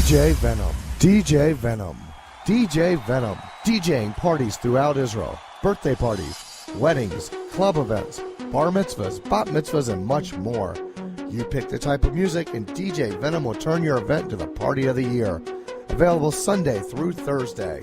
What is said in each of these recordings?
DJ Venom. DJ Venom. DJ Venom. DJing parties throughout Israel. Birthday parties, weddings, club events, bar mitzvahs, bat mitzvahs, and much more. You pick the type of music, and DJ Venom will turn your event into the party of the year. Available Sunday through Thursday.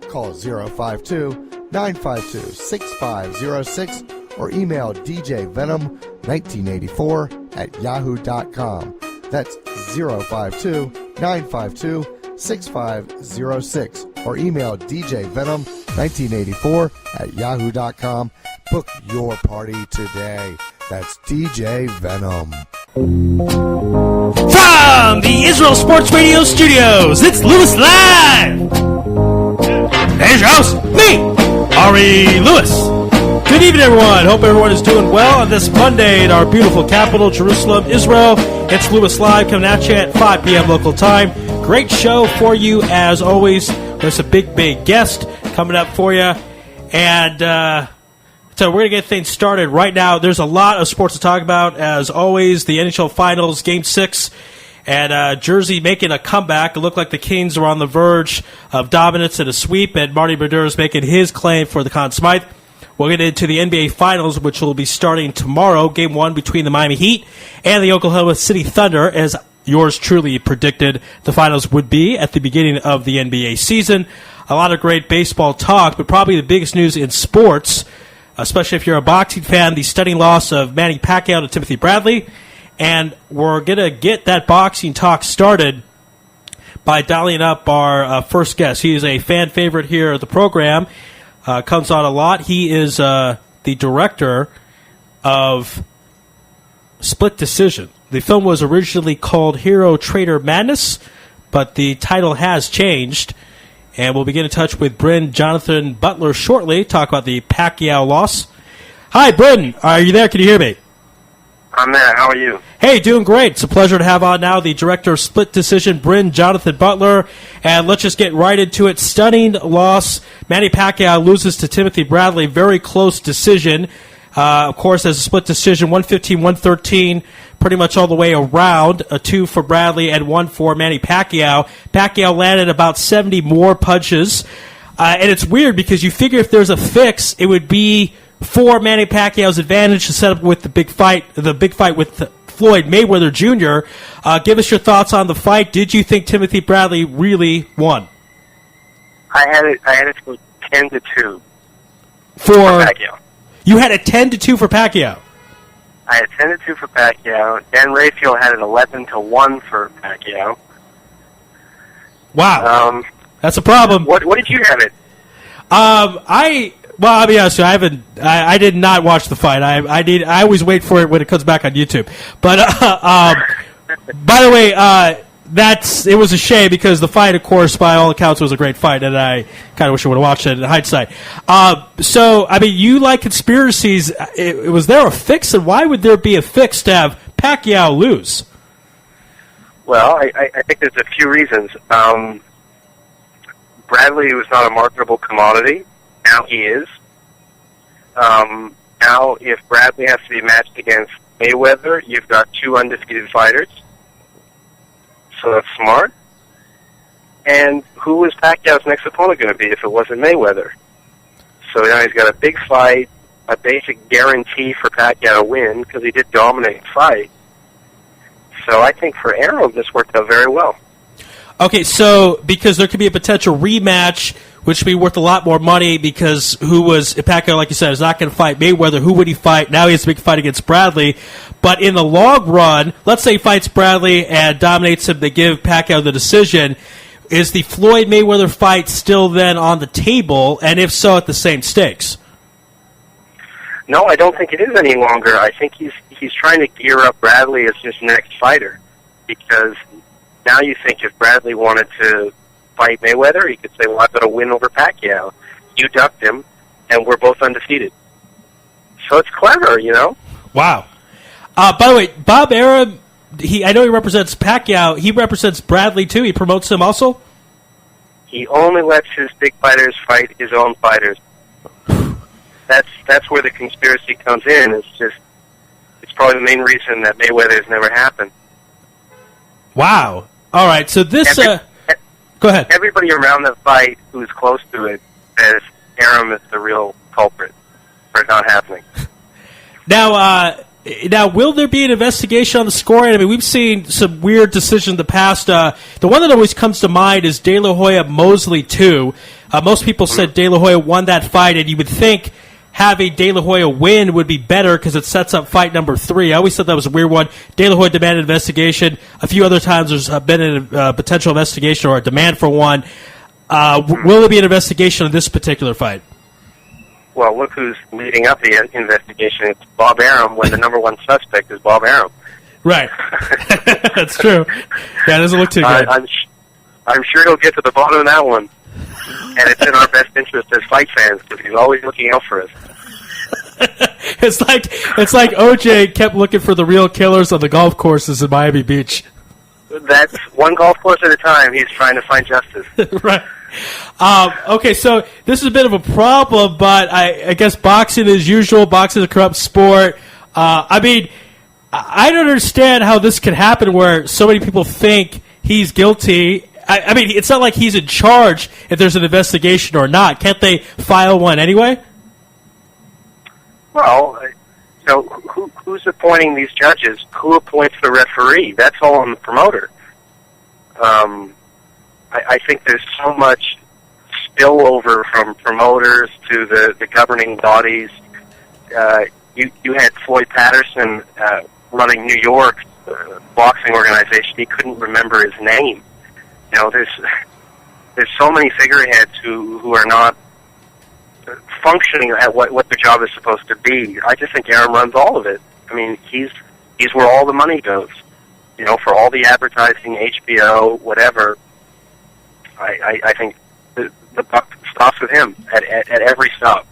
Call 052-952-6506 or email djvenom1984@yahoo.com. That's 052-952-6506 or email djvenom1984@yahoo.com. Book your party today. That's DJ Venom. From the Israel Sports Radio studios, it's Louis Live. There's your host, me, Ari Louis. Good evening, everyone. Hope everyone is doing well on this Monday in our beautiful capital, Jerusalem, Israel. It's Louis Live coming at you at 5 p.m. local time. Great show for you, as always. There's a big guest coming up for you. And so we're going to get things started right now. There's a lot of sports to talk about, as always. The NHL Finals, Game 6, and Jersey making a comeback. It looked like the Kings were on the verge of dominance and a sweep, and Marty Brodeur is making his claim for the Conn Smythe. We'll get into the NBA Finals, which will be starting tomorrow. Game 1 between the Miami Heat and the Oklahoma City Thunder, as yours truly predicted the Finals would be at the beginning of the NBA season. A lot of great baseball talk, but probably the biggest news in sports, especially if you're a boxing fan, the stunning loss of Manny Pacquiao to Timothy Bradley. And we're going to get that boxing talk started by dialing up our first guest. He is a fan favorite here at the program. Comes on a lot. He is the director of Split Decision. The film was originally called Hero Trader Madness, but the title has changed. And we'll be getting in touch with Bryn Jonathan Butler shortly, talk about the Pacquiao loss. Hi, Bryn. Are you there? Can you hear me? I'm there. How are you? Hey, doing great. It's a pleasure to have on now the director of Split Decision, Bryn Jonathan Butler. And let's just get right into it. Stunning loss. Manny Pacquiao loses to Timothy Bradley. Very close decision. Of course, as a split decision, 115-113, pretty much all the way around. A 2 for Bradley and 1 for Manny Pacquiao. Pacquiao landed about 70 more punches. And it's weird because you figure if there's a fix, it would be for Manny Pacquiao's advantage to set up with the big fight with Floyd Mayweather Jr. Give us your thoughts on the fight. Did you think Timothy Bradley really won? I had it to 10-2 for Pacquiao. You had a 10-2 for Pacquiao. I had 10-2 for Pacquiao. Dan Raphael had it 11-1 for Pacquiao. Wow, that's a problem. What did you have it? Well, I'll be honest with you, I did not watch the fight. I always wait for it when it comes back on YouTube. But by the way, it was a shame because the fight, of course, by all accounts, was a great fight, and I kind of wish I would have watched it in hindsight. So, I mean, you like conspiracies. Was there a fix, and why would there be a fix to have Pacquiao lose? Well, I think there's a few reasons. Bradley was not a marketable commodity. Now he is. Now, if Bradley has to be matched against Mayweather, you've got 2 undefeated fighters. So that's smart. And who was Pacquiao's next opponent going to be if it wasn't Mayweather? So now he's got a big fight, a basic guarantee for Pacquiao to win because he did dominate the fight. So I think for Arrow, this worked out very well. Okay, so because there could be a potential rematch, which would be worth a lot more money because Pacquiao, like you said, is not going to fight Mayweather. Who would he fight? Now he has a big fight against Bradley. But in the long run, let's say he fights Bradley and dominates him, they give Pacquiao the decision. Is the Floyd-Mayweather fight still then on the table? And if so, at the same stakes? No, I don't think it is any longer. I think he's trying to gear up Bradley as his next fighter because now you think if Bradley wanted to fight Mayweather, he could say, well, I've got to win over Pacquiao. You ducked him, and we're both undefeated. So it's clever, you know? Wow. By the way, Bob Arum, I know he represents Pacquiao. He represents Bradley, too. He promotes him also? He only lets his big fighters fight his own fighters. That's where the conspiracy comes in. It's probably the main reason that Mayweather has never happened. Wow. All right, so this... Go ahead. Everybody around the fight who's close to it says Arum is the real culprit for it not happening. Now, will there be an investigation on the scoring? I mean, we've seen some weird decisions in the past. The one that always comes to mind is De La Hoya Mosley 2. Most people said De La Hoya won that fight, and you would think having De La Hoya win would be better because it sets up fight number 3. I always thought that was a weird one. De La Hoya demanded an investigation. A few other times there's been a potential investigation or a demand for one. Will there be an investigation on this particular fight? Well, look who's leading up the investigation. It's Bob Arum when the number one suspect is Bob Arum. Right. That's true. Yeah, it doesn't look too good. I'm sure he'll get to the bottom of that one. And it's in our best interest as fight fans because he's always looking out for us. It's like OJ kept looking for the real killers on the golf courses in Miami Beach. That's one golf course at a time. He's trying to find justice. Right. Okay, so this is a bit of a problem, but I guess boxing as usual. Boxing is a corrupt sport. I mean, I don't understand how this could happen where so many people think he's guilty. I mean, it's not like he's in charge if there's an investigation or not. Can't they file one anyway? Well, so who's appointing these judges? Who appoints the referee? That's all on the promoter. I think there's so much spillover from promoters to the governing bodies. You had Floyd Patterson running New York boxing organization. He couldn't remember his name. You know, there's so many figureheads who are not functioning at what their job is supposed to be. I just think Arum runs all of it. I mean, he's where all the money goes. You know, for all the advertising, HBO, whatever. I think the buck stops with him at every stop.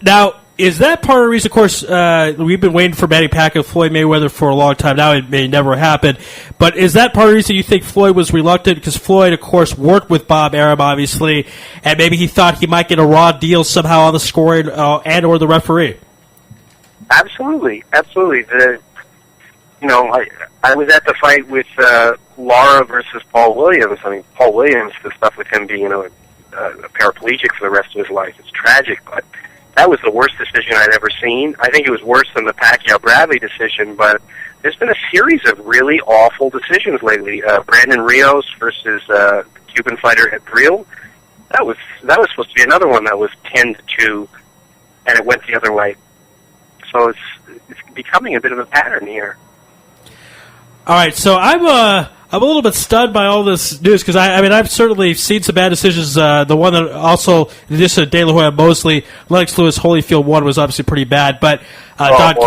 Now, is that part of the reason, of course, we've been waiting for Manny Pacquiao, Floyd Mayweather for a long time now. It may never happen. But is that part of the reason you think Floyd was reluctant? Because Floyd, of course, worked with Bob Arum, obviously, and maybe he thought he might get a raw deal somehow on the scoring and or the referee. Absolutely. I was at the fight with Lara versus Paul Williams. I mean, Paul Williams, the stuff with him being a paraplegic for the rest of his life, it's tragic, but that was the worst decision I'd ever seen. I think it was worse than the Pacquiao-Bradley decision, but there's been a series of really awful decisions lately. Brandon Rios versus the Cuban fighter Edbril. That was supposed to be another one that was 10-2, and it went the other way. So it's becoming a bit of a pattern here. All right, so I'm a little bit stunned by all this news because I've certainly seen some bad decisions. The one that also, in addition to De La Hoya Mosley, Lennox Lewis Holyfield one was obviously pretty bad, but Dodd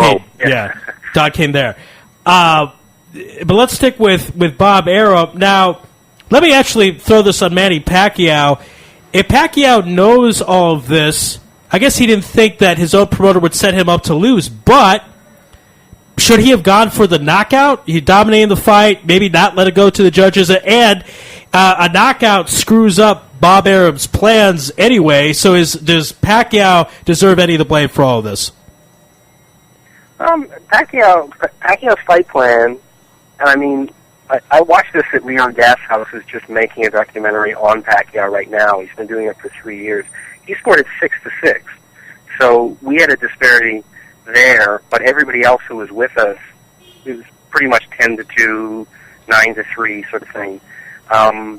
came there. But let's stick with Bob Arum. Now, let me actually throw this on Manny Pacquiao. If Pacquiao knows all of this, I guess he didn't think that his own promoter would set him up to lose, but should he have gone for the knockout? He dominated the fight, maybe not let it go to the judges, and a knockout screws up Bob Arum's plans anyway, so does Pacquiao deserve any of the blame for all of this? Pacquiao's fight plan, and I mean, I watched this at Leon Gashouse, who's just making a documentary on Pacquiao right now. He's been doing it for 3 years. He scored it 6-6, so we had a disparity there, but everybody else who was with us, it was pretty much 10-2, 9-3 sort of thing. I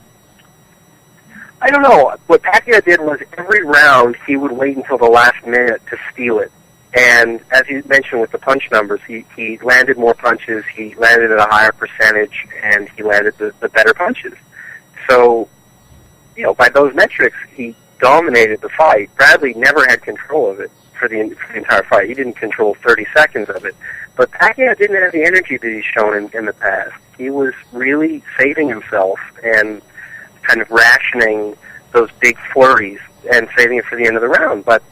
don't know. What Pacquiao did was every round he would wait until the last minute to steal it. And as you mentioned with the punch numbers, he landed more punches, he landed at a higher percentage, and he landed the better punches. So, you know, by those metrics, he dominated the fight. Bradley never had control of it for the entire fight. He didn't control 30 seconds of it. But Pacquiao didn't have the energy that he's shown in the past. He was really saving himself and kind of rationing those big flurries and saving it for the end of the round. But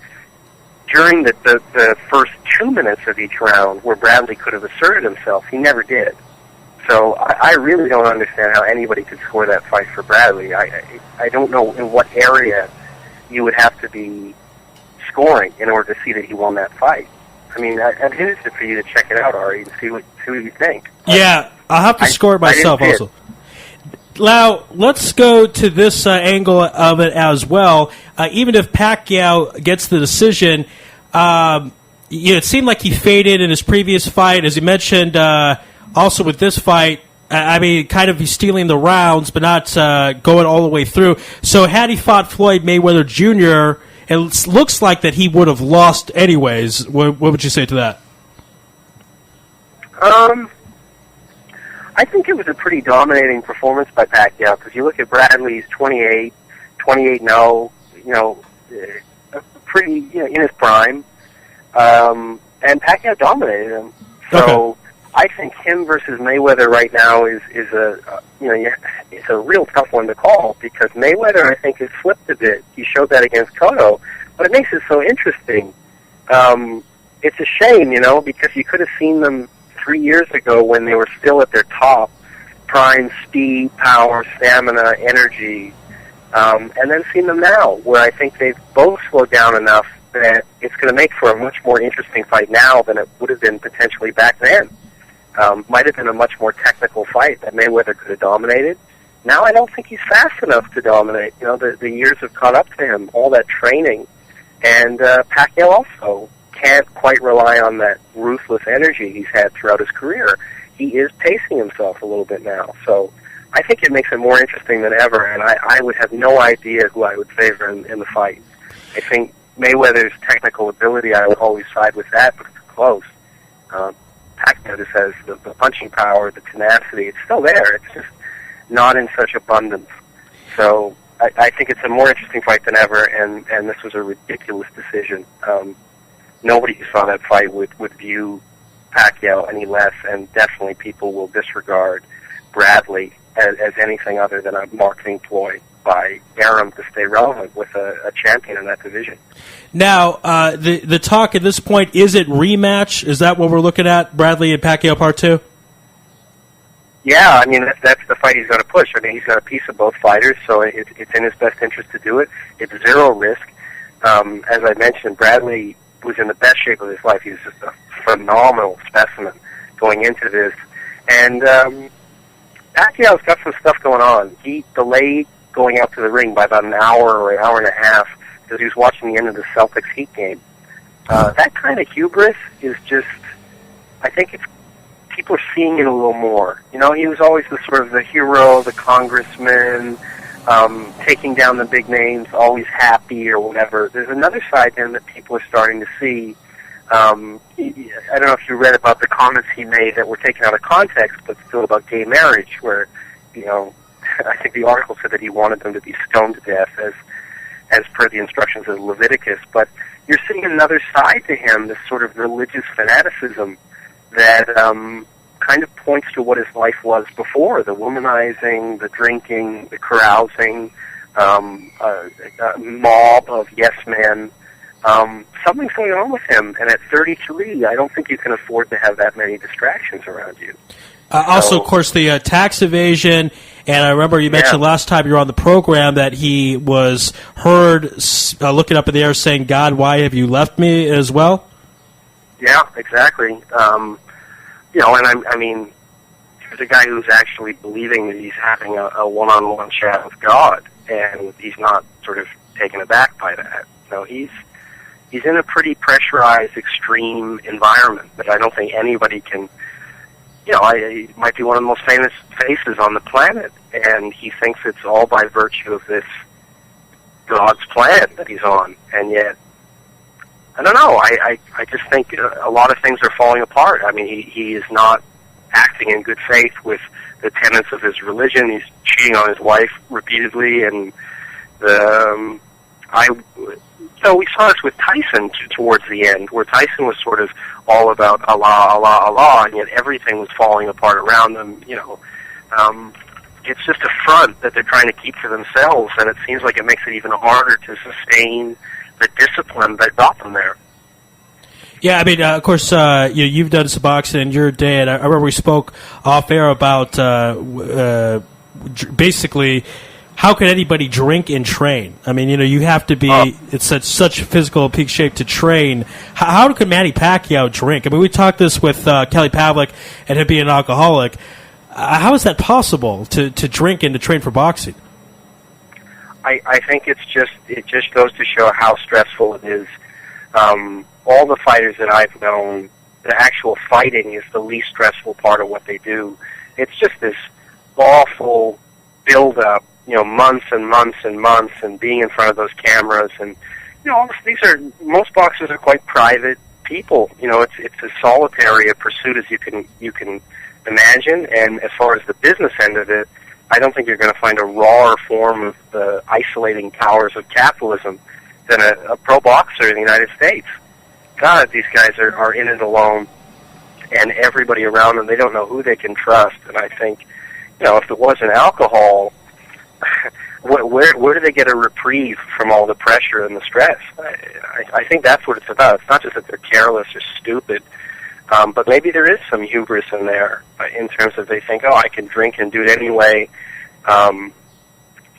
during the first 2 minutes of each round where Bradley could have asserted himself, he never did. So I really don't understand how anybody could score that fight for Bradley. I don't know in what area you would have to be scoring in order to see that he won that fight. I mean, I'd hit it for you to check it out, Ari, and see what you think. Yeah, I'll have to score it myself also. Now, let's go to this angle of it as well. Even if Pacquiao gets the decision, it seemed like he faded in his previous fight. As you mentioned, also with this fight, kind of he's stealing the rounds, but not going all the way through. So had he fought Floyd Mayweather Jr., it looks like that he would have lost anyways. What would you say to that? I think it was a pretty dominating performance by Pacquiao, because you look at Bradley's 28-0, pretty in his prime, and Pacquiao dominated him. So okay. I think him versus Mayweather right now is it's a real tough one to call, because Mayweather, I think, has flipped a bit. He showed that against Cotto, but it makes it so interesting. It's a shame, because you could have seen them 3 years ago when they were still at their top, prime speed, power, stamina, energy, and then seen them now, where I think they've both slowed down enough that it's going to make for a much more interesting fight now than it would have been potentially back then. Might have been a much more technical fight that Mayweather could have dominated. Now I don't think he's fast enough to dominate. The years have caught up to him, all that training. And Pacquiao also can't quite rely on that ruthless energy he's had throughout his career. He is pacing himself a little bit now. So I think it makes it more interesting than ever, and I would have no idea who I would favor in the fight. I think Mayweather's technical ability, I would always side with that, but it's close. Pacquiao just has the punching power, the tenacity. It's still there. It's just not in such abundance. So I think it's a more interesting fight than ever, and this was a ridiculous decision. Nobody who saw that fight would view Pacquiao any less, and definitely people will disregard Bradley as anything other than a marketing ploy by Arum to stay relevant with a champion in that division. Now, the talk at this point, is it rematch? Is that what we're looking at, Bradley and Pacquiao Part 2? Yeah, that's the fight he's going to push. He's got a piece of both fighters, so it's in his best interest to do it. It's zero risk. As I mentioned, Bradley was in the best shape of his life. He was just a phenomenal specimen going into this. And Pacquiao's got some stuff going on. He delayed going out to the ring by about an hour or an hour and a half because he was watching the end of the Celtics Heat game. That kind of hubris is just, I think people are seeing it a little more. He was always the sort of the hero, the congressman, taking down the big names, always happy or whatever. There's another side to him that people are starting to see. I don't know if you read about the comments he made that were taken out of context, but still about gay marriage, where, I think the article said that he wanted them to be stoned to death as per the instructions of Leviticus. But you're seeing another side to him, this sort of religious fanaticism that kind of points to what his life was before, the womanizing, the drinking, the carousing, a mob of yes men. Something's going on with him, and at 33, I don't think you can afford to have that many distractions around you. Also, of course, the tax evasion, and I remember you mentioned last time you were on the program that he was heard looking up in the air saying, "God, why have you left me?" as well. Yeah, exactly. And here's a guy who's actually believing that he's having a one-on-one chat with God, and he's not sort of taken aback by that. He's in a pretty pressurized, extreme environment that I don't think anybody can. He might be one of the most famous faces on the planet, and he thinks it's all by virtue of this God's plan that he's on, and yet, I don't know, I just think a lot of things are falling apart. He is not acting in good faith with the tenets of his religion. He's cheating on his wife repeatedly, and we saw this with Tyson towards the end, where Tyson was sort of all about Allah, Allah, Allah, and yet everything was falling apart around them. It's just a front that they're trying to keep for themselves, and it seems like it makes it even harder to sustain the discipline that got them there. Yeah, of course, you've done some boxing in your day, and I remember we spoke off air about basically how can anybody drink and train? You have to be it's such physical peak shape to train. How could Manny Pacquiao drink? We talked this with Kelly Pavlik and him being an alcoholic. How is that possible to drink and to train for boxing? I think it just goes to show how stressful it is. All the fighters that I've known, the actual fighting is the least stressful part of what they do. It's just this awful build-up, months and months and months, and being in front of those cameras, and most boxers are quite private people. It's as solitary a pursuit as you can imagine. And as far as the business end of it, I don't think you're going to find a rawer form of the isolating powers of capitalism than a pro boxer in the United States. God, these guys are in it alone, and everybody around them, they don't know who they can trust. And I think, if it wasn't alcohol, where do they get a reprieve from all the pressure and the stress? I think that's what it's about. It's not just that they're careless or stupid, but maybe there is some hubris in there in terms of they think, I can drink and do it anyway. I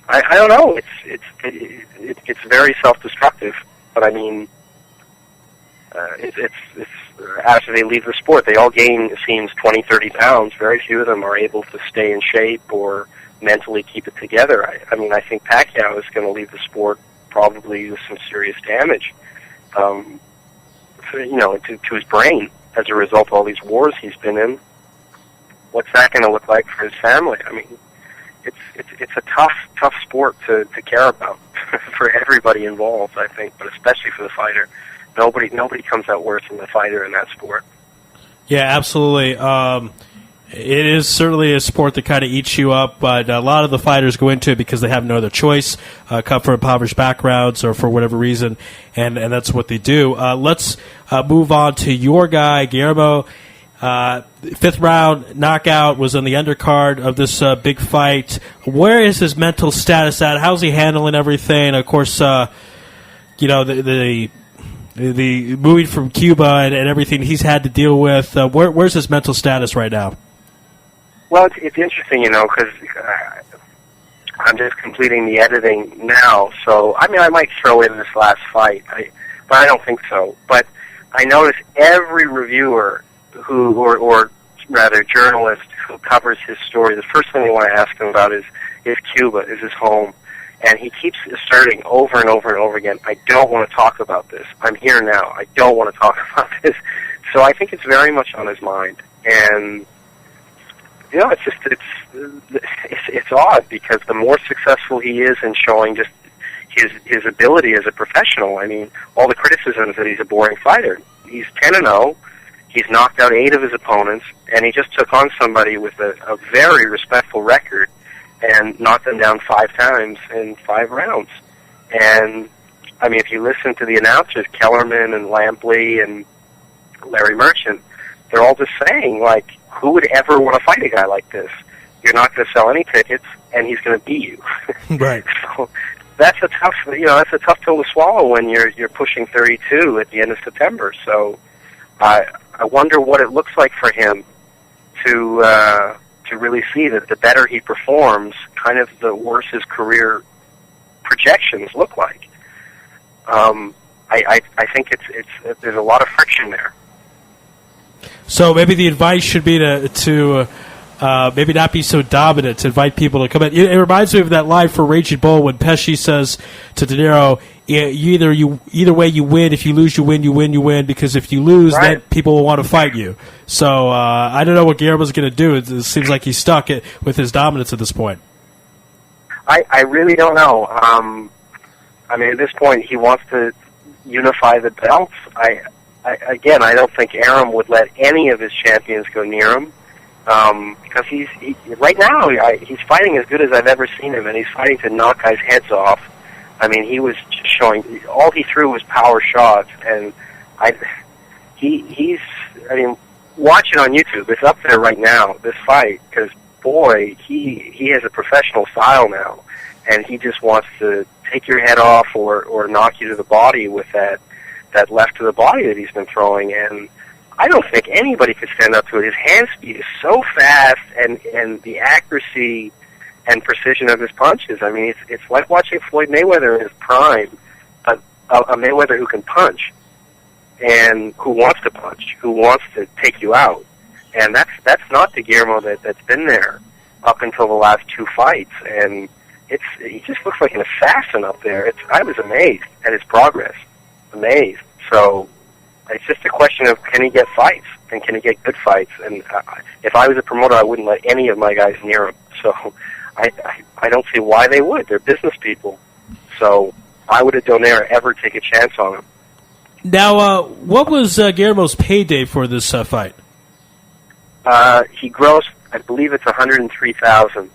don't know. It's very self-destructive, but I mean, it's after they leave the sport, they all gain, it seems, 20, 30 pounds. Very few of them are able to stay in shape or mentally keep it together. I think Pacquiao is going to leave the sport probably with some serious damage, to his brain as a result of all these wars he's been in. What's that going to look like for his family? I mean, it's a tough sport to care about for everybody involved, I think, but especially for the fighter. Nobody comes out worse than the fighter in that sport. Yeah, absolutely. It is certainly a sport that kind of eats you up, but a lot of the fighters go into it because they have no other choice, come from impoverished backgrounds or for whatever reason, and that's what they do. Let's move on to your guy, Guillermo. Fifth round knockout, was on the undercard of this big fight. Where is his mental status at? How's he handling everything? Of course, the moving from Cuba and everything he's had to deal with. Where's his mental status right now? Well, it's interesting, because I'm just completing the editing now. So, I might throw in this last fight, but I don't think so. But I notice every reviewer or rather journalist who covers his story, the first thing they want to ask him about is Cuba, is his home. And he keeps asserting over and over and over again, I don't want to talk about this. I'm here now. I don't want to talk about this. So I think it's very much on his mind. And, it's odd because the more successful he is in showing just his ability as a professional, all the criticisms that he's a boring fighter. He's 10-0. He's knocked out 8 of his opponents, and he just took on somebody with a very respectful record and knocked them down 5 times in 5 rounds. And, if you listen to the announcers, Kellerman and Lampley and Larry Merchant, they're all just saying, who would ever want to fight a guy like this? You're not going to sell any tickets, and he's going to beat you. Right. So that's a tough pill to swallow when you're pushing 32 at the end of September. So I wonder what it looks like for him to really see that the better he performs, kind of the worse his career projections look like. I think there's a lot of friction there. So maybe the advice should be to maybe not be so dominant, to invite people to come in. It reminds me of that line for Raging Bull when Pesci says to De Niro, either way you win. If you lose, you win. Because if you lose, right, then people will want to fight you. So I don't know what Guillermo's going to do. It seems like he's stuck with his dominance at this point. I really don't know. At this point, he wants to unify the belts. I don't think Arum would let any of his champions go near him. Because right now he's fighting as good as I've ever seen him, and he's fighting to knock guys' heads off. He was just showing, all he threw was power shots, and he's watch it on YouTube. It's up there right now, this fight, because boy, he has a professional style now, and he just wants to take your head off or knock you to the body with that left to the body that he's been throwing, and I don't think anybody could stand up to it. His hand speed is so fast, and the accuracy and precision of his punches. It's like watching Floyd Mayweather in his prime, but a Mayweather who can punch, and who wants to punch, who wants to take you out. and that's not the Guillermo that's been there up until the last 2 fights, and he just looks like an assassin up there. I was amazed at his progress, amazed. So it's just a question of, can he get fights, and can he get good fights? And if I was a promoter, I wouldn't let any of my guys near him. So I don't see why they would. They're business people. So why would a Donaire ever take a chance on him? Now, what was Guillermo's payday for this fight? He grossed, I believe it's $103,000.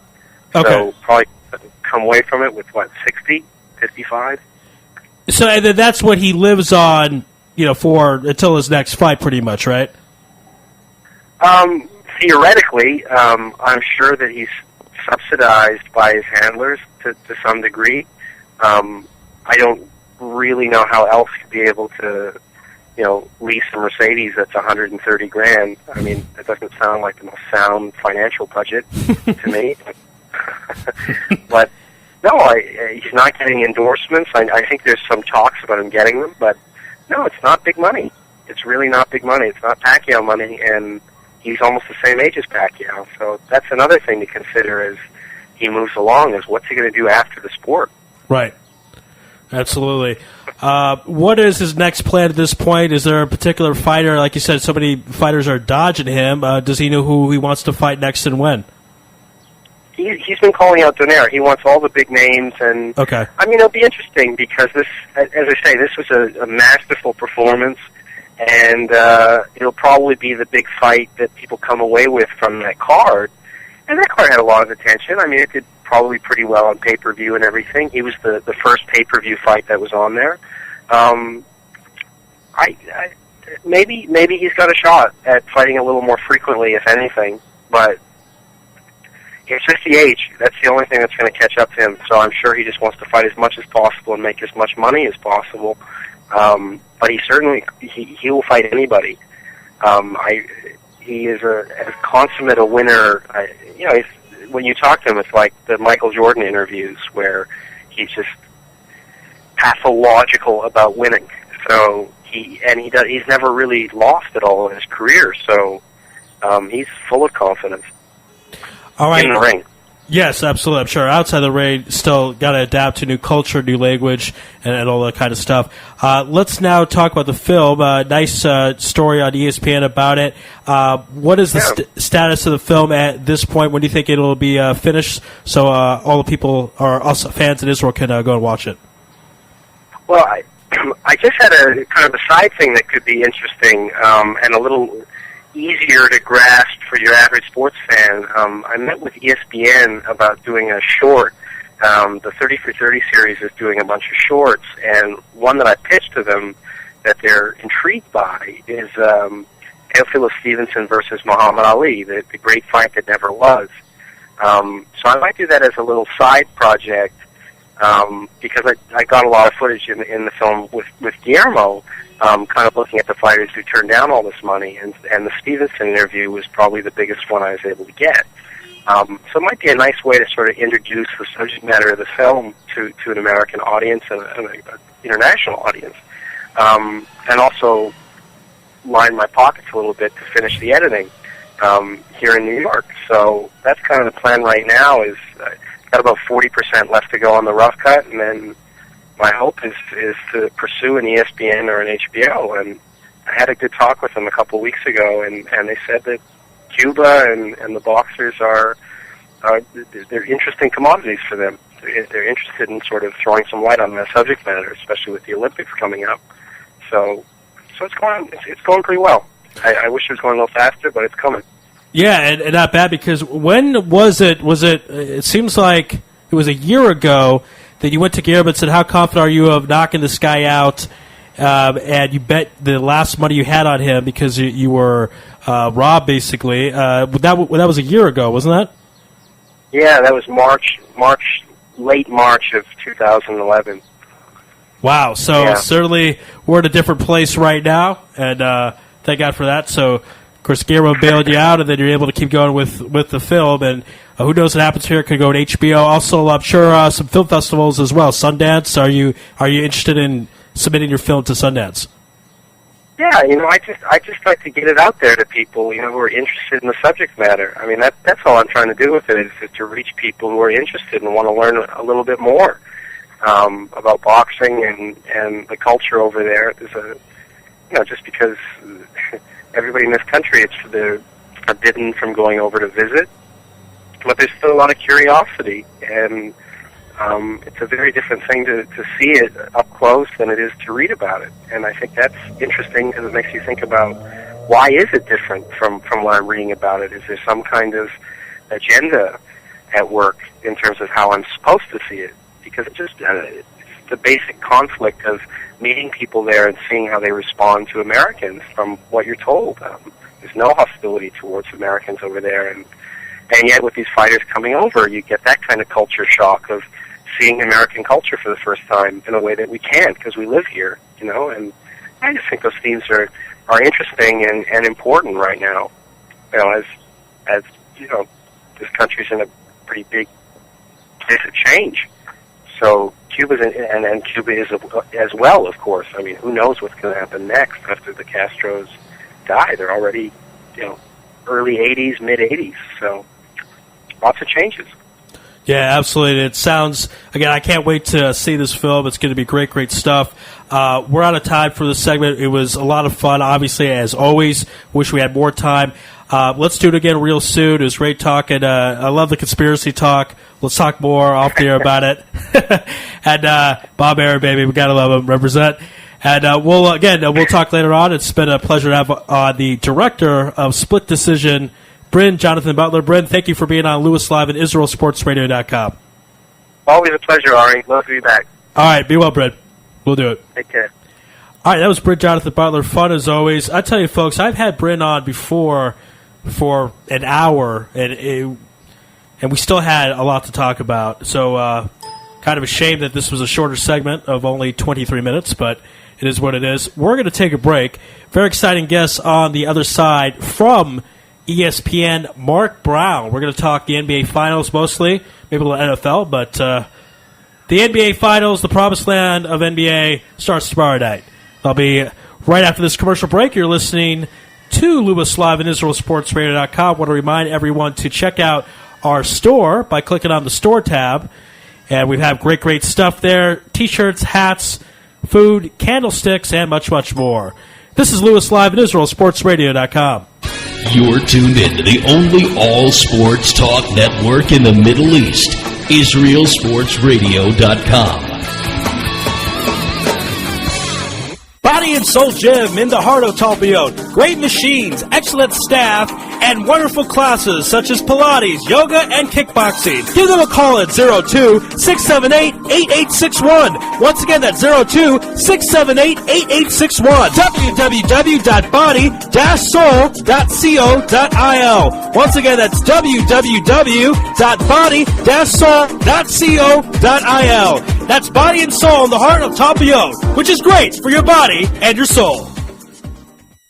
Okay. So probably come away from it with, 60, 55? So and then that's what he lives on, for until his next fight, pretty much, right? Theoretically, I'm sure that he's subsidized by his handlers to some degree. I don't really know how else he'd be able to, lease a Mercedes that's $130,000. I mean, that doesn't sound like the most sound financial budget to me. But no, he's not getting endorsements. I think there's some talks about him getting them, but no, it's not big money. It's really not big money. It's not Pacquiao money, and he's almost the same age as Pacquiao. So that's another thing to consider as he moves along, is what's he going to do after the sport? Right. Absolutely. What is his next plan at this point? Is there a particular fighter? Like you said, so many fighters are dodging him. Does he know who he wants to fight next and when? He's been calling out Donaire. He wants all the big names, and okay. I mean, it'll be interesting because this, as I say, this was a masterful performance, and it'll probably be the big fight that people come away with from that card. And that card had a lot of attention. I mean, it did probably pretty well on pay-per-view and everything. He was the first pay-per-view fight that was on there. Maybe he's got a shot at fighting a little more frequently, if anything, but it's just the age. That's the only thing that's going to catch up to him. So I'm sure he just wants to fight as much as possible and make as much money as possible. But he will fight anybody. He is as consummate a winner. When you talk to him, it's like the Michael Jordan interviews where he's just pathological about winning. So he's never really lost at all in his career. So he's full of confidence. All right. In the ring. Yes, absolutely. I'm sure outside the ring, still got to adapt to new culture, new language, and all that kind of stuff. Let's now talk about the film. Nice story on ESPN about it. What is the status of the film at this point? When do you think it'll be finished so all the people, or us fans in Israel, can go and watch it? Well, I just had a kind of a side thing that could be interesting and a little easier to grasp for your average sports fan. I met with ESPN about doing a short. The 30 for 30 series is doing a bunch of shorts, and one that I pitched to them that they're intrigued by is Teofilo Stevenson versus Muhammad Ali, the great fight that never was. So I might do that as a little side project because I got a lot of footage in the film with Guillermo, kind of looking at the fighters who turned down all this money, and the Stevenson interview was probably the biggest one I was able to get. So it might be a nice way to sort of introduce the subject matter of the film to an American audience and an international audience, and also line my pockets a little bit to finish the editing here in New York. So that's kind of the plan right now. Is got about 40% left to go on the rough cut, and then my hope is to pursue an ESPN or an HBO. And I had a good talk with them a couple weeks ago, and they said that Cuba and the boxers they're interesting commodities for them. They're interested in sort of throwing some light on that subject matter, especially with the Olympics coming up. So it's going pretty well. I wish it was going a little faster, but it's coming. Yeah, and not bad, because when was it? It seems like it was a year ago that you went to Guillermo and said, how confident are you of knocking this guy out? And you bet the last money you had on him because you were robbed, basically. That was a year ago, wasn't that? Yeah, that was late March of 2011. Wow, so certainly we're in a different place right now, and thank God for that. So, of course, Guillermo bailed you out, and then you're able to keep going with the film, and who knows what happens here? It could go to HBO. Also, I'm sure some film festivals as well. Sundance, are you interested in submitting your film to Sundance? Yeah, I just like to get it out there to people, who are interested in the subject matter. I mean, that's all I'm trying to do with it, is to reach people who are interested and want to learn a little bit more about boxing and the culture over there. There's just because everybody in this country, they're forbidden from going over to visit, but there's still a lot of curiosity, and it's a very different thing to see it up close than it is to read about it. And I think that's interesting because it makes you think about, why is it different from what I'm reading about it? Is there some kind of agenda at work in terms of how I'm supposed to see it? Because it's the basic conflict of meeting people there and seeing how they respond to Americans from what you're told. There's no hostility towards Americans over there, and yet with these fighters coming over, you get that kind of culture shock of seeing American culture for the first time in a way that we can't because we live here, and I just think those themes are interesting and important right now, as this country's in a pretty big place of change. So Cuba's and Cuba is as well, of course. I mean, who knows what's going to happen next after the Castros die? They're already, early 80s, mid 80s, so lots of changes. Yeah, absolutely. It sounds, again, I can't wait to see this film. It's going to be great, great stuff. We're out of time for this segment. It was a lot of fun, obviously, as always. Wish we had more time. Let's do it again real soon. It was great talking. I love the conspiracy talk. Let's talk more off the air about it. And Bob Aaron, baby, we got to love him. Represent. And we'll talk later on. It's been a pleasure to have the director of Split Decision, Bryn Jonathan Butler. Bryn, thank you for being on Louis Live and IsraelSportsRadio.com. Always a pleasure, Ari. Love to be back. All right, be well, Bryn. We'll do it. Take care. All right, that was Bryn Jonathan Butler. Fun as always. I tell you, folks, I've had Bryn on before for an hour, and we still had a lot to talk about. So kind of a shame that this was a shorter segment of only 23 minutes, but it is what it is. We're going to take a break. Very exciting guests on the other side from ESPN, Mark Brown. We're going to talk the NBA Finals mostly, maybe a little NFL, but the NBA Finals, the promised land of NBA, starts tomorrow night. I'll be right after this commercial break. You're listening to Louis Live and IsraelSportsRadio.com. I want to remind everyone to check out our store by clicking on the store tab. And we have great, great stuff there. T-shirts, hats, food, candlesticks, and much, much more. This is Louis Live and IsraelSportsRadio.com. You're tuned in to the only all-sports talk network in the Middle East, IsraelSportsRadio.com. Body and Soul Gym in the heart of Talpiot. Great machines, excellent staff, and wonderful classes such as Pilates, yoga, and kickboxing. Give them a call at 02-678-8861. Once again, that's 02-678-8861. www.body-soul.co.il. Once again, that's www.body-soul.co.il. That's Body and Soul in the heart of Talpiot, which is great for your body and your soul.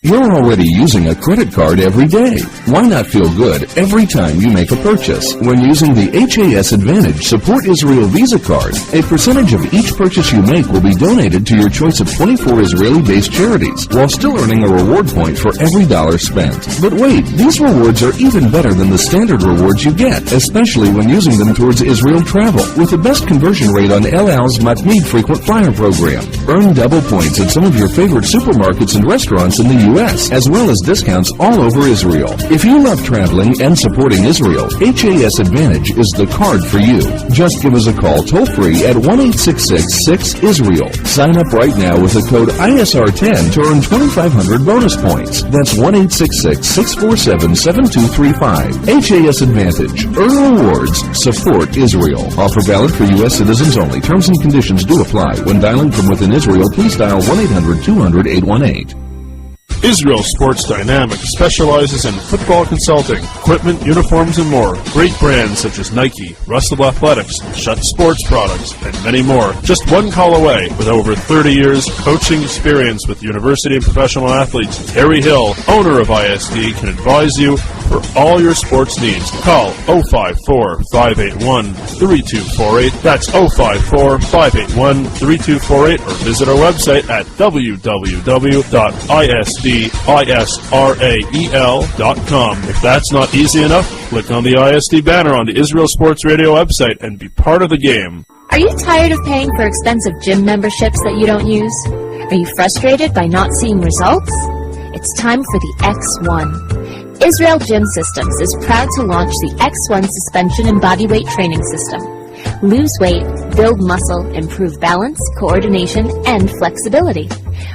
You're already using a credit card every day. Why not feel good every time you make a purchase? When using the HAS Advantage Support Israel Visa card, a percentage of each purchase you make will be donated to your choice of 24 Israeli-based charities, while still earning a reward point for every dollar spent. But wait, these rewards are even better than the standard rewards you get, especially when using them towards Israel travel, with the best conversion rate on El Al's Matmeed Frequent Flyer program. Earn double points at some of your favorite supermarkets and restaurants in the U.S., as well as discounts all over Israel. If you love traveling and supporting Israel, HAS Advantage is the card for you. Just give us a call toll-free at 1-866-6-ISRAEL. Sign up right now with the code ISR10 to earn 2,500 bonus points. That's 1-866-647-7235. HAS Advantage. Earn rewards. Support Israel. Offer valid for U.S. citizens only. Terms and conditions do apply. When dialing from within Israel, please dial 1-800-200-818. Israel Sports Dynamics specializes in football consulting, equipment, uniforms, and more. Great brands such as Nike, Russell Athletics, Shutt Sports Products, and many more. Just one call away. With over 30 years coaching experience with university and professional athletes, Terry Hill, owner of ISD, can advise you for all your sports needs. Call 054-581-3248. That's 054-581-3248, or visit our website at www.isdisrael.com. If that's not easy enough, click on the ISD banner on the Israel Sports Radio website and be part of the game. Are you tired of paying for expensive gym memberships that you don't use? Are you frustrated by not seeing results? It's time for the X1. Israel Gym Systems is proud to launch the X1 suspension and bodyweight training system. Lose weight, build muscle, improve balance, coordination, and flexibility.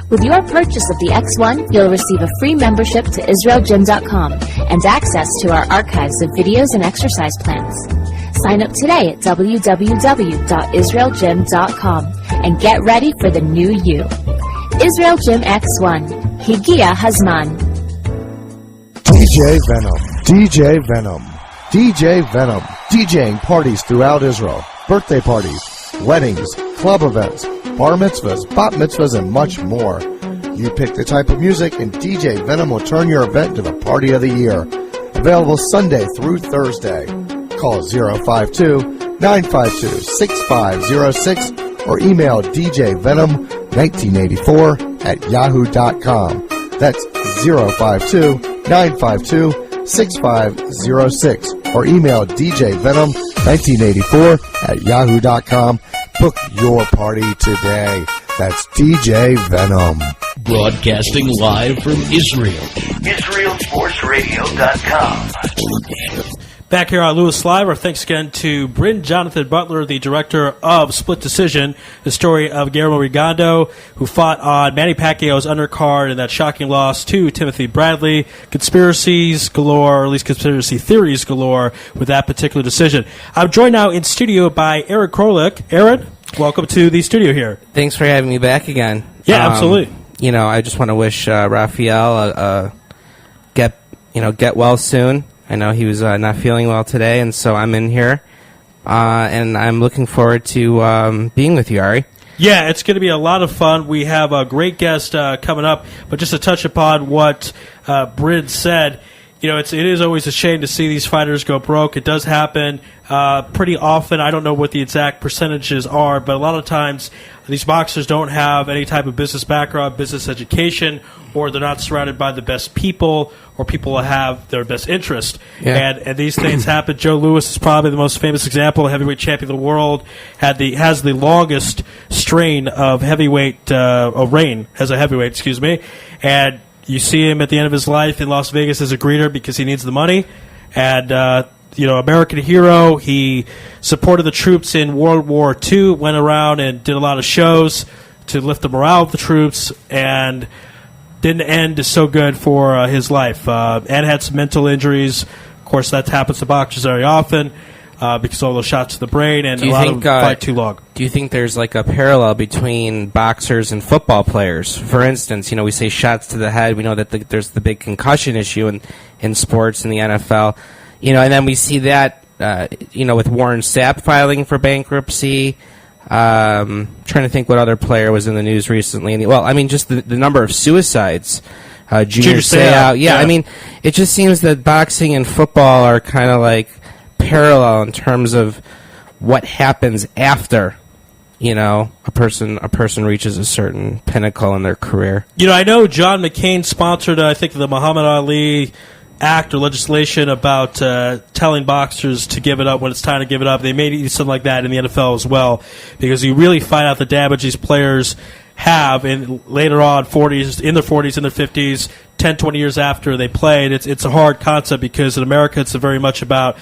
With your purchase of the X1, you'll receive a free membership to IsraelGym.com and access to our archives of videos and exercise plans. Sign up today at www.israelgym.com and get ready for the new you. Israel Gym X1. Higia Hazman. DJ Venom, DJ Venom, DJ Venom, DJing parties throughout Israel, birthday parties, weddings, club events, bar mitzvahs, bat mitzvahs, and much more. You pick the type of music and DJ Venom will turn your event into the party of the year. Available Sunday through Thursday. Call 052-952-6506 or email djvenom1984@yahoo.com. That's 052-952-6506 or email djvenom1984@yahoo.com. Book your party today. That's DJ Venom. Broadcasting live from Israel. IsraelSportsRadio.com. Back here on Louis Live, our thanks again to Bryn Jonathan Butler, the director of Split Decision, the story of Guillermo Rigondo, who fought on Manny Pacquiao's undercard in that shocking loss to Timothy Bradley. Conspiracies galore, or at least conspiracy theories galore, with that particular decision. I'm joined now in studio by Aaron Krolik. Aaron, welcome to the studio here. Thanks for having me back again. Yeah, absolutely. I just want to wish Raphael get well soon. I know he was not feeling well today, and so I'm in here, and I'm looking forward to being with you, Ari. Yeah, it's going to be a lot of fun. We have a great guest coming up, but just to touch upon what Bryn said, it is always a shame to see these fighters go broke. It does happen pretty often. I don't know what the exact percentages are, but a lot of times these boxers don't have any type of business background, business education, or they're not surrounded by the best people or people that have their best interest. Yeah. And these things happen. Joe Louis is probably the most famous example. Heavyweight champion of the world, has the longest strain of heavyweight reign as a heavyweight, excuse me. And you see him at the end of his life in Las Vegas as a greeter because he needs the money. And American hero. He supported the troops in World War II, went around and did a lot of shows to lift the morale of the troops, and didn't end so good for his life. And had some mental injuries. Of course, that happens to boxers very often because of all those shots to the brain, and a lot of them fight too long. Do you think there's like a parallel between boxers and football players? For instance, we say shots to the head. We know that there's the big concussion issue in sports in the NFL. And then we see that, with Warren Sapp filing for bankruptcy. Trying to think what other player was in the news recently. Just the number of suicides. Junior Seau. Yeah, it just seems that boxing and football are kind of like parallel in terms of what happens after, a person reaches a certain pinnacle in their career. I know John McCain sponsored, I think, the Muhammad Ali act or legislation about telling boxers to give it up when it's time to give it up. They may do something like that in the NFL as well, because you really find out the damage these players have later on, in their 40s, in their 50s, 10, 20 years after they played. It's a hard concept because in America it's very much about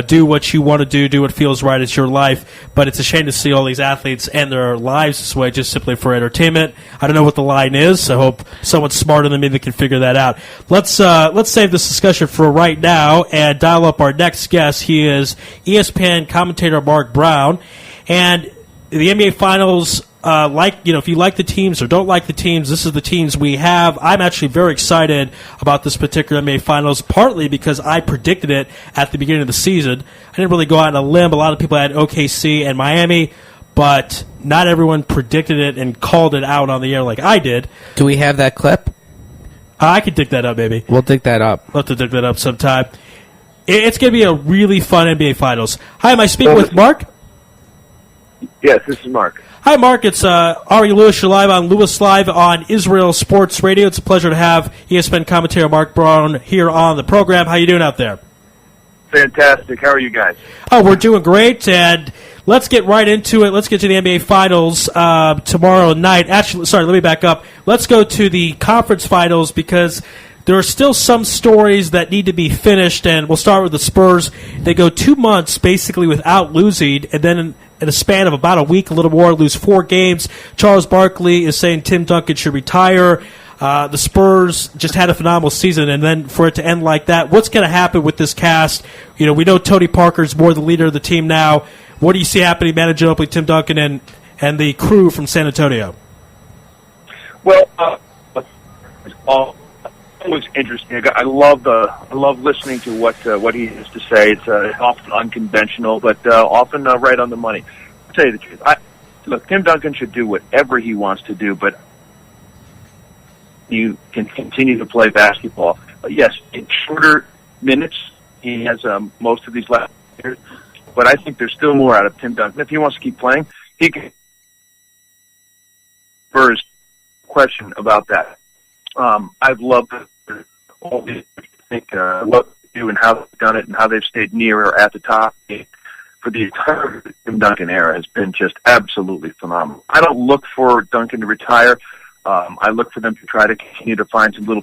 do what you want to do what feels right, it's your life. But it's a shame to see all these athletes end their lives this way just simply for entertainment. I don't know what the line is. I hope someone smarter than me that can figure that out. Let's save this discussion for right now and dial up our next guest. He is ESPN commentator Mark Brown. And the NBA Finals, if you like the teams or don't like the teams, this is the teams we have. I'm actually very excited about this particular NBA Finals, partly because I predicted it at the beginning of the season. I didn't really go out on a limb. A lot of people had OKC and Miami, but not everyone predicted it and called it out on the air like I did. Do we have that clip? I can dig that up, maybe. We'll dig that up. We'll have to dig that up sometime. It's going to be a really fun NBA Finals. Hi, am I speaking with Mark? Yes, this is Mark. Hi, Mark. It's Ari Louis. You're live on Louis Live on Israel Sports Radio. It's a pleasure to have ESPN commentator Mark Braun here on the program. How you doing out there? Fantastic. How are you guys? Oh, we're doing great, and let's get right into it. Let's get to the NBA Finals tomorrow night. Actually, sorry, let me back up. Let's go to the conference finals because there are still some stories that need to be finished, and we'll start with the Spurs. They go 2 months basically without losing, and then in a span of about a week, a little more, lose 4 games. Charles Barkley is saying Tim Duncan should retire. The Spurs just had a phenomenal season, and then for it to end like that, what's going to happen with this cast? You know, we know Tony Parker's more the leader of the team now. What do you see happening managing up with Tim Duncan and the crew from San Antonio? Well, it's always interesting. I love listening to what he has to say. It's often unconventional, but often right on the money. I'll tell you the truth. Look, Tim Duncan should do whatever he wants to do, but you can continue to play basketball. Yes, in shorter minutes, he has most of these last years, but I think there's still more out of Tim Duncan. If he wants to keep playing, he can. First question about that. I've loved all these. I think what they do and how they've done it and how they've stayed near or at the top for the entire Tim Duncan era has been just absolutely phenomenal. I don't look for Duncan to retire. I look for them to try to continue to find some little,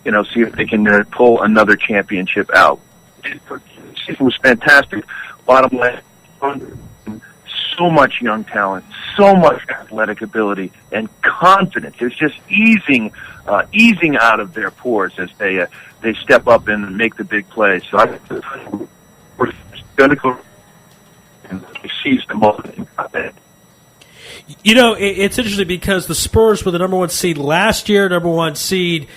see if they can pull another championship out. The season was fantastic. Bottom line, so much young talent, so much athletic ability, and confidence. There's just easing out of their pores as they step up and make the big plays. So I think we're going to go and seize the moment. You know, it's interesting because the Spurs were the number 1 seed last year, number 1 seed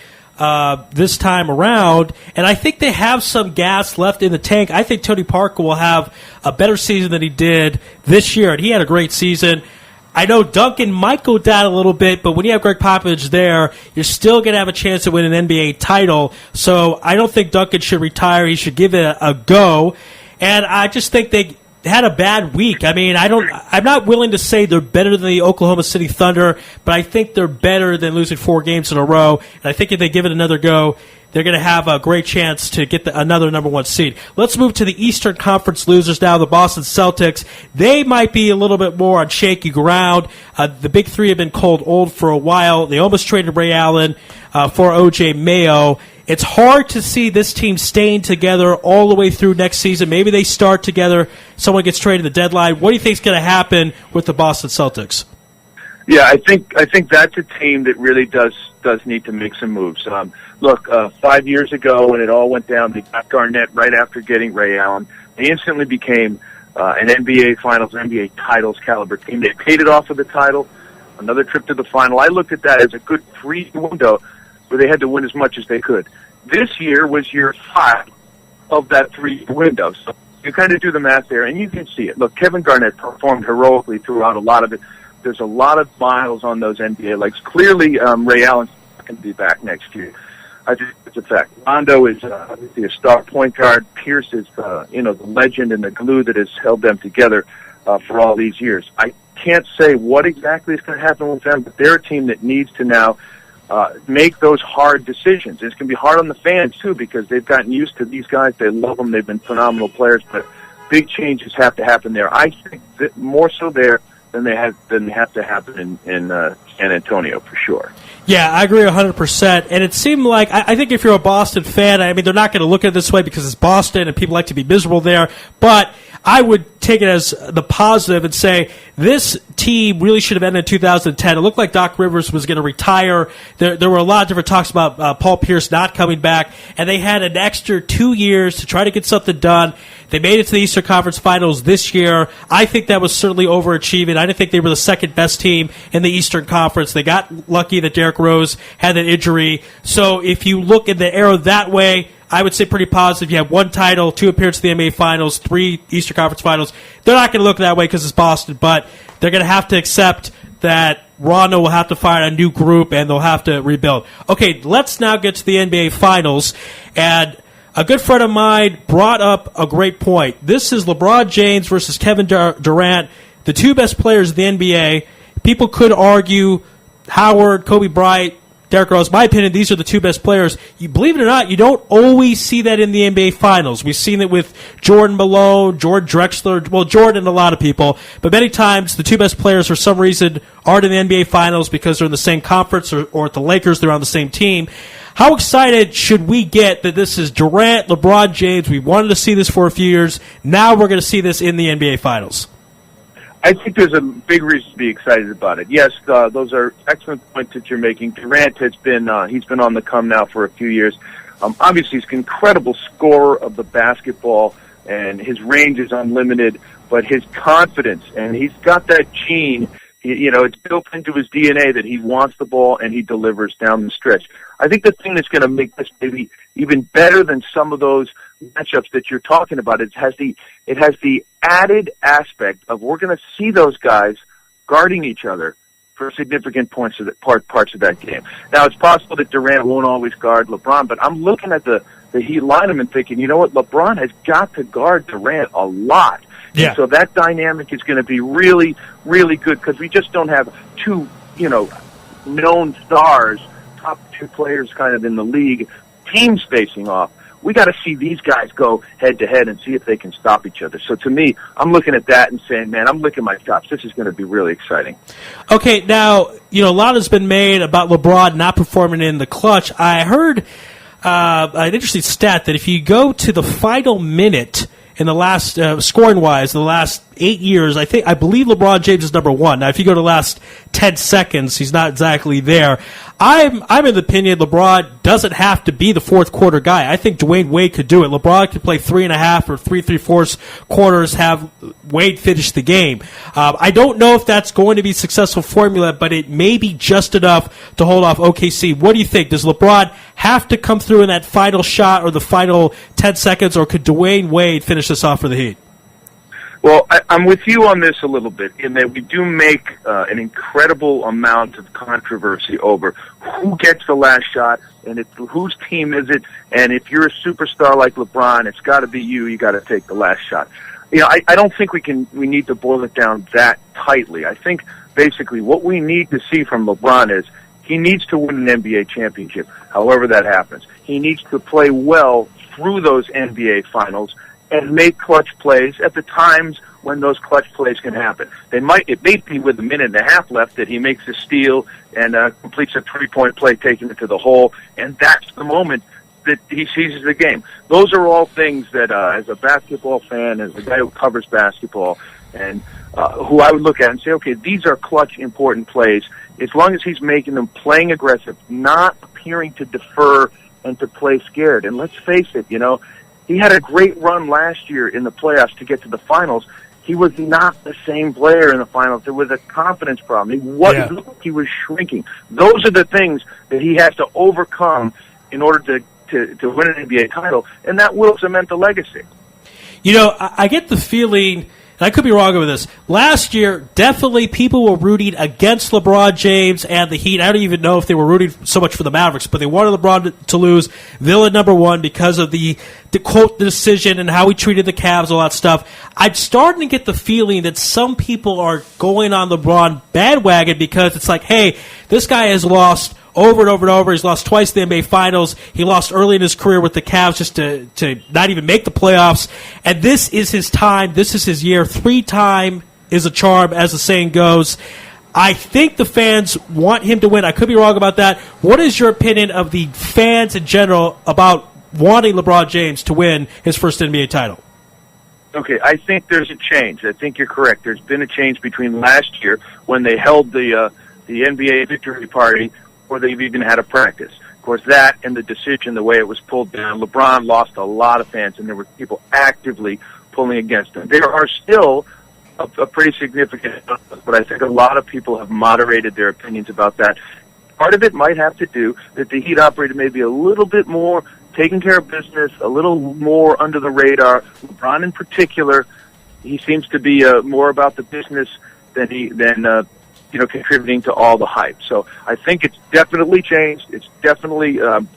this time around, and I think they have some gas left in the tank. I think Tony Parker will have a better season than he did this year, and he had a great season. I know Duncan might go down a little bit, but when you have Greg Popovich there, you're still going to have a chance to win an NBA title. So I don't think Duncan should retire. He should give it a go. And I just think they had a bad week. I mean, I'm not willing to say they're better than the Oklahoma City Thunder, but I think they're better than losing 4 games in a row. And I think if they give it another go, they're going to have a great chance to get another number 1 seed. Let's move to the Eastern Conference losers now, the Boston Celtics. They might be a little bit more on shaky ground. The big three have been cold old for a while. They almost traded Ray Allen for O.J. Mayo. It's hard to see this team staying together all the way through next season. Maybe they start together, someone gets traded at the deadline. What do you think is going to happen with the Boston Celtics? Yeah, I think that's a team that really does need to make some moves. Look, 5 years ago when it all went down, they got Garnett right after getting Ray Allen. They instantly became an NBA Finals, NBA titles caliber team. They paid it off with the title, another trip to the final. I looked at that as a good free window where they had to win as much as they could. This year was year 5 of that 3-year window. So you kind of do the math there, and you can see it. Look, Kevin Garnett performed heroically throughout a lot of it. There's a lot of miles on those NBA legs. Clearly, Ray Allen's not going to be back next year. I think it's a fact. Rondo is obviously a star point guard. Pierce is, the legend and the glue that has held them together for all these years. I can't say what exactly is going to happen with them, but they're a team that needs to now make those hard decisions. It's going to be hard on the fans, too, because they've gotten used to these guys. They love them. They've been phenomenal players, but big changes have to happen there. I think that more so there than they have to happen in San Antonio, for sure. Yeah, I agree 100%. And it seemed like, I think if you're a Boston fan, I mean, they're not going to look at it this way because it's Boston and people like to be miserable there, but I would take it as the positive and say this team really should have ended in 2010. It looked like Doc Rivers was going to retire. There were a lot of different talks about Paul Pierce not coming back, and they had an extra 2 years to try to get something done. They made it to the Eastern Conference Finals this year. I think that was certainly overachieving. I didn't think they were the second best team in the Eastern Conference. They got lucky that Derrick Rose had an injury. So if you look at the arrow that way, I would say pretty positive. You have 1 title, 2 appearances in the NBA Finals, 3 Eastern Conference Finals. They're not going to look that way because it's Boston, but they're going to have to accept that Rondo will have to find a new group, and they'll have to rebuild. Okay, let's now get to the NBA Finals. And a good friend of mine brought up a great point. This is LeBron James versus Kevin Durant, the two best players in the NBA. People could argue Howard, Kobe Bryant, Derrick Rose. In my opinion, these are the two best players. You believe it or not, you don't always see that in the NBA Finals. We've seen it with Jordan Malone, Jordan Drexler, well, Jordan and a lot of people. But many times, the two best players, for some reason, aren't in the NBA Finals because they're in the same conference, or at the Lakers, they're on the same team. How excited should we get that this is Durant, LeBron James? We wanted to see this for a few years. Now we're going to see this in the NBA Finals. I think there's a big reason to be excited about it. Yes, those are excellent points that you're making. Durant has been he's been on the come now for a few years. Obviously, he's an incredible scorer of the basketball, and his range is unlimited. But his confidence, and he's got that gene. It's built into his DNA that he wants the ball and he delivers down the stretch. I think the thing that's going to make this maybe even better than some of those matchups that you're talking about, it has the added aspect of we're going to see those guys guarding each other for significant parts of that game. Now, it's possible that Durant won't always guard LeBron, but I'm looking at the Heat lineup and thinking, you know what, LeBron has got to guard Durant a lot. Yeah. So that dynamic is going to be really, really good because we just don't have two, known stars, top two players kind of in the league, teams facing off. We got to see these guys go head to head and see if they can stop each other. So to me, I'm looking at that and saying, man, I'm licking my chops. This is going to be really exciting. Okay, now, a lot has been made about LeBron not performing in the clutch. I heard an interesting stat that if you go to the final minute in the last, scoring-wise, the last 8 years, I believe LeBron James is number one. Now, if you go to the last 10 seconds, he's not exactly there. I'm in the opinion LeBron doesn't have to be the fourth quarter guy. I think Dwayne Wade could do it. LeBron could play 3.5 or 3/4 quarters, have Wade finish the game. I don't know if that's going to be a successful formula, but it may be just enough to hold off OKC. What do you think? Does LeBron have to come through in that final shot or the final 10 seconds, or could Dwayne Wade finish this off for the Heat? Well, I'm with you on this a little bit in that we do make an incredible amount of controversy over who gets the last shot and whose team is it. And if you're a superstar like LeBron, it's got to be you. You got to take the last shot. I don't think we need to boil it down that tightly. I think basically what we need to see from LeBron is he needs to win an NBA championship, however that happens. He needs to play well through those NBA finals and make clutch plays at the times when those clutch plays can happen. It may be with a minute and a half left that he makes a steal and completes a three-point play, taking it to the hole, and that's the moment that he seizes the game. Those are all things that, as a basketball fan, as a guy who covers basketball, and who I would look at and say, okay, these are clutch, important plays. As long as he's making them, playing aggressive, not appearing to defer and to play scared. And let's face it, he had a great run last year in the playoffs to get to the finals. He was not the same player in the finals. There was a confidence problem. He was shrinking. Those are the things that he has to overcome in order to win an NBA title, and that will cement the legacy. I get the feeling, and I could be wrong with this, last year, definitely people were rooting against LeBron James and the Heat. I don't even know if they were rooting so much for the Mavericks, but they wanted LeBron to lose, villain number one, because of the quote decision and how he treated the Cavs, all that stuff. I'm starting to get the feeling that some people are going on LeBron bandwagon because it's like, hey, this guy has lost over and over and over. He's lost twice in the NBA Finals. He lost early in his career with the Cavs just to not even make the playoffs. And this is his time. This is his year. 3-time is a charm, as the saying goes. I think the fans want him to win. I could be wrong about that. What is your opinion of the fans in general about wanting LeBron James to win his first NBA title? Okay, I think there's a change. I think you're correct. There's been a change between last year when they held the NBA victory party, or they've even had a practice. Of course, that and the decision, the way it was pulled down, LeBron lost a lot of fans, and there were people actively pulling against him. There are still a pretty significant, but I think a lot of people have moderated their opinions about that. Part of it might have to do that the Heat operated maybe a little bit more taking care of business, a little more under the radar. LeBron in particular, he seems to be more about the business than contributing to all the hype. So I think it's definitely changed. It's definitely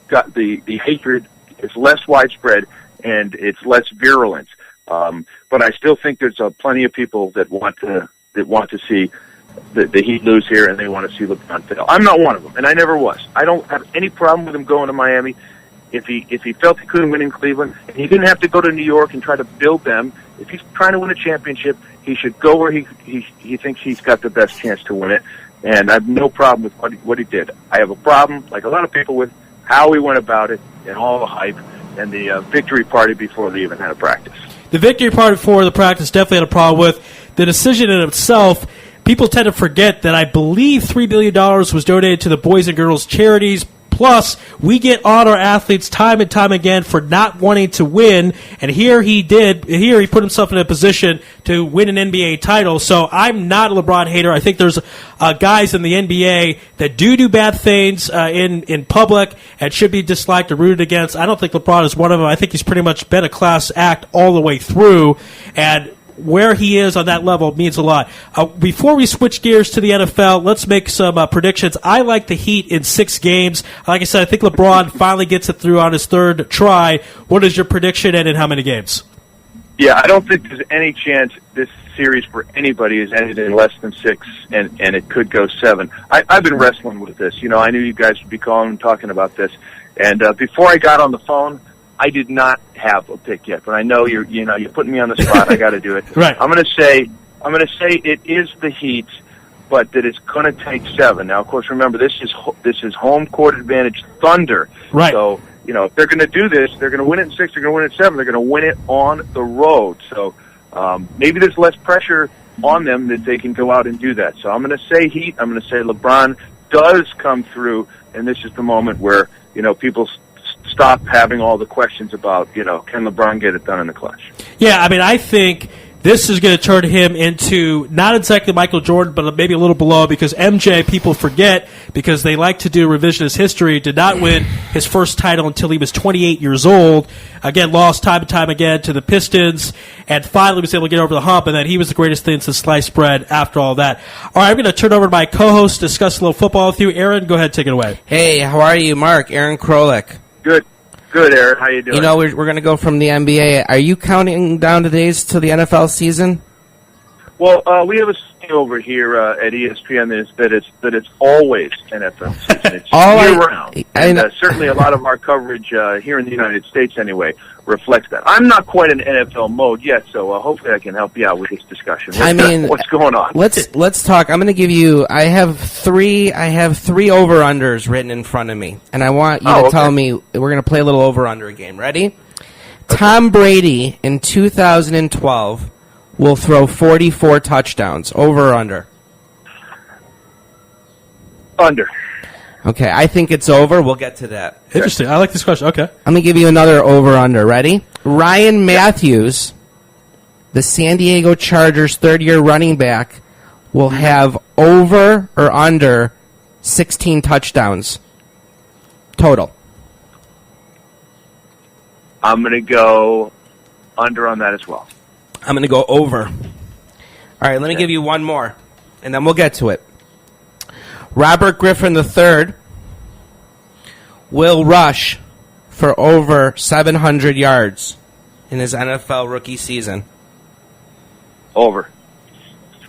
got the hatred is less widespread and it's less virulent. But I still think there's plenty of people that want to see the Heat lose here, and they want to see LeBron fail. I'm not one of them, and I never was. I don't have any problem with him going to Miami. If he felt he couldn't win in Cleveland, and he didn't have to go to New York and try to build them. If he's trying to win a championship, he should go where he thinks he's got the best chance to win it. And I have no problem with what he did. I have a problem, like a lot of people, with how he went about it and all the hype and the victory party before they even had a practice. The victory party before the practice definitely had a problem with. The decision in itself, people tend to forget that I believe $3 billion was donated to the Boys and Girls charities. Plus, we get on our athletes time and time again for not wanting to win, and here he did. Here he put himself in a position to win an NBA title. So I'm not a LeBron hater. I think there's guys in the NBA that do bad things in public and should be disliked or rooted against. I don't think LeBron is one of them. I think he's pretty much been a class act all the way through, and where he is on that level means a lot. Before we switch gears to the NFL, let's make some predictions. I like the Heat in 6 games. Like I said, I think LeBron finally gets it through on his 3rd try. What is your prediction, and in how many games? Yeah, I don't think there's any chance this series for anybody is ended in less than 6, and it could go 7. I've been wrestling with this. I knew you guys would be calling and talking about this. And before I got on the phone, I did not have a pick yet, but I know you're putting me on the spot. I got to do it. Right. I'm going to say it is the Heat, but that it's going to take 7. Now, of course, remember this is home court advantage Thunder. Right. So if they're going to do this, they're going to win it in 6. They're going to win it in 7. They're going to win it on the road. So maybe there's less pressure on them that they can go out and do that. So I'm going to say Heat. I'm going to say LeBron does come through, and this is the moment where people stop having all the questions about, can LeBron get it done in the clutch? Yeah, I mean, I think this is going to turn him into not exactly Michael Jordan, but maybe a little below, because MJ, people forget, because they like to do revisionist history, did not win his first title until he was 28 years old. Again, lost time and time again to the Pistons, and finally was able to get over the hump, and then he was the greatest thing since sliced bread after all that. All right, I'm going to turn over to my co-host to discuss a little football with you. Aaron, go ahead, take it away. Hey, how are you, Mark? Aaron Krolik. Good, Aaron. How you doing? We're going to go from the NBA. Are you counting down the days till the NFL season? Well, we have a saying over here at ESPN that it's always NFL season. It's year-round. And certainly a lot of our coverage here in the United States, anyway, reflects that. I'm not quite in NFL mode yet, so hopefully I can help you out with this discussion. What's going on? Let's talk. I'm going to give you. I have three over-unders written in front of me, and I want you to tell me. We're going to play a little over-under game. Ready? Okay. Tom Brady in 2012 will throw 44 touchdowns. Over or under? Under. Okay, I think it's over. We'll get to that. Interesting. I like this question. Okay. I'm going to give you another over-under. Ready? Ryan Matthews, the San Diego Chargers third-year running back, will have over or under 16 touchdowns total. I'm going to go under on that as well. I'm going to go over. All right, let me give you one more, and then we'll get to it. Robert Griffin III will rush for over 700 yards in his NFL rookie season. Over.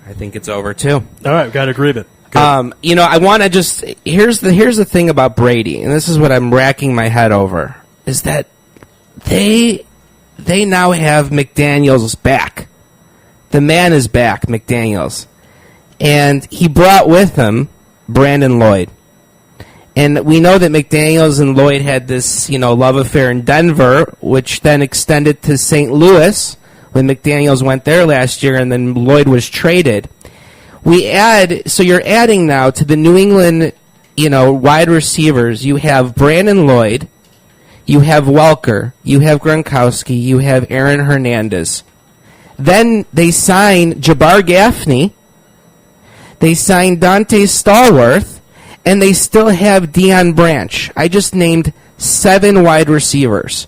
I think it's over, too. All right, we've got agreement. I want to just... Here's the thing about Brady, and this is what I'm racking my head over, is that they now have McDaniels back. The man is back, McDaniels. And he brought with him Brandon Lloyd. And we know that McDaniels and Lloyd had this, love affair in Denver, which then extended to St. Louis when McDaniels went there last year, and then Lloyd was traded. So you're adding now to the New England, wide receivers. You have Brandon Lloyd, you have Welker, you have Gronkowski, you have Aaron Hernandez. Then they sign Jabbar Gaffney, they sign Dante Stallworth, and they still have Deion Branch. I just named 7 wide receivers.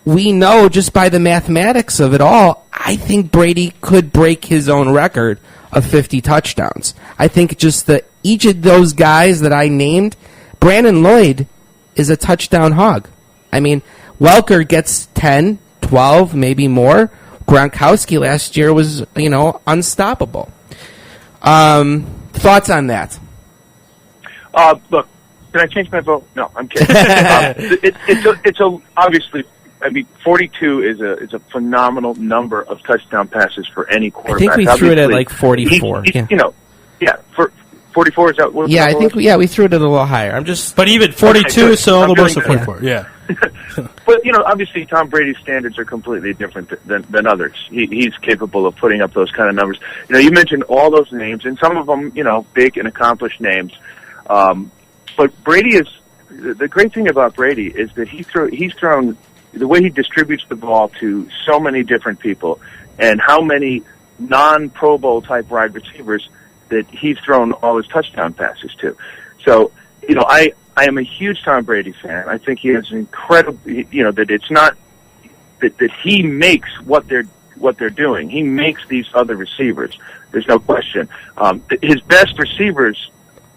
We know just by the mathematics of it all, I think Brady could break his own record of 50 touchdowns. I think just each of those guys that I named, Brandon Lloyd is a touchdown hog. I mean, Welker gets 10, 12, maybe more. Gronkowski last year was, unstoppable. Thoughts on that? Look, can I change my vote? No, I'm kidding. It's obviously. I mean, 42 is a phenomenal number of touchdown passes for any quarterback. I think we threw it at like 44. For 44 is that? Yeah, I think we threw it at a little higher. But even 42 is still on the list of 44. Yeah. But obviously Tom Brady's standards are completely different than others. He's capable of putting up those kind of numbers. You mentioned all those names, and some of them, big and accomplished names. But Brady is the great thing about Brady is that he's thrown the way he distributes the ball to so many different people, and how many non-Pro Bowl type wide receivers that he's thrown all his touchdown passes to. So, I am a huge Tom Brady fan. I think he has incredible, that it's not that he makes what they're doing. He makes these other receivers. There's no question. His best receivers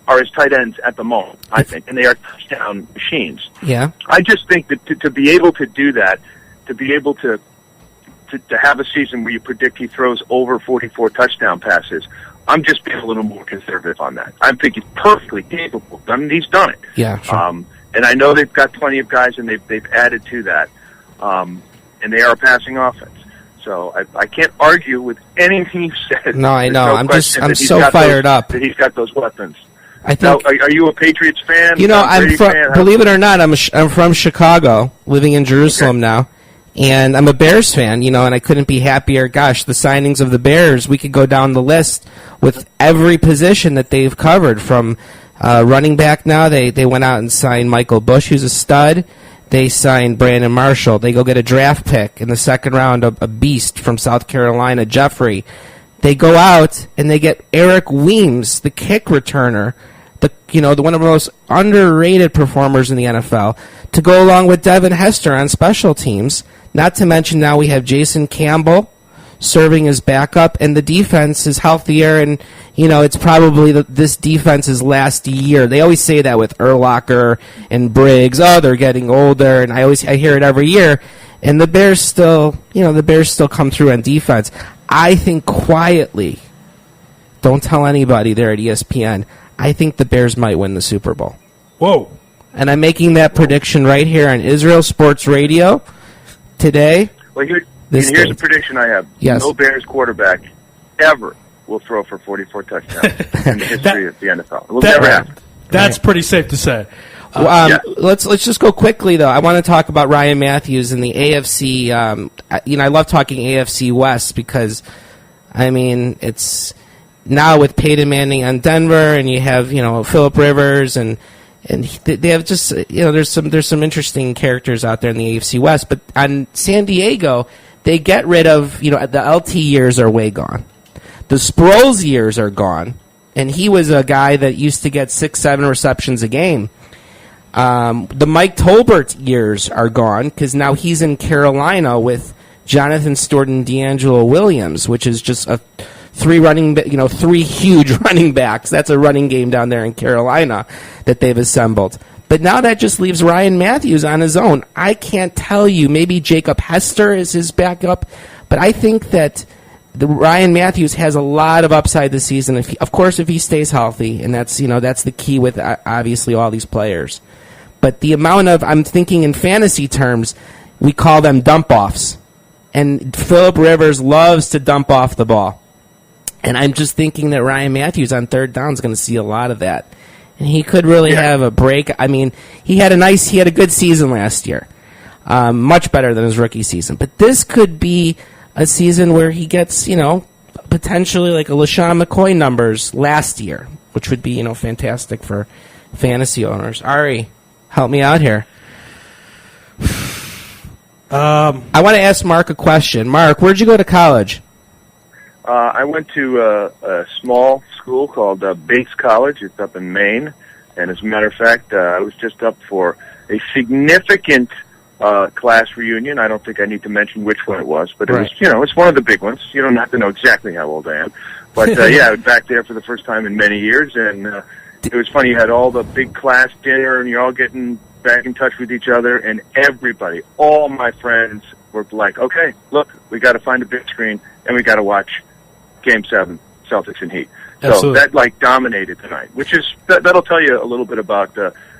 are his tight ends at the moment, I think, and they are touchdown machines. Yeah. I just think that to be able to do that, to be able to have a season where you predict he throws over 44 touchdown passes, I'm just being a little more conservative on that. I think he's perfectly capable. I mean, he's done it. Yeah, sure. And I know they've got plenty of guys, and they've added to that, and they are a passing offense. So I can't argue with anything you said. No, I know. I'm so fired up that he's got those weapons. I think. Now, are you a Patriots fan? I'm from. Believe it or not, I'm from Chicago, living in Jerusalem now, and I'm a Bears fan. And I couldn't be happier. Gosh, the signings of the Bears, we could go down the list with every position that they've covered. From running back, now they went out and signed Michael Bush, who's a stud. They signed Brandon Marshall. They go get a draft pick in the second round, a beast from South Carolina, Jeffrey. They go out and they get Eric Weems, the kick returner, one of the most underrated performers in the NFL, to go along with Devin Hester on special teams. Not to mention now we have Jason Campbell serving as backup, and the defense is healthier, and it's probably this defense's last year. They always say that with Urlacher and Briggs. Oh, they're getting older, and I hear it every year. And the Bears still come through on defense. I think quietly, don't tell anybody there at ESPN, I think the Bears might win the Super Bowl. Whoa. And I'm making that prediction right here on Israel Sports Radio today. Well, here's a prediction I have. Yes. No Bears quarterback ever will throw for 44 touchdowns in the history of the NFL. It will never happen. That's pretty safe to say. Let's just go quickly, though. I want to talk about Ryan Matthews and the AFC. I love talking AFC West because, it's now with Peyton Manning on Denver, and you have Phillip Rivers, and they have just there's some interesting characters out there in the AFC West. But on San Diego, they get rid of the LT years are way gone, the Sproles years are gone, and he was a guy that used to get 6-7 receptions a game. The Mike Tolbert years are gone because now he's in Carolina with Jonathan Stewart and D'Angelo Williams, which is just three huge running backs. That's a running game down there in Carolina that they've assembled. But now that just leaves Ryan Matthews on his own. I can't tell you. Maybe Jacob Hester is his backup, but I think that Ryan Matthews has a lot of upside this season. Of course, if he stays healthy, and that's the key with obviously all these players. But the amount of, I'm thinking in fantasy terms, we call them dump-offs. And Phillip Rivers loves to dump off the ball. And I'm just thinking that Ryan Matthews on third down is going to see a lot of that. And he could really have a break. He had a good season last year. Much better than his rookie season. But this could be a season where he gets, potentially like a LaShawn McCoy numbers last year, which would be, fantastic for fantasy owners. Ari, help me out here. I want to ask Mark a question. Mark, where'd you go to college? I went to a small school called Bates College. It's up in Maine. And as a matter of fact, I was just up for a significant class reunion. I don't think I need to mention which one it was, but it was, it's one of the big ones. You don't have to know exactly how old I am. But yeah, back there for the first time in many years, and it was funny. You had all the big class dinner, and you're all getting back in touch with each other, and everybody, all my friends, were like, "Okay, look, we got to find a big screen, and we got to watch Game 7, Celtics and Heat." Absolutely. So that dominated tonight, which is that'll tell you a little bit about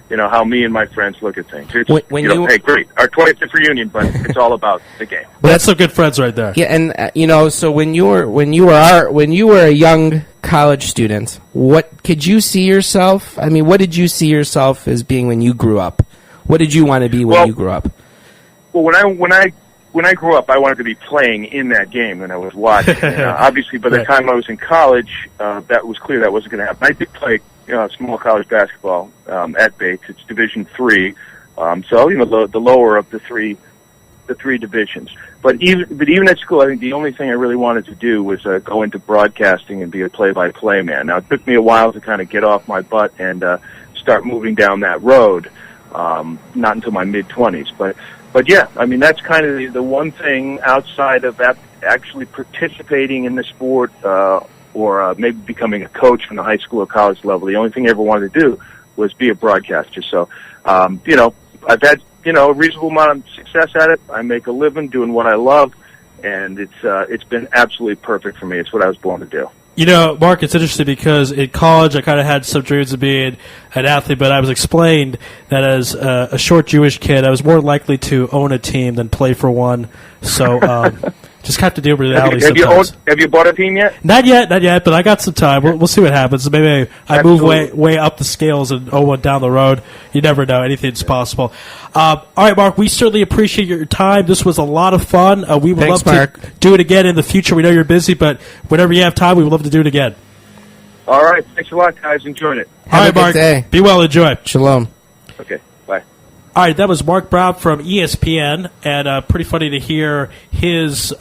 how me and my friends look at things. It's, hey, great, our 25th reunion, but it's all about the game. Well, that's some good friends right there. Yeah, and so when you were a young college student, what could you see yourself? I mean, what did you see yourself as being when you grew up? What did you want to be when you grew up? Well, when I grew up, I wanted to be playing in that game, and I was watching. And, obviously, by the time I was in college, that was clear that wasn't going to happen. I did play small college basketball at Bates. It's Division III, so the lower of the three divisions. But even at school, I think the only thing I really wanted to do was go into broadcasting and be a play-by-play man. Now, it took me a while to kind of get off my butt and start moving down that road. Not until my mid-20s, but yeah, I mean, that's kind of the one thing outside of actually participating in the sport or maybe becoming a coach from the high school or college level. The only thing I ever wanted to do was be a broadcaster. So, I've had, a reasonable amount of success at it. I make a living doing what I love, and it's been absolutely perfect for me. It's what I was born to do. Mark, it's interesting because in college I kind of had some dreams of being an athlete, but I was explained that as a short Jewish kid, I was more likely to own a team than play for one. So just have to deal with reality sometimes. Have you bought a team yet? Not yet, but I got some time. We'll see what happens. Maybe I move way up the scales and one down the road. You never know. Anything's possible. All right, Mark, we certainly appreciate your time. This was a lot of fun. We would love to do it again in the future. We know you're busy, but whenever you have time, we would love to do it again. All right. Thanks a lot, guys. Enjoyed it. Have a good day. Be well. Enjoy. Shalom. Okay. Bye. All right, that was Mark Brown from ESPN, and pretty funny to hear his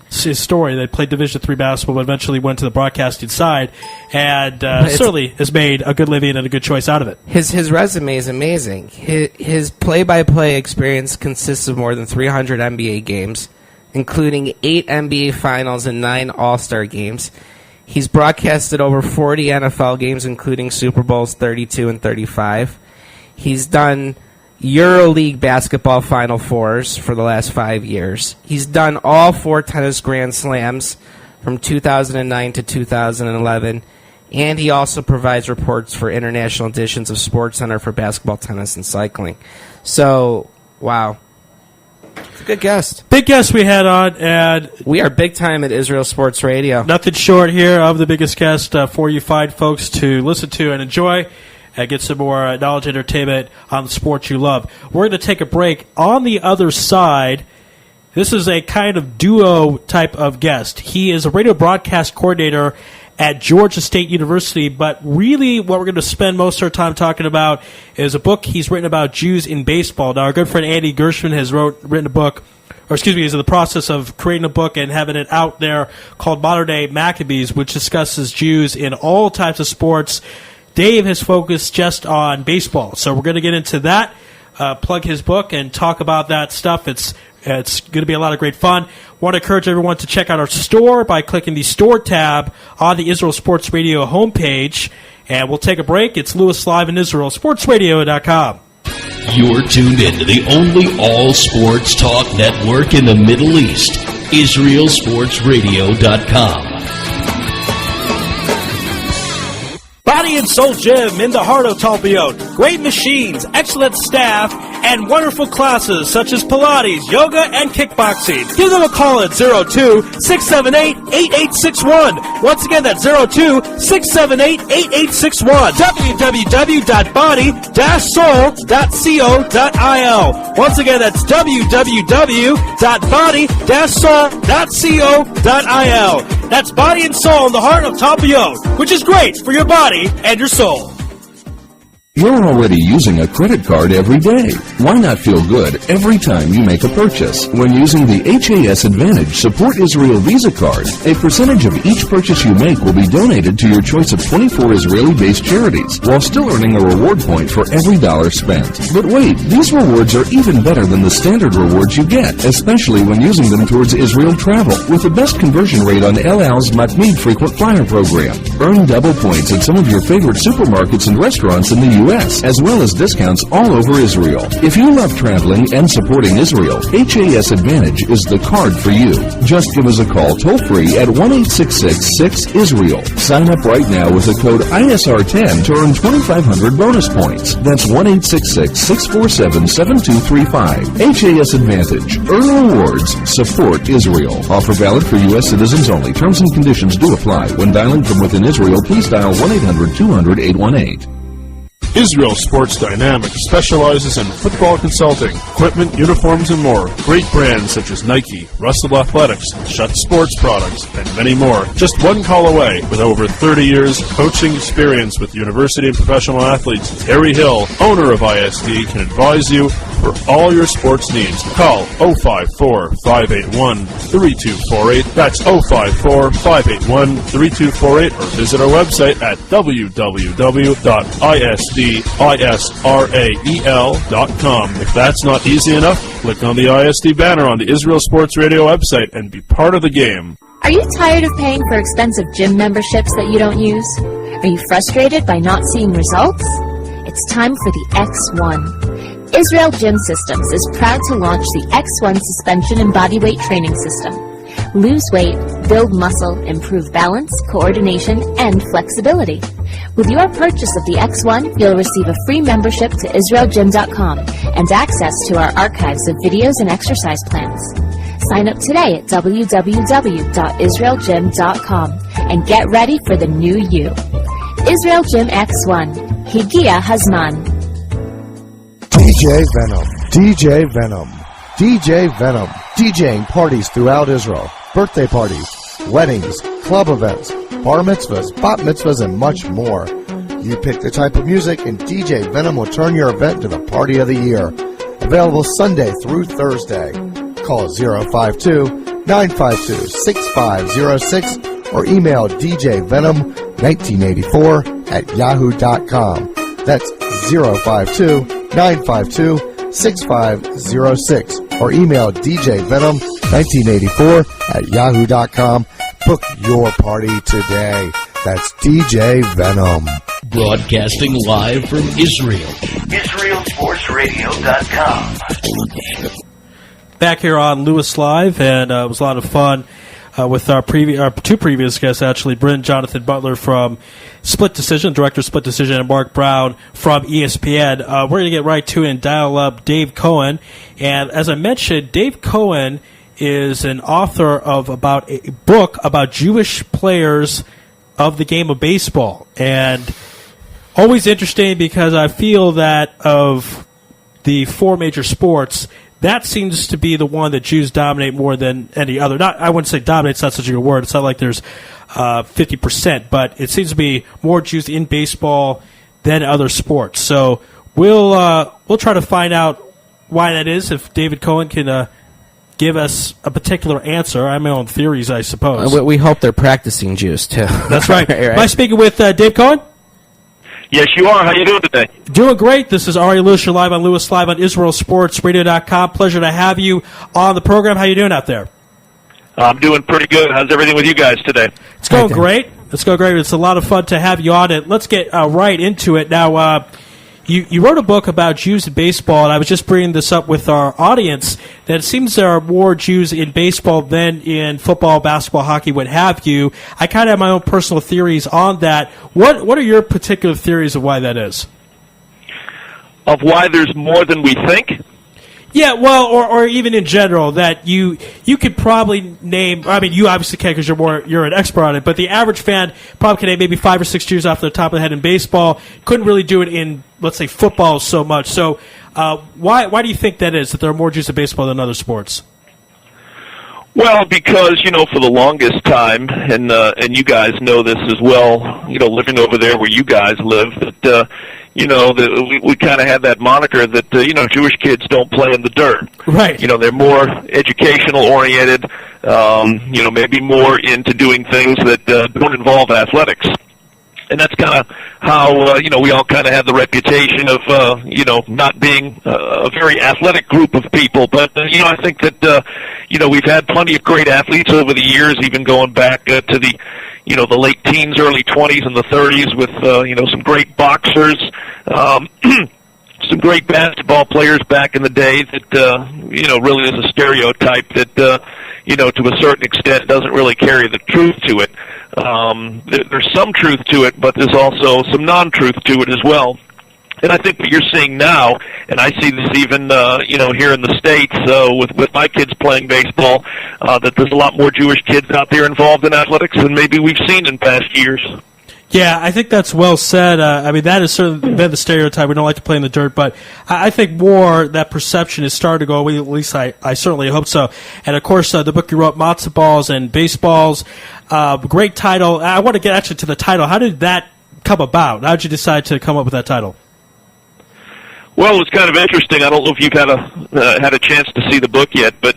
story. They played Division III basketball, but eventually went to the broadcasting side, and certainly has made a good living and a good choice out of it. His resume is amazing. His play-by-play experience consists of more than 300 NBA games, including 8 NBA Finals and 9 All-Star games. He's broadcasted over 40 NFL games, including Super Bowls 32 and 35. He's done EuroLeague basketball Final Fours for the last 5 years. He's done all 4 tennis Grand Slams from 2009 to 2011, and he also provides reports for international editions of SportsCenter for basketball, tennis, and cycling. So, wow. It's a good guest. Big guest we had on, and we are big time at Israel Sports Radio. Nothing short here of the biggest guest for you fine folks to listen to and enjoy. Get some more knowledge and entertainment on the sports you love. We're going to take a break. On the other side, this is a kind of duo type of guest. He is a radio broadcast coordinator at Georgia State University, but really what we're going to spend most of our time talking about is a book he's written about Jews in baseball. Now, our good friend Andy Gershman has written a book, he's in the process of creating a book and having it out there called Modern Day Maccabees, which discusses Jews in all types of sports. Dave has focused just on baseball, so we're going to get into that, plug his book, and talk about that stuff. It's going to be a lot of great fun. Want to encourage everyone to check out our store by clicking the store tab on the Israel Sports Radio homepage, and we'll take a break. It's Louis Live in Israel, sportsradio.com. You're tuned in to the only all-sports talk network in the Middle East, IsraelSportsRadio.com. Body and Soul Gym in the heart of Talpiot. Great machines, excellent staff, and wonderful classes such as Pilates, yoga, and kickboxing. Give them a call at 02-678-8861. Once again, that's 02-678-8861. www.body-soul.co.il. Once again, that's www.body-soul.co.il. That's Body and Soul in the heart of Talpiot, which is great for your body and your soul. You're already using a credit card every day. Why not feel good every time you make a purchase? When using the HAS Advantage Support Israel Visa card, a percentage of each purchase you make will be donated to your choice of 24 Israeli-based charities, while still earning a reward point for every dollar spent. But wait, these rewards are even better than the standard rewards you get, especially when using them towards Israel travel, with the best conversion rate on El Al's Matmeed Frequent Flyer program. Earn double points at some of your favorite supermarkets and restaurants in the U.S., as well as discounts all over Israel. If you love traveling and supporting Israel, HAS Advantage is the card for you. Just give us a call toll-free at 1-866-6-ISRAEL. Sign up right now with the code ISR10 to earn 2,500 bonus points. That's 1-866-647-7235. HAS Advantage. Earn rewards. Support Israel. Offer valid for U.S. citizens only. Terms and conditions do apply. When dialing from within Israel, please dial 1-800-200-818. Israel Sports Dynamics specializes in football consulting, equipment, uniforms, and more. Great brands such as Nike, Russell Athletics, Shutt Sports Products, and many more. Just one call away. With over 30 years coaching experience with university and professional athletes, Terry Hill, owner of ISD, can advise you for all your sports needs. Call 054-581-3248. That's 054-581-3248, or visit our website at www.isdisrael.com. If that's not easy enough, click on the ISD banner on the Israel Sports Radio website and be part of the game. Are you tired of paying for expensive gym memberships that you don't use? Are you frustrated by not seeing results? It's time for the X1. Israel Gym Systems is proud to launch the X1 suspension and body weight training system. Lose weight, build muscle, improve balance, coordination, and flexibility. With your purchase of the X1, you'll receive a free membership to IsraelGym.com and access to our archives of videos and exercise plans. Sign up today at www.israelgym.com and get ready for the new you. Israel Gym X1. Higia Hazman. DJ Venom, DJ Venom, DJ Venom, DJing parties throughout Israel, birthday parties, weddings, club events, bar mitzvahs, bat mitzvahs, and much more. You pick the type of music, and DJ Venom will turn your event to the party of the year. Available Sunday through Thursday. Call 052-952-6506 or email djvenom1984@yahoo.com. That's 052-952-6506 or email djvenom1984@yahoo.com. Book your party today. That's DJ Venom. Broadcasting live from Israel. IsraelSportsRadio.com. Back here on Louis Live, and it was a lot of fun with our two previous guests, actually, Bryn Jonathan Butler from Split Decision, Director of Split Decision, and Mark Brown from ESPN. We're going to get right to it and dial up Dave Cohen. And as I mentioned, Dave Cohen is an author of about a book about Jewish players of the game of baseball. And always interesting because I feel that of the four major sports, that seems to be the one that Jews dominate more than any other. I wouldn't say dominate's not such a good word. It's not like there's 50%, but it seems to be more Jews in baseball than other sports. So we'll try to find out why that is. If David Cohen can give us a particular answer, I have my own theories, I suppose. We hope they're practicing Jews too. That's right. Am I speaking with Dave Cohen? Yes, you are. How you doing today? Doing great. This is Ari Louis. You're live on Louis Live on IsraelSportsRadio.com. Pleasure to have you on the program. How you doing out there? I'm doing pretty good. How's everything with you guys today? It's going great. It's going great. It's a lot of fun to have you on it. Let's get right into it. Now, you wrote a book about Jews in baseball, and I was just bringing this up with our audience, that it seems there are more Jews in baseball than in football, basketball, hockey, what have you. I kind of have my own personal theories on that. What are your particular theories of why that is? Of why there's more than we think? Yeah, well, or even in general, that you could probably name. I mean, you obviously can't because you're an expert on it. But the average fan probably can name maybe 5 or 6 Jews off the top of the head in baseball. Couldn't really do it in, let's say, football so much. So, why do you think that is? That there are more Jews in baseball than other sports? Well, because, for the longest time, and you guys know this as well, living over there where you guys live, that, we kind of had that moniker that, Jewish kids don't play in the dirt. Right. They're more educational oriented, maybe more into doing things that don't involve athletics. And that's kind of how, we all kind of had the reputation of, not being a very athletic group of people. But, I think that, we've had plenty of great athletes over the years, even going back to the, the late teens, early 20s, and the 30s with, some great boxers, some great basketball players back in the day that, really is a stereotype that, to a certain extent doesn't really carry the truth to it. There's some truth to it, but there's also some non-truth to it as well. And I think what you're seeing now, and I see this even, here in the States with my kids playing baseball, that there's a lot more Jewish kids out there involved in athletics than maybe we've seen in past years. Yeah, I think that's well said. That has certainly been the stereotype. We don't like to play in the dirt, but I think more that perception is starting to go away. At least I certainly hope so. And, of course, the book you wrote, Matzo Balls and Baseballs, great title. I want to get actually to the title. How did that come about? How did you decide to come up with that title? Well, it's kind of interesting. I don't know if you've had a chance to see the book yet, but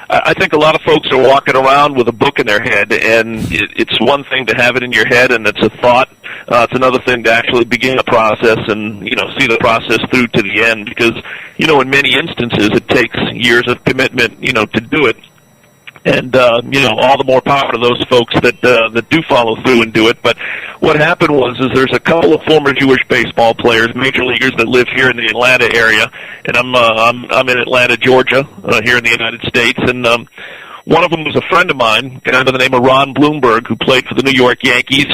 I think a lot of folks are walking around with a book in their head, and it's one thing to have it in your head, and it's a thought. It's another thing to actually begin a process and see the process through to the end, because in many instances it takes years of commitment to do it. And, all the more power to those folks that do follow through and do it. But what happened was there's a couple of former Jewish baseball players, major leaguers, that live here in the Atlanta area. And I'm in Atlanta, Georgia, here in the United States. And one of them was a friend of mine, a guy by the name of Ron Bloomberg, who played for the New York Yankees,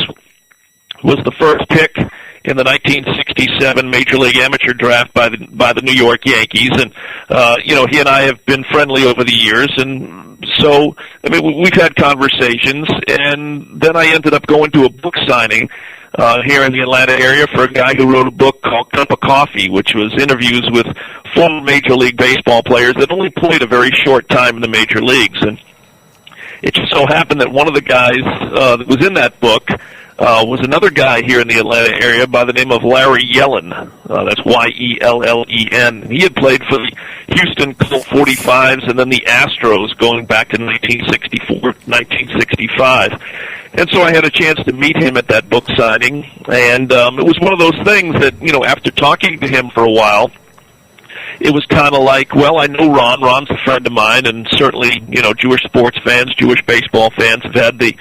was the first pick in the 1967 Major League Amateur Draft by the New York Yankees. And, he and I have been friendly over the years. And so, we've had conversations. And then I ended up going to a book signing here in the Atlanta area for a guy who wrote a book called Cup of Coffee, which was interviews with former Major League Baseball players that only played a very short time in the major leagues. And it just so happened that one of the guys that was in that book was another guy here in the Atlanta area by the name of Larry Yellen. That's Yellen. He had played for the Houston Colt 45s and then the Astros going back to 1964, 1965. And so I had a chance to meet him at that book signing. And it was one of those things that, after talking to him for a while, it was kind of like, well, I know Ron. Ron's a friend of mine, and certainly, Jewish sports fans, Jewish baseball fans have had the,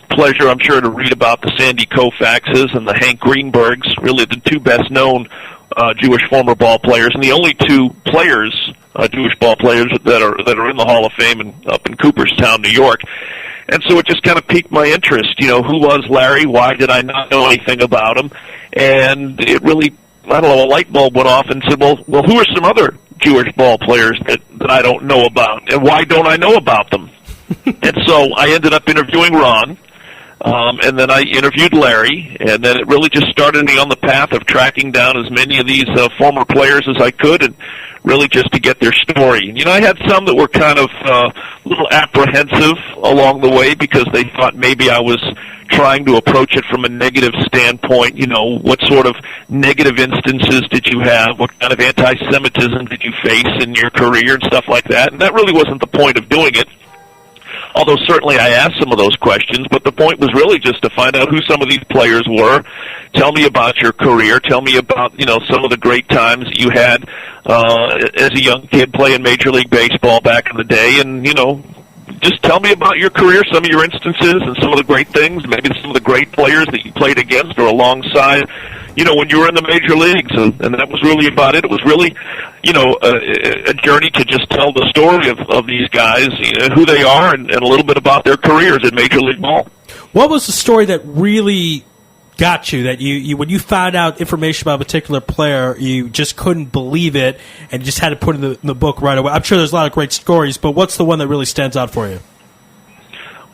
pleasure, I'm sure, to read about the Sandy Koufaxes and the Hank Greenbergs, really the two best-known Jewish former ball players, and the only two players, Jewish ball players, that are in the Hall of Fame and up in Cooperstown, New York. And so it just kind of piqued my interest. Who was Larry? Why did I not know anything about him? And it really, I don't know, a light bulb went off and said, well, who are some other Jewish ball players that I don't know about, and why don't I know about them? And so I ended up interviewing Ron, and then I interviewed Larry, and then it really just started me on the path of tracking down as many of these former players as I could, and really just to get their story. And, I had some that were kind of a little apprehensive along the way because they thought maybe I was trying to approach it from a negative standpoint. What sort of negative instances did you have? What kind of anti-Semitism did you face in your career and stuff like that? And that really wasn't the point of doing it. Although certainly I asked some of those questions, but the point was really just to find out who some of these players were. Tell me about your career. Tell me about, some of the great times that you had as a young kid playing Major League Baseball back in the day. And, just tell me about your career, some of your instances and some of the great things, maybe some of the great players that you played against or alongside, when you were in the major leagues. And that was really about it. It was really, a journey to just tell the story of these guys, who they are, and a little bit about their careers in Major League Ball. What was the story that really got you, that you when you found out information about a particular player, you just couldn't believe it and you just had to put it in the book right away? I'm sure there's a lot of great stories, but what's the one that really stands out for you?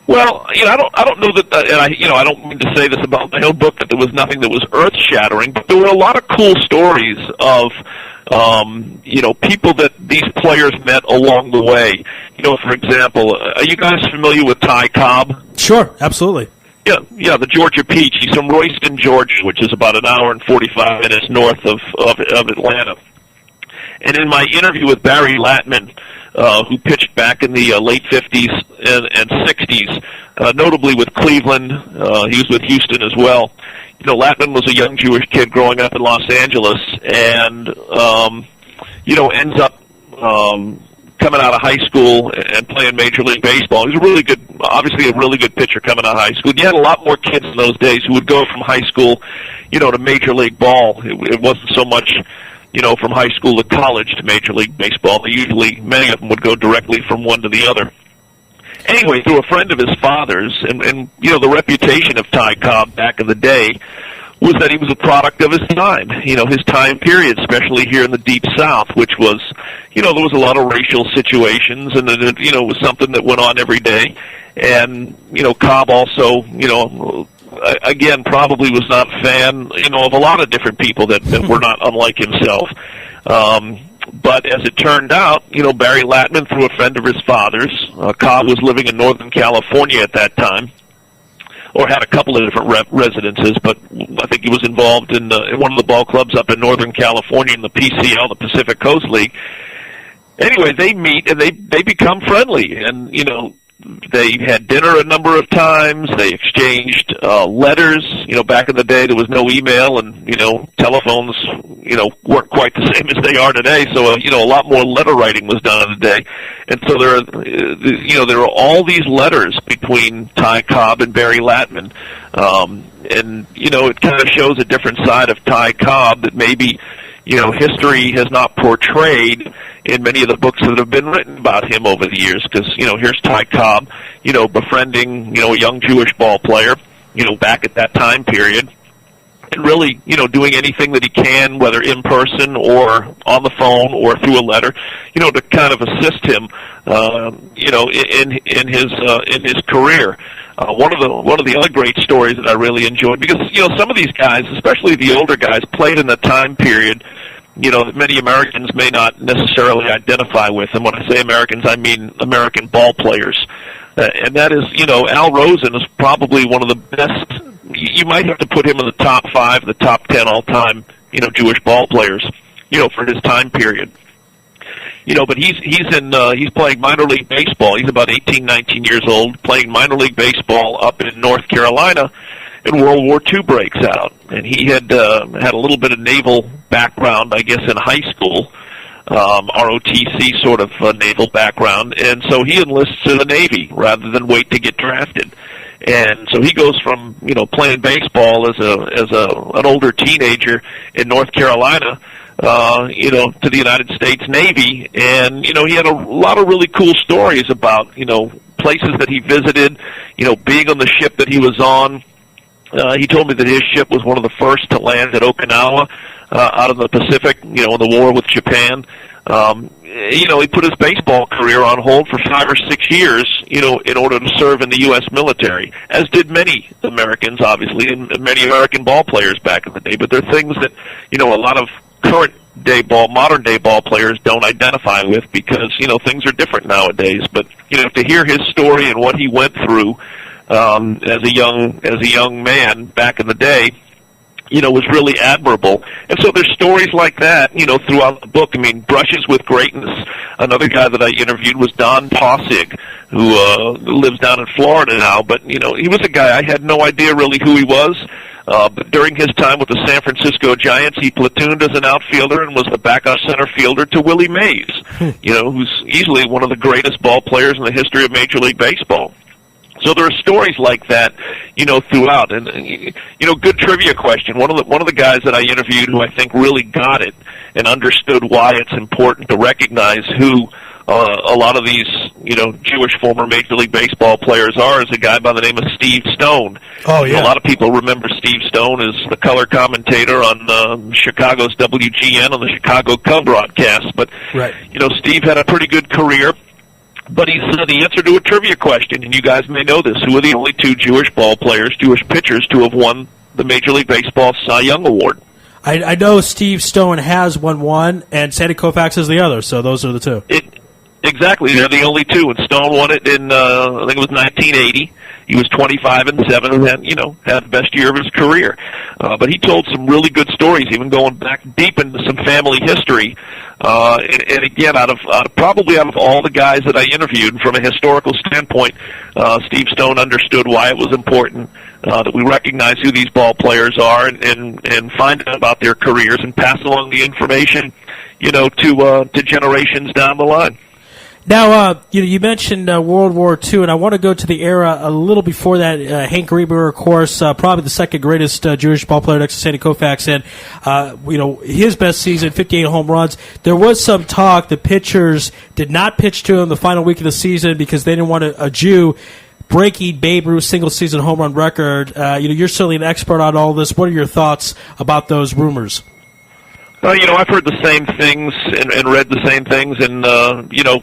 Well, I don't know that, and I don't mean to say this about my own book, that there was nothing that was earth-shattering, but there were a lot of cool stories of, people that these players met along the way. For example, are you guys familiar with Ty Cobb? Sure, absolutely. Yeah, the Georgia Peach. He's from Royston, Georgia, which is about an hour and 45 minutes north of Atlanta. And in my interview with Barry Latman, who pitched back in the late 50s and 60s, notably with Cleveland, he was with Houston as well. Latman was a young Jewish kid growing up in Los Angeles, and ends up coming out of high school and playing Major League Baseball. He was obviously a really good pitcher coming out of high school. You had a lot more kids in those days who would go from high school, to Major League Ball. It wasn't so much, from high school to college to Major League Baseball. Many of them would go directly from one to the other. Anyway, through a friend of his father's, and the reputation of Ty Cobb back in the day was that he was a product of his time, his time period, especially here in the Deep South, which was, there was a lot of racial situations, and it was something that went on every day. And, Cobb also, again, probably was not a fan, of a lot of different people that were not unlike himself. But as it turned out, Barry Latman, through a friend of his father's, Cobb was living in Northern California at that time, or had a couple of different residences, but I think he was involved in one of the ball clubs up in Northern California in the PCL, the Pacific Coast League. Anyway, they meet and they become friendly, and they had dinner a number of times. They exchanged letters. Back in the day, there was no email, and telephones, weren't quite the same as they are today. So a lot more letter writing was done in the day, and so there are all these letters between Ty Cobb and Barry Latman, and it kind of shows a different side of Ty Cobb that maybe history has not portrayed in many of the books that have been written about him over the years, because, here's Ty Cobb, befriending, a young Jewish ball player, back at that time period, and really, doing anything that he can, whether in person or on the phone or through a letter, to kind of assist him, in his career. One of the other great stories that I really enjoyed, because, some of these guys, especially the older guys, played in a time period that many Americans may not necessarily identify with. And when I say Americans, I mean American ball players. And that is, Al Rosen is probably one of the best. You might have to put him in the top 5, the top 10 all-time, Jewish ball players, for his time period. But he's playing minor league baseball. He's about 18, 19 years old, playing minor league baseball up in North Carolina, and World War II breaks out. And he had a little bit of naval background, I guess, in high school, ROTC sort of naval background, and so he enlists in the Navy rather than wait to get drafted. And so he goes from playing baseball as an older teenager in North Carolina, to the United States Navy, and he had a lot of really cool stories about places that he visited, being on the ship that he was on. He told me that his ship was one of the first to land at Okinawa out of the Pacific, in the war with Japan. He put his baseball career on hold for 5 or 6 years, in order to serve in the U.S. military, as did many Americans, obviously, and many American ball players back in the day. But they're things that, a lot of modern day ball players don't identify with, because, things are different nowadays. But, to hear his story and what he went through, as a young man back in the day, was really admirable. And so there's stories like that, throughout the book. I mean, Brushes with Greatness. Another guy that I interviewed was Don Tossig, who lives down in Florida now. But, he was a guy, I had no idea really who he was. But during his time with the San Francisco Giants, he platooned as an outfielder and was the backup center fielder to Willie Mays, who's easily one of the greatest ball players in the history of Major League Baseball. So there are stories like that, throughout. And, good trivia question. One of the guys that I interviewed who I think really got it and understood why it's important to recognize who a lot of these, Jewish former Major League Baseball players are, is a guy by the name of Steve Stone. Oh, yeah. A lot of people remember Steve Stone as the color commentator on Chicago's WGN on the Chicago Cub broadcast. But, right. Steve had a pretty good career. But he's the answer to a trivia question, and you guys may know this. Who are the only 2 Jewish ball players, Jewish pitchers, to have won the Major League Baseball Cy Young Award? I know Steve Stone has won one, and Sandy Koufax is the other, so those are the 2. Exactly. They're the only two, and Stone won it in I think it was 1980. He was 25-7 and had the best year of his career. But he told some really good stories, even going back deep into some family history. And again, out of all the guys that I interviewed, from a historical standpoint, Steve Stone understood why it was important that we recognize who these ball players are and find out about their careers and pass along the information, to generations down the line. Now, you mentioned World War II, and I want to go to the era a little before that. Hank Grieber, of course, probably the second greatest Jewish ball player next to Sandy Koufax, and his best season, 58 home runs. There was some talk the pitchers did not pitch to him the final week of the season because they didn't want a Jew breaking Babe Ruth's single-season home run record. You're certainly an expert on all this. What are your thoughts about those rumors? Well, I've heard the same things and read the same things, and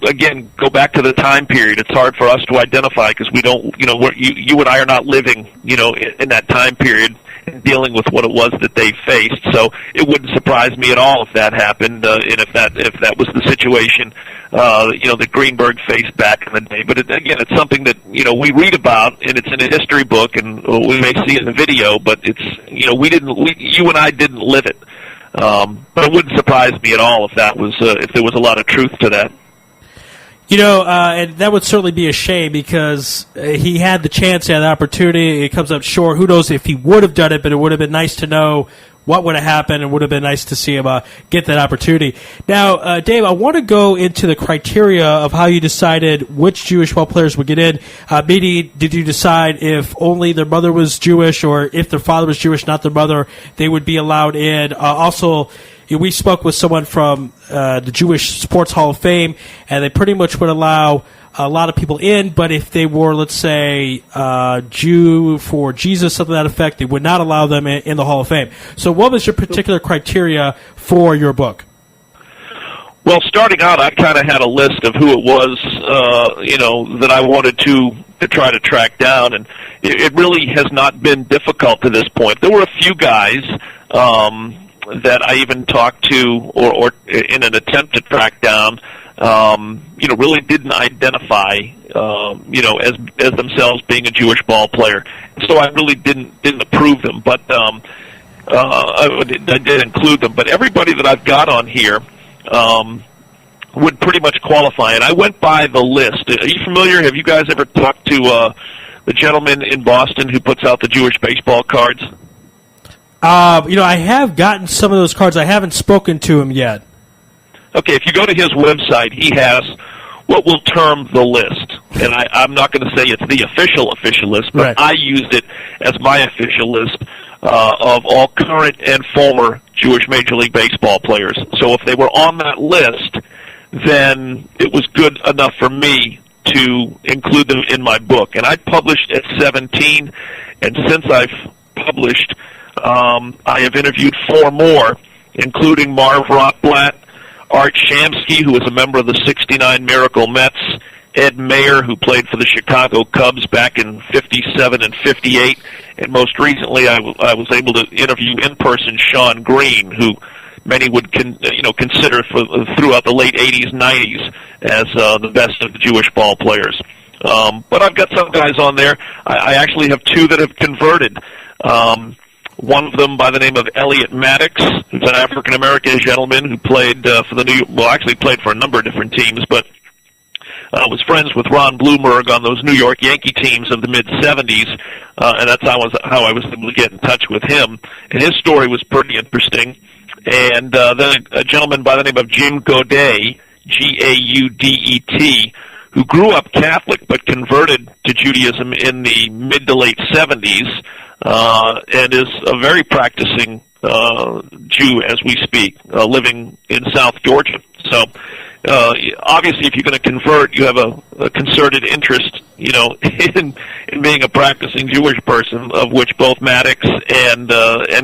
again, go back to the time period. It's hard for us to identify because we don't, you and I are not living, in that time period and dealing with what it was that they faced. So it wouldn't surprise me at all if that happened, and if that was the situation, that Greenberg faced back in the day. But again, it's something that we read about, and it's in a history book, and we may see it in the video, but it's you and I didn't live it. But it wouldn't surprise me at all if there was a lot of truth to that. And that would certainly be a shame because he had the chance, he had the opportunity. It comes up short. Who knows if he would have done it, but it would have been nice to know what would have happened, and would have been nice to see him get that opportunity. Now, Dave, I want to go into the criteria of how you decided which Jewish ball players would get in. Meaning, did you decide if only their mother was Jewish, or if their father was Jewish, not their mother, they would be allowed in? Also, we spoke with someone from the Jewish Sports Hall of Fame, and they pretty much would allow a lot of people in, but if they were, let's say, Jew for Jesus, something to that effect, they would not allow them in the Hall of Fame. So what was your particular criteria for your book? Well, starting out, I kind of had a list of who it was, that I wanted to try to track down, and it really has not been difficult to this point. There were a few guys that I even talked to, or in an attempt to track down, really didn't identify, as themselves being a Jewish ball player. So I really didn't approve them, but I did include them. But everybody that I've got on here would pretty much qualify. And I went by the list. Are you familiar? Have you guys ever talked to the gentleman in Boston who puts out the Jewish baseball cards? I have gotten some of those cards. I haven't spoken to him yet. Okay, if you go to his website, he has what we'll term the list. And I'm not going to say it's the official list, but right. I used it as my official list of all current and former Jewish Major League Baseball players. So if they were on that list, then it was good enough for me to include them in my book. And I published at 17, and since I've published, I have interviewed 4 more, including Marv Rotblatt, Art Shamsky, who was a member of the '69 Miracle Mets, Ed Mayer, who played for the Chicago Cubs back in '57 and '58, and most recently I was able to interview in person Sean Green, who many would consider throughout the late '80s, '90s as the best of the Jewish ball players. But I've got some guys on there. I actually have 2 that have converted. One of them by the name of Elliot Maddox, who's an African-American gentleman who played played for a number of different teams, but was friends with Ron Blumberg on those New York Yankee teams of the mid-'70s, and that's how I was able to get in touch with him. And his story was pretty interesting. And then a gentleman by the name of Jim Gaudet, Gaudet, who grew up Catholic but converted to Judaism in the mid to late '70s, and is a very practicing Jew as we speak, living in South Georgia. So obviously, if you're going to convert, you have a concerted interest, in being a practicing Jewish person, of which both Maddox and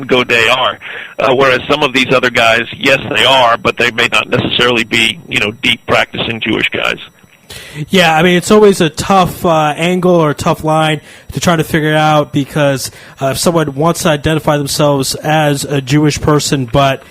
Gaudet are. Whereas some of these other guys, yes, they are, but they may not necessarily be, deep practicing Jewish guys. Yeah, I mean, it's always a tough angle or a tough line to try to figure it out, because if someone wants to identify themselves as a Jewish person but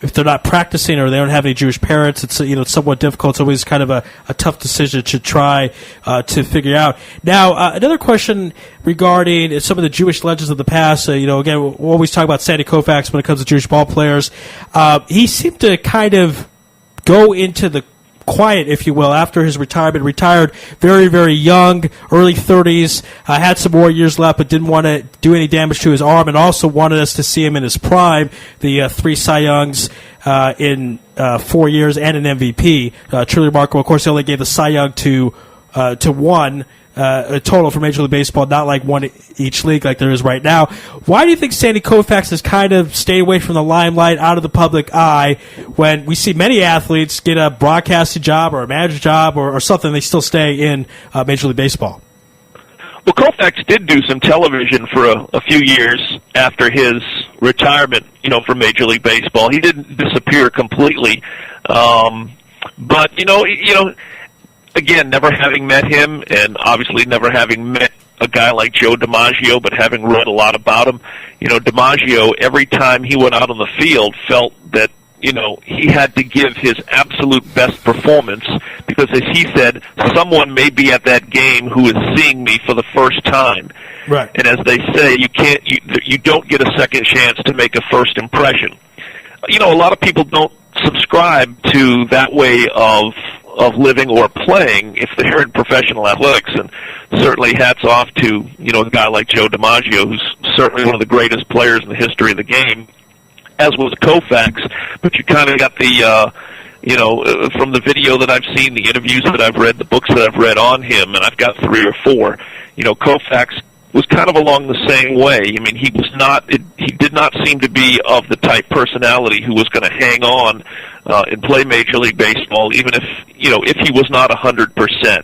if they're not practicing or they don't have any Jewish parents, it's it's somewhat difficult. It's always kind of a tough decision to try to figure out. Now, another question regarding some of the Jewish legends of the past. Again, we'll always talk about Sandy Koufax when it comes to Jewish ball players. He seemed to kind of go into the quiet, if you will, after his retirement. Retired very, very young, early 30s, had some more years left, but didn't want to do any damage to his arm, and also wanted us to see him in his prime, the 3 Cy Youngs in 4 years, and an MVP. Truly remarkable. Of course, he only gave the Cy Young to one, a total for Major League Baseball, not like one each league like there is right now. Why do you think Sandy Koufax has kind of stayed away from the limelight, out of the public eye, when we see many athletes get a broadcasting job or a manager job or something, they still stay in Major League Baseball? Well, Koufax did do some television for a few years after his retirement, from Major League Baseball. He didn't disappear completely, but again, never having met him, and obviously never having met a guy like Joe DiMaggio, but having read a lot about him, DiMaggio, every time he went out on the field, felt that, he had to give his absolute best performance because, as he said, someone may be at that game who is seeing me for the first time. Right. And as they say, you don't get a second chance to make a first impression. A lot of people don't subscribe to that way of living or playing if they're in professional athletics, and certainly hats off to a guy like Joe DiMaggio, who's certainly one of the greatest players in the history of the game, as was Koufax. But you kind of got the from the video that I've seen, the interviews that I've read, the books that I've read on him, and I've got 3 or 4, Koufax was kind of along the same way. I mean, he did not seem to be of the type personality who was going to hang on and play Major League Baseball, even if he was not 100%.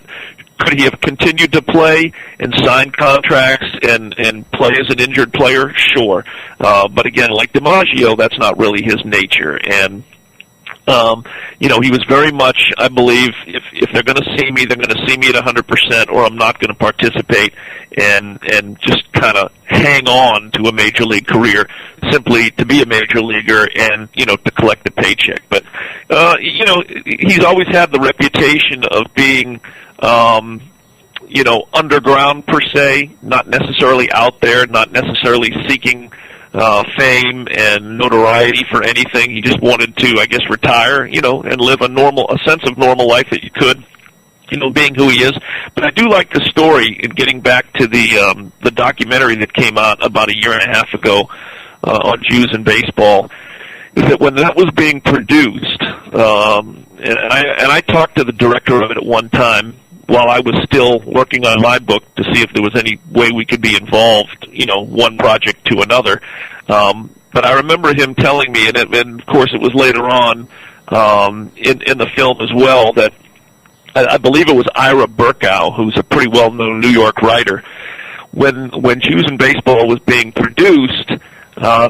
Could he have continued to play and sign contracts and play as an injured player? Sure. But again, like DiMaggio, that's not really his nature. And he was very much, I believe, if they're going to see me, they're going to see me at 100%, or I'm not going to participate, and just kind of hang on to a major league career simply to be a major leaguer and to collect a paycheck. But he's always had the reputation of being underground per se, not necessarily out there, not necessarily seeking fame and notoriety for anything. He just wanted to, I guess, retire, and live a sense of normal life that you could, being who he is. But I do like the story, in getting back to the documentary that came out about 1.5 years ago on Jews in baseball, is that when that was being produced, and I talked to the director of it at one time while I was still working on my book to see if there was any way we could be involved, one project to another. But I remember him telling me, and of course it was later on in the film as well, that I believe it was Ira Burkow, who's a pretty well-known New York writer. When Jews in Baseball was being produced,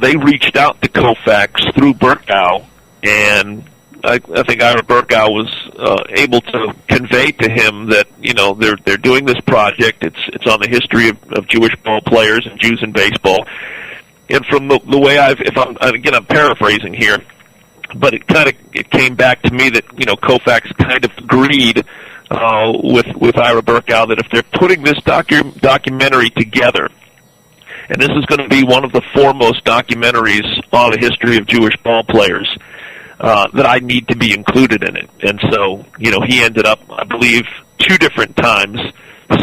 they reached out to Koufax through Burkow, and I think Ira Burkow was able to convey to him that they're doing this project. It's on the history of Jewish ball players and Jews in baseball. And from the way I'm paraphrasing here, but it came back to me that Koufax kind of agreed with Ira Burkow that if they're putting this documentary together, and this is going to be one of the foremost documentaries on the history of Jewish ball players, that I need to be included in it. And so, he ended up, I believe, 2 different times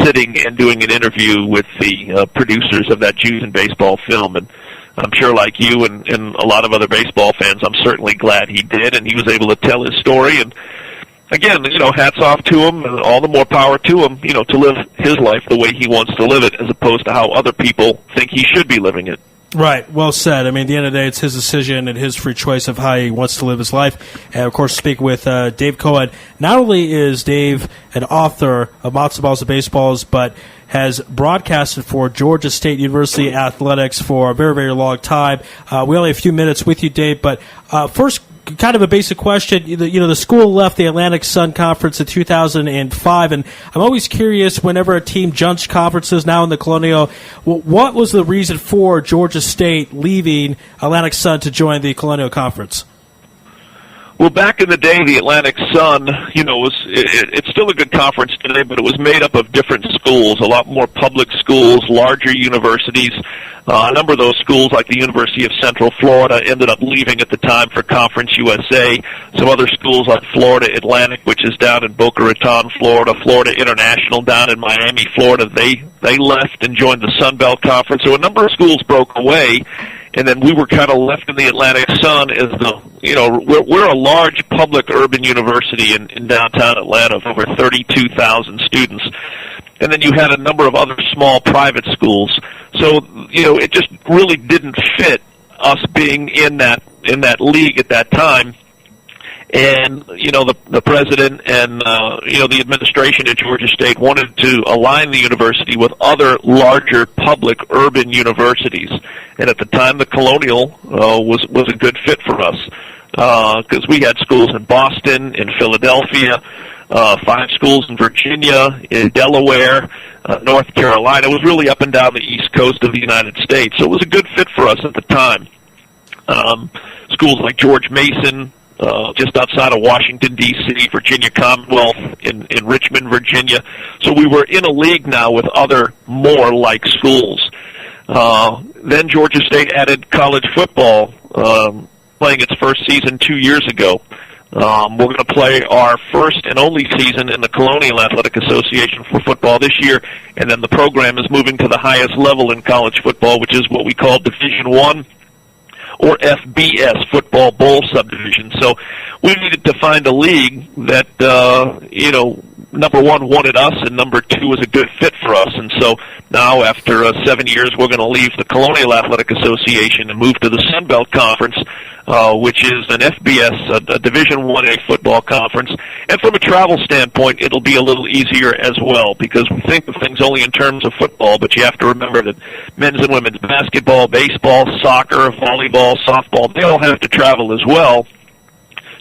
sitting and doing an interview with the producers of that Jews in Baseball film. And I'm sure, like you and a lot of other baseball fans, I'm certainly glad he did, and he was able to tell his story. And again, hats off to him, and all the more power to him, to live his life the way he wants to live it, as opposed to how other people think he should be living it. Right, well said. I mean, at the end of the day, it's his decision and his free choice of how he wants to live his life. And, of course, speak with Dave Cohen. Not only is Dave an author of Matzo Balls and Baseballs, but has broadcasted for Georgia State University Athletics for a very, very long time. We only have a few minutes with you, Dave, but first, kind of a basic question. The school left the Atlantic Sun Conference in 2005, and I'm always curious, whenever a team jumps conferences now in the Colonial, what was the reason for Georgia State leaving Atlantic Sun to join the Colonial Conference? Well, back in the day, the Atlantic Sun, it's still a good conference today, but it was made up of different schools, a lot more public schools, larger universities. A number of those schools, like the University of Central Florida, ended up leaving at the time for Conference USA. Some other schools like Florida Atlantic, which is down in Boca Raton, Florida, Florida International down in Miami, Florida, they left and joined the Sun Belt Conference. So a number of schools broke away. And then we were kind of left in the Atlantic Sun as we're a large public urban university in downtown Atlanta of over 32,000 students. And then you had a number of other small private schools. So, it just really didn't fit us being in that league at that time. And, the president and, the administration at Georgia State wanted to align the university with other larger public urban universities. And at the time, the Colonial was a good fit for us because we had schools in Boston, in Philadelphia, 5 schools in Virginia, in Delaware, North Carolina. It was really up and down the East Coast of the United States. So it was a good fit for us at the time. Schools like George Mason, just outside of Washington, D.C., Virginia Commonwealth, in Richmond, Virginia. So we were in a league now with other more like schools. Then Georgia State added college football, playing its first season 2 years ago. We're going to play our first and only season in the Colonial Athletic Association for football this year, and then the program is moving to the highest level in college football, which is what we call Division I, or FBS, Football Bowl Subdivision. So we needed to find a league that, number one, wanted us, and number two, was a good fit for us. And so now, after 7 years, we're going to leave the Colonial Athletic Association and move to the Sun Belt Conference, which is an FBS, a Division I football conference. And from a travel standpoint, it'll be a little easier as well, because we think of things only in terms of football, but you have to remember that men's and women's basketball, baseball, soccer, volleyball, softball, they all have to travel as well.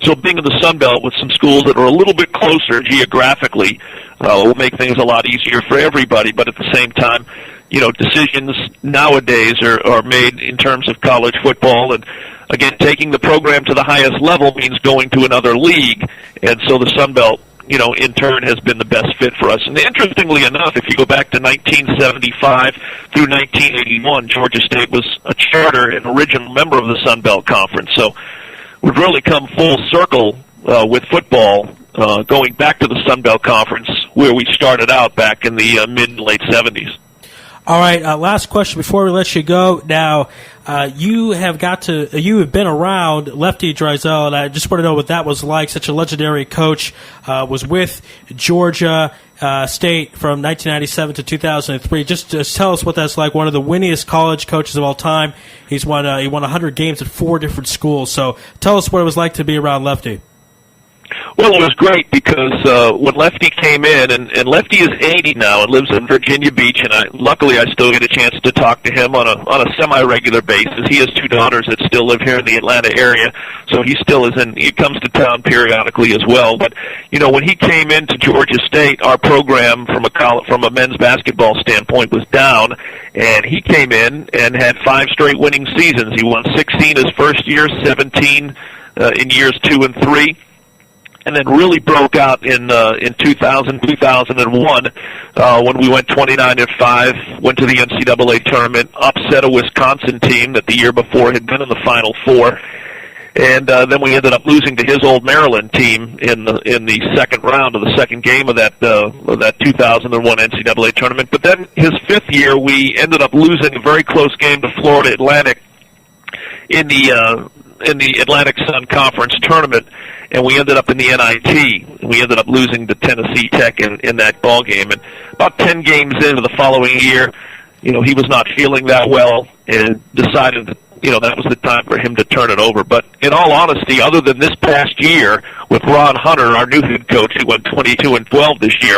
So being in the Sun Belt with some schools that are a little bit closer geographically will make things a lot easier for everybody, but at the same time, decisions nowadays are made in terms of college football, and again, taking the program to the highest level means going to another league, and so the Sun Belt, in turn has been the best fit for us. And interestingly enough, if you go back to 1975 through 1981, Georgia State was a charter and original member of the Sun Belt Conference. So we've really come full circle with football, going back to the Sun Belt Conference, where we started out back in the mid and late 70s. All right, last question before we let you go. Now, you have been around Lefty Driesell, and I just want to know what that was like. Such a legendary coach, was with Georgia State from 1997 to 2003. Just tell us what that's like. One of the winningest college coaches of all time. He won 100 games at 4 different schools. So tell us what it was like to be around Lefty. Well, it was great because when Lefty came in, and Lefty is 80 now and lives in Virginia Beach, and luckily I still get a chance to talk to him on a semi-regular basis. He has 2 daughters that still live here in the Atlanta area, so he comes to town periodically as well. But when he came into Georgia State, our program from a men's basketball standpoint was down, and he came in and had 5 straight winning seasons. He won 16 his first year, 17 in years 2 and 3. And then really broke out in 2000, 2001, when we went 29-5, went to the NCAA tournament, upset a Wisconsin team that the year before had been in the Final Four, and then we ended up losing to his old Maryland team in the second round of the second game of that 2001 NCAA tournament. But then his 5th year, we ended up losing a very close game to Florida Atlantic in the Atlantic Sun Conference tournament, and we ended up in the NIT. We ended up losing to Tennessee Tech in that ball game. And about 10 games into the following year, he was not feeling that well and decided that, that was the time for him to turn it over. But in all honesty, other than this past year with Ron Hunter, our new head coach, who went 22-12 this year,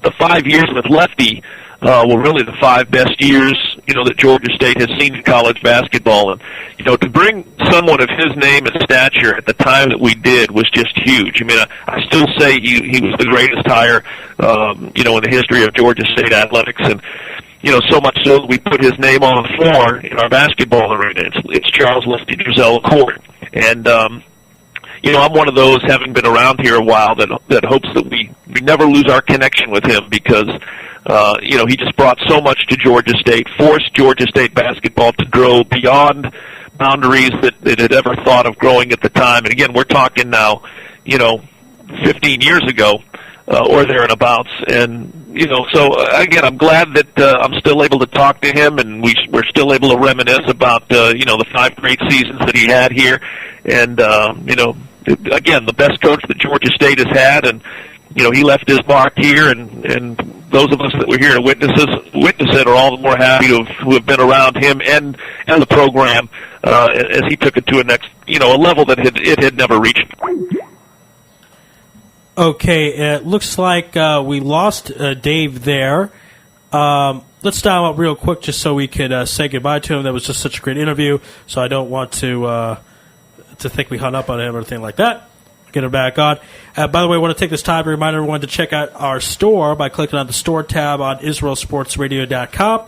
the 5 years with Lefty were really the 5 best years, that Georgia State has seen in college basketball. And, to bring someone of his name and stature at the time that we did was just huge. I mean, I still say he was the greatest hire, in the history of Georgia State athletics. And, so much so that we put his name on the floor in our basketball arena. It's Charles Lefty Driesell Court. And, I'm one of those, having been around here a while, that hopes that we never lose our connection with him, because he just brought so much to Georgia State, forced Georgia State basketball to grow beyond boundaries that it had ever thought of growing at the time. And again, we're talking now, 15 years ago, or thereabouts. And, so again, I'm glad that I'm still able to talk to him, and we're still able to reminisce about, the 5 great seasons that he had here. And, again, the best coach that Georgia State has had, and, he left his mark here, and those of us that were here to witness it are all the more happy to have been around him and the program as he took it to a level that it had never reached. Okay, it looks like we lost Dave there. Let's dial up real quick just so we could say goodbye to him. That was just such a great interview, so I don't want to think we hung up on him or anything like that. Get him back on. By the way, I want to take this time to remind everyone to check out our store by clicking on the store tab on IsraelSportsRadio.com.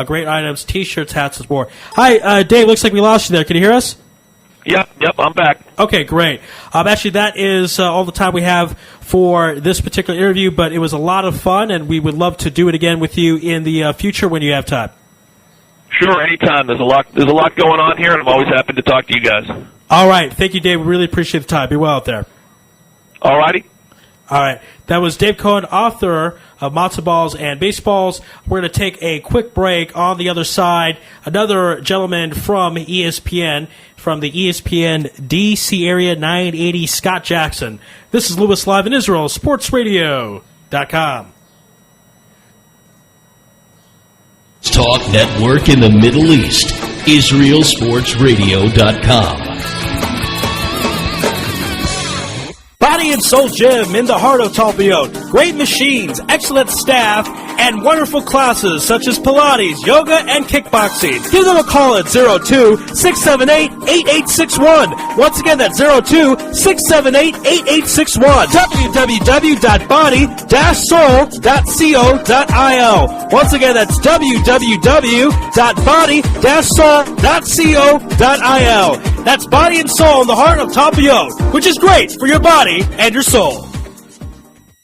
Great items, T-shirts, hats, and more. Hi, Dave. Looks like we lost you there. Can you hear us? Yep, I'm back. Okay, great. Actually, that is all the time we have for this particular interview, but it was a lot of fun, and we would love to do it again with you in the future when you have time. Sure, anytime. There's a lot going on here, and I'm always happy to talk to you guys. All right. Thank you, Dave. We really appreciate the time. Be well out there. All righty. All right. That was Dave Cohen, author of Matzo Balls and Baseballs. We're going to take a quick break. On the other side, another gentleman from ESPN, from the ESPN D.C. area, 980, Scott Jackson. This is Louis Live in Israel, sportsradio.com. Talk Network in the Middle East, IsraelSportsRadio.com. Body and Soul Gym in the heart of Talpiot. Great machines, excellent staff, and wonderful classes such as Pilates, yoga, and kickboxing. Give them a call at 02-678-8861. Once again, that's 02-678-8861. www.body-soul.co.il. Once again, that's www.body-soul.co.il. That's Body and Soul in the heart of Talpiot, which is great for your body and your soul.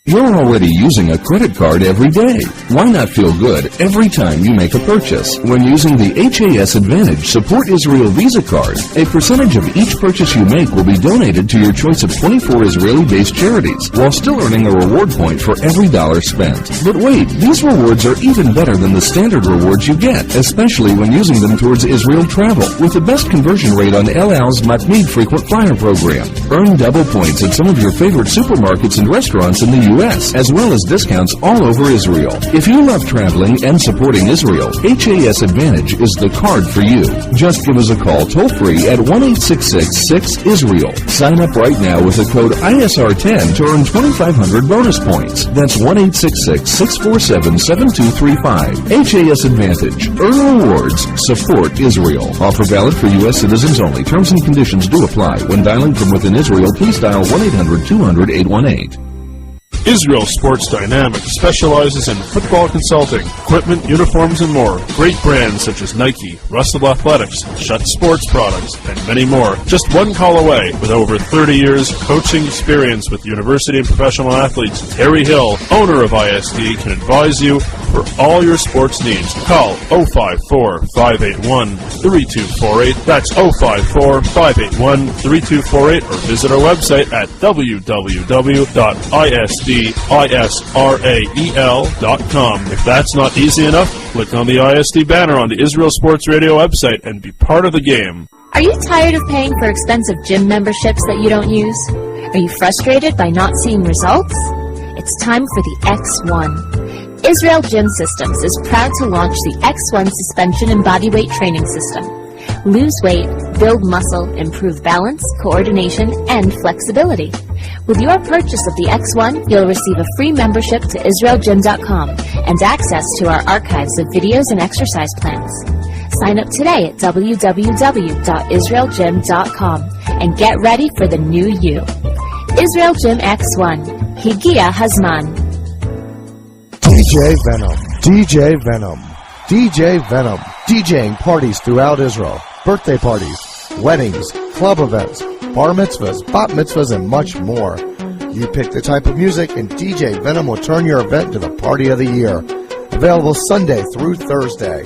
You're already using a credit card every day. Why not feel good every time you make a purchase? When using the HAS Advantage Support Israel Visa card, a percentage of each purchase you make will be donated to your choice of 24 Israeli-based charities, while still earning a reward point for every dollar spent. But wait, these rewards are even better than the standard rewards you get, especially when using them towards Israel travel, with the best conversion rate on El Al's Matmeed Frequent Flyer program. Earn double points at some of your favorite supermarkets and restaurants in the U.S., as well as discounts all over Israel. If you love traveling and supporting Israel, HAS Advantage is the card for you. Just give us a call toll-free at 1-866-6-ISRAEL. Sign up right now with the code ISR10 to earn 2,500 bonus points. That's 1-866-647-7235. HAS Advantage. Earn rewards. Support Israel. Offer valid for U.S. citizens only. Terms and conditions do apply. When dialing from within Israel, please dial 1-800-200-818. Israel Sports Dynamics specializes in football consulting, equipment, uniforms, and more. Great brands such as Nike, Russell Athletics, Shutt Sports Products, and many more. Just one call away. With over 30 years coaching experience with university and professional athletes, Harry Hill, owner of ISD, can advise you for all your sports needs. Call 054-581-3248. That's 054-581-3248, or visit our website at www.isdisrael.com. If that's not easy enough, click on the ISD banner on the Israel Sports Radio website and be part of the game. Are you tired of paying for expensive gym memberships that you don't use? Are you frustrated by not seeing results? It's time for the X1. Israel Gym Systems is proud to launch the X1 suspension and bodyweight training system. Lose weight, build muscle, improve balance, coordination, and flexibility. With your purchase of the X1, you'll receive a free membership to IsraelGym.com and access to our archives of videos and exercise plans. Sign up today at www.IsraelGym.com and get ready for the new you. Israel Gym X1. Higia Hazman. DJ Venom. DJ Venom. DJ Venom. DJing parties throughout Israel. Birthday parties, weddings, club events, bar mitzvahs, bat mitzvahs, and much more. You pick the type of music, and DJ Venom will turn your event into the party of the year. Available Sunday through Thursday.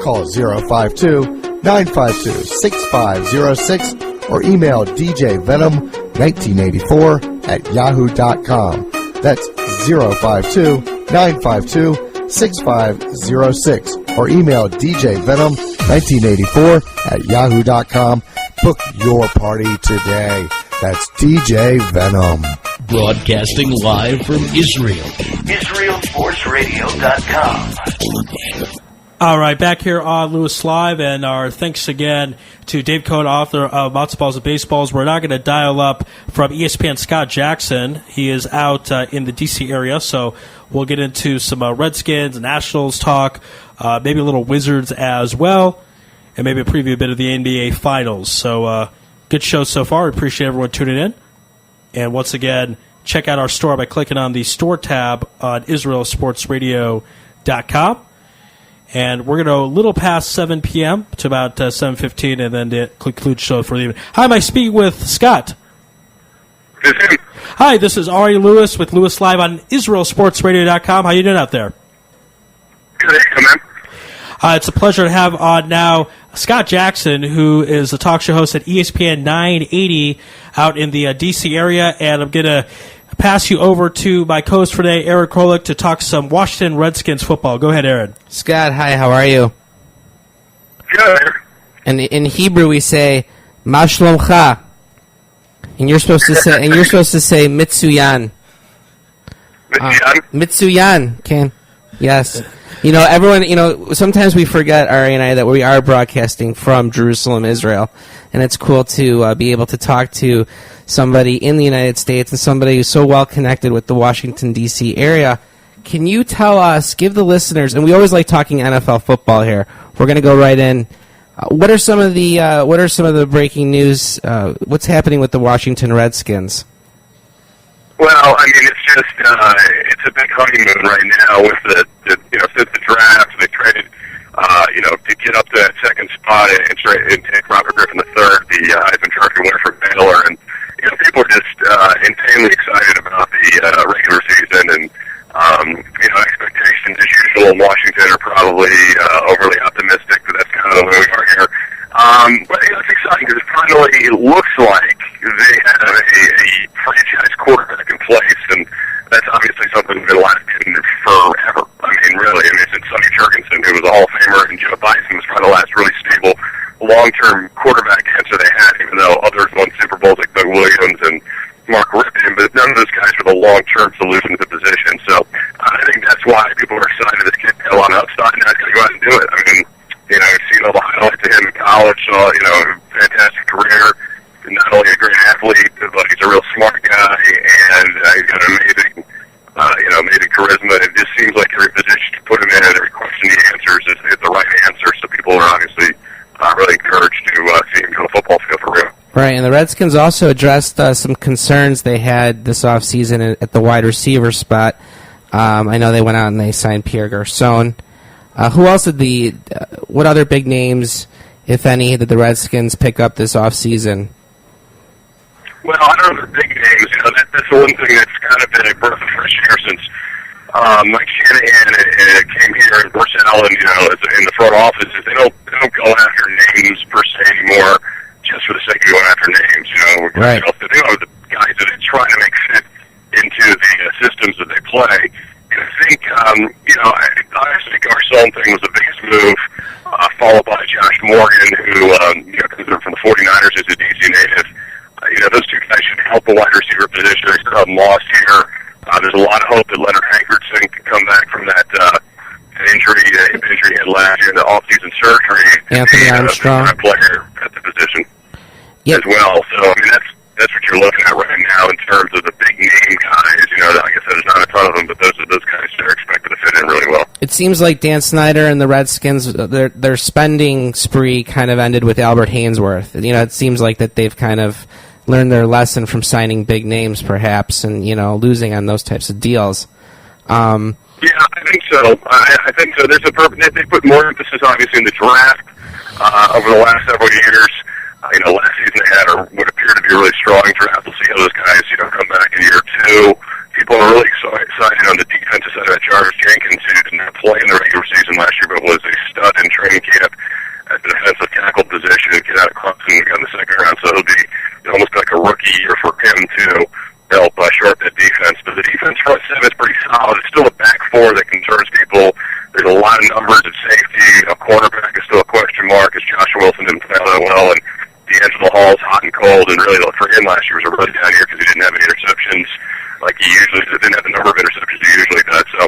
Call 052-952-6506 or email djvenom1984@yahoo.com. That's 052-952-6506 or email djvenom1984@yahoo.com. Book your party today. That's DJ Venom. Broadcasting live from Israel. IsraelSportsRadio.com. All right, back here on Louis Live, and our thanks again to Dave Cohn, author of Matzo Balls and Baseballs. We're now going to dial up from ESPN Scott Jackson. He is out in the D.C. area, so we'll get into some Redskins, Nationals talk, maybe a little Wizards as well, and maybe preview a bit of the NBA Finals. So good show so far. We appreciate everyone tuning in. And once again, check out our store by clicking on the store tab on IsraelSportsRadio.com. And we're going to go a little past 7 p.m. to about 7:15, and then conclude the show for the evening. Hi, am I speaking with Scott? Hi, this is Ari Louis with Louis Live on IsraelSportsRadio.com. How you doing out there? Good, man. It's a pleasure to have on now Scott Jackson, who is a talk show host at ESPN 980 out in the D.C. area, and I'm going to pass you over to my co-host for today, Aaron Krolik, to talk some Washington Redskins football. Go ahead, Aaron. Scott, hi, how are you? Good. And in Hebrew we say Ma Shlomcha. And you're supposed to say Mitsuyan. Mitsuyan, Ken. Yes. You know, everyone, sometimes we forget, Ari and I, that we are broadcasting from Jerusalem, Israel. And it's cool to be able to talk to somebody in the United States and somebody who's so well connected with the Washington, D.C. area. Can you tell us, give the listeners, and we always like talking NFL football here. We're going to go right in. What are some of the breaking news? What's happening with the Washington Redskins? Well, I mean, it's just it's a big honeymoon right now with the since the draft they traded to get up to that second spot and take Robert Griffin III, the Heisman Trophy winner from Baylor, and people are just insanely excited about the regular season, and expectations as usual in Washington are probably overly optimistic, but that's kind of the way we are here. But it's exciting because it finally looks like they have a franchise quarterback in place, and that's obviously something we've been lacking forever. I mean, really. I mean, since Sonny Jurgensen, who was a Hall of Famer, and Joe Bison was probably the last really stable long-term quarterback answer they had, even though others won Super Bowls like Doug Williams and Mark Rippon, but none of those guys were the long-term solution to the position. So I think that's why people are excited. This kid had a lot of upside, and now he's going to go out and do it. I mean, I've seen all the highlights of him in college, saw, a fantastic career, not only a great athlete, but he's a real smart guy, and he's got an amazing charisma. It just seems like every position you put him in, every question he answers is the right answer, so people are obviously really encouraged to see him go to the football field for real. Right, and the Redskins also addressed some concerns they had this offseason at the wide receiver spot. I know they went out and they signed Pierre Garçon. Who else what other big names, if any, did the Redskins pick up this offseason? Well, I don't know the big names. That's the one thing that's kind of been a breath of fresh air since Mike Shanahan came here and Brissell and in the front office. They don't go after names per se anymore, just for the sake of going after names. Right. They are the guys that are trying to make fit into the systems that they play. And I think obviously Garcon thing was the biggest move, followed by Josh Morgan, who comes in from the 49ers as a DC native. Those two guys should help the wide receiver position. They're still lost here. There's a lot of hope that Leonard Hankerson can come back from that injury, hip injury he had last year in the off-season surgery. Anthony Armstrong, a player at the position as well. So I mean, that's what you're looking at right now in terms of the big name guys. Like I said, there's not a ton of them, but those are those guys that are expected to fit in really well. It seems like Dan Snyder and the Redskins, their spending spree kind of ended with Albert Hainsworth. It seems like that they've kind of learned their lesson from signing big names, perhaps, and losing on those types of deals. Yeah, I think so. I think so. There's a purpose. They put more emphasis, obviously, in the draft over the last several years. Last season they had what appeared to be a really we got in the second round. So it'll be almost like a rookie year for him to help shore up that defense. But the defense front seven is pretty solid. It's still a back four that concerns people. There's a lot of numbers at safety. A quarterback is still a question mark, as Joshua Wilson didn't play all that well, and D'Angelo Hall's hot and cold. And really, for him last year was a really down year because he didn't have any interceptions like he usually does. Didn't have the number of interceptions he usually does. So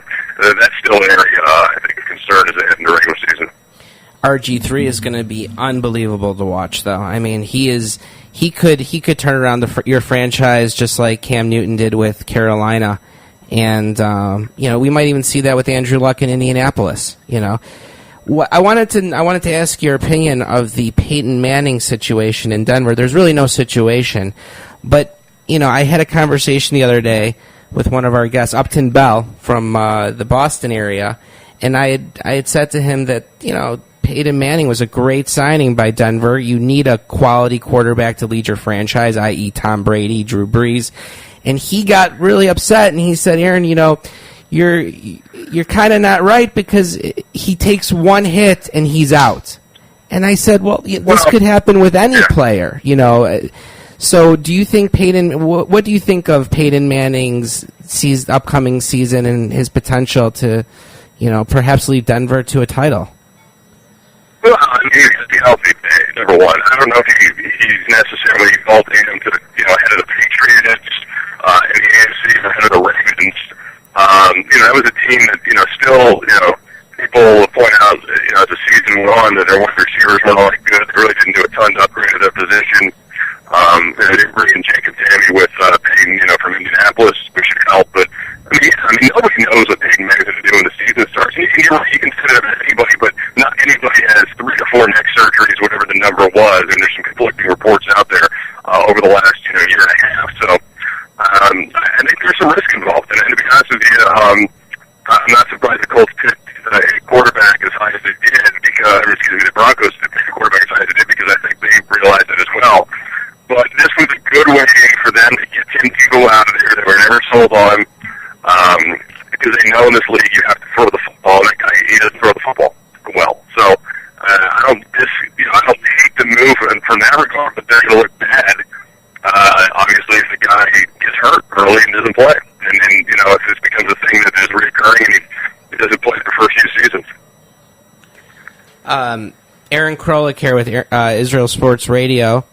that's still an area I think of concern as they head into regular season. RG3 is going to be unbelievable to watch, though. I mean, he could turn around your franchise just like Cam Newton did with Carolina, and we might even see that with Andrew Luck in Indianapolis. I wanted to ask your opinion of the Peyton Manning situation in Denver. There's really no situation, but I had a conversation the other day with one of our guests, Upton Bell from the Boston area, and I had said to him that Peyton Manning was a great signing by Denver. You need a quality quarterback to lead your franchise, i.e. Tom Brady, Drew Brees. And he got really upset, and he said, Aaron, you're kind of not right because he takes one hit and he's out. And I said, well, this could happen with any player, So do you think what do you think of Peyton Manning's upcoming season and his potential to, perhaps lead Denver to a title? Well, I mean, he's going to be healthy, number one. I don't know if he's necessarily vaulting him to the, ahead of the Patriots in the AFC or ahead of the Ravens. That was a team that, still, people point out, as the season went on, that their wide receivers weren't all that good. They really didn't do a ton to upgrade their position. They didn't bring in Jacob Tammy with Peyton, from Indianapolis, which should help. But, I mean, nobody knows what Peyton Manning's going to do when the season starts. And you're right, you can say that about anybody, but not anybody has 3 to 4 neck surgeries, whatever the number was. And there's some conflicting reports out there over the last, year and a half. So I think there's some risk involved. And to be honest with you, I'm not surprised the Colts picked a quarterback as high as they did the Broncos picked a quarterback as high as they did because I think they realized it as well. But this was a good way for them to get Tim Tebow out of there. They were never sold on because they know in this league you have to throw the football, and that guy, he doesn't throw the football well. So I don't hate the move from that regard, but they're going to look bad, obviously, if the guy gets hurt early and doesn't play. And if this becomes a thing that is recurring and he doesn't play the first few seasons. Aaron Krolik here with Israel Sports Radio.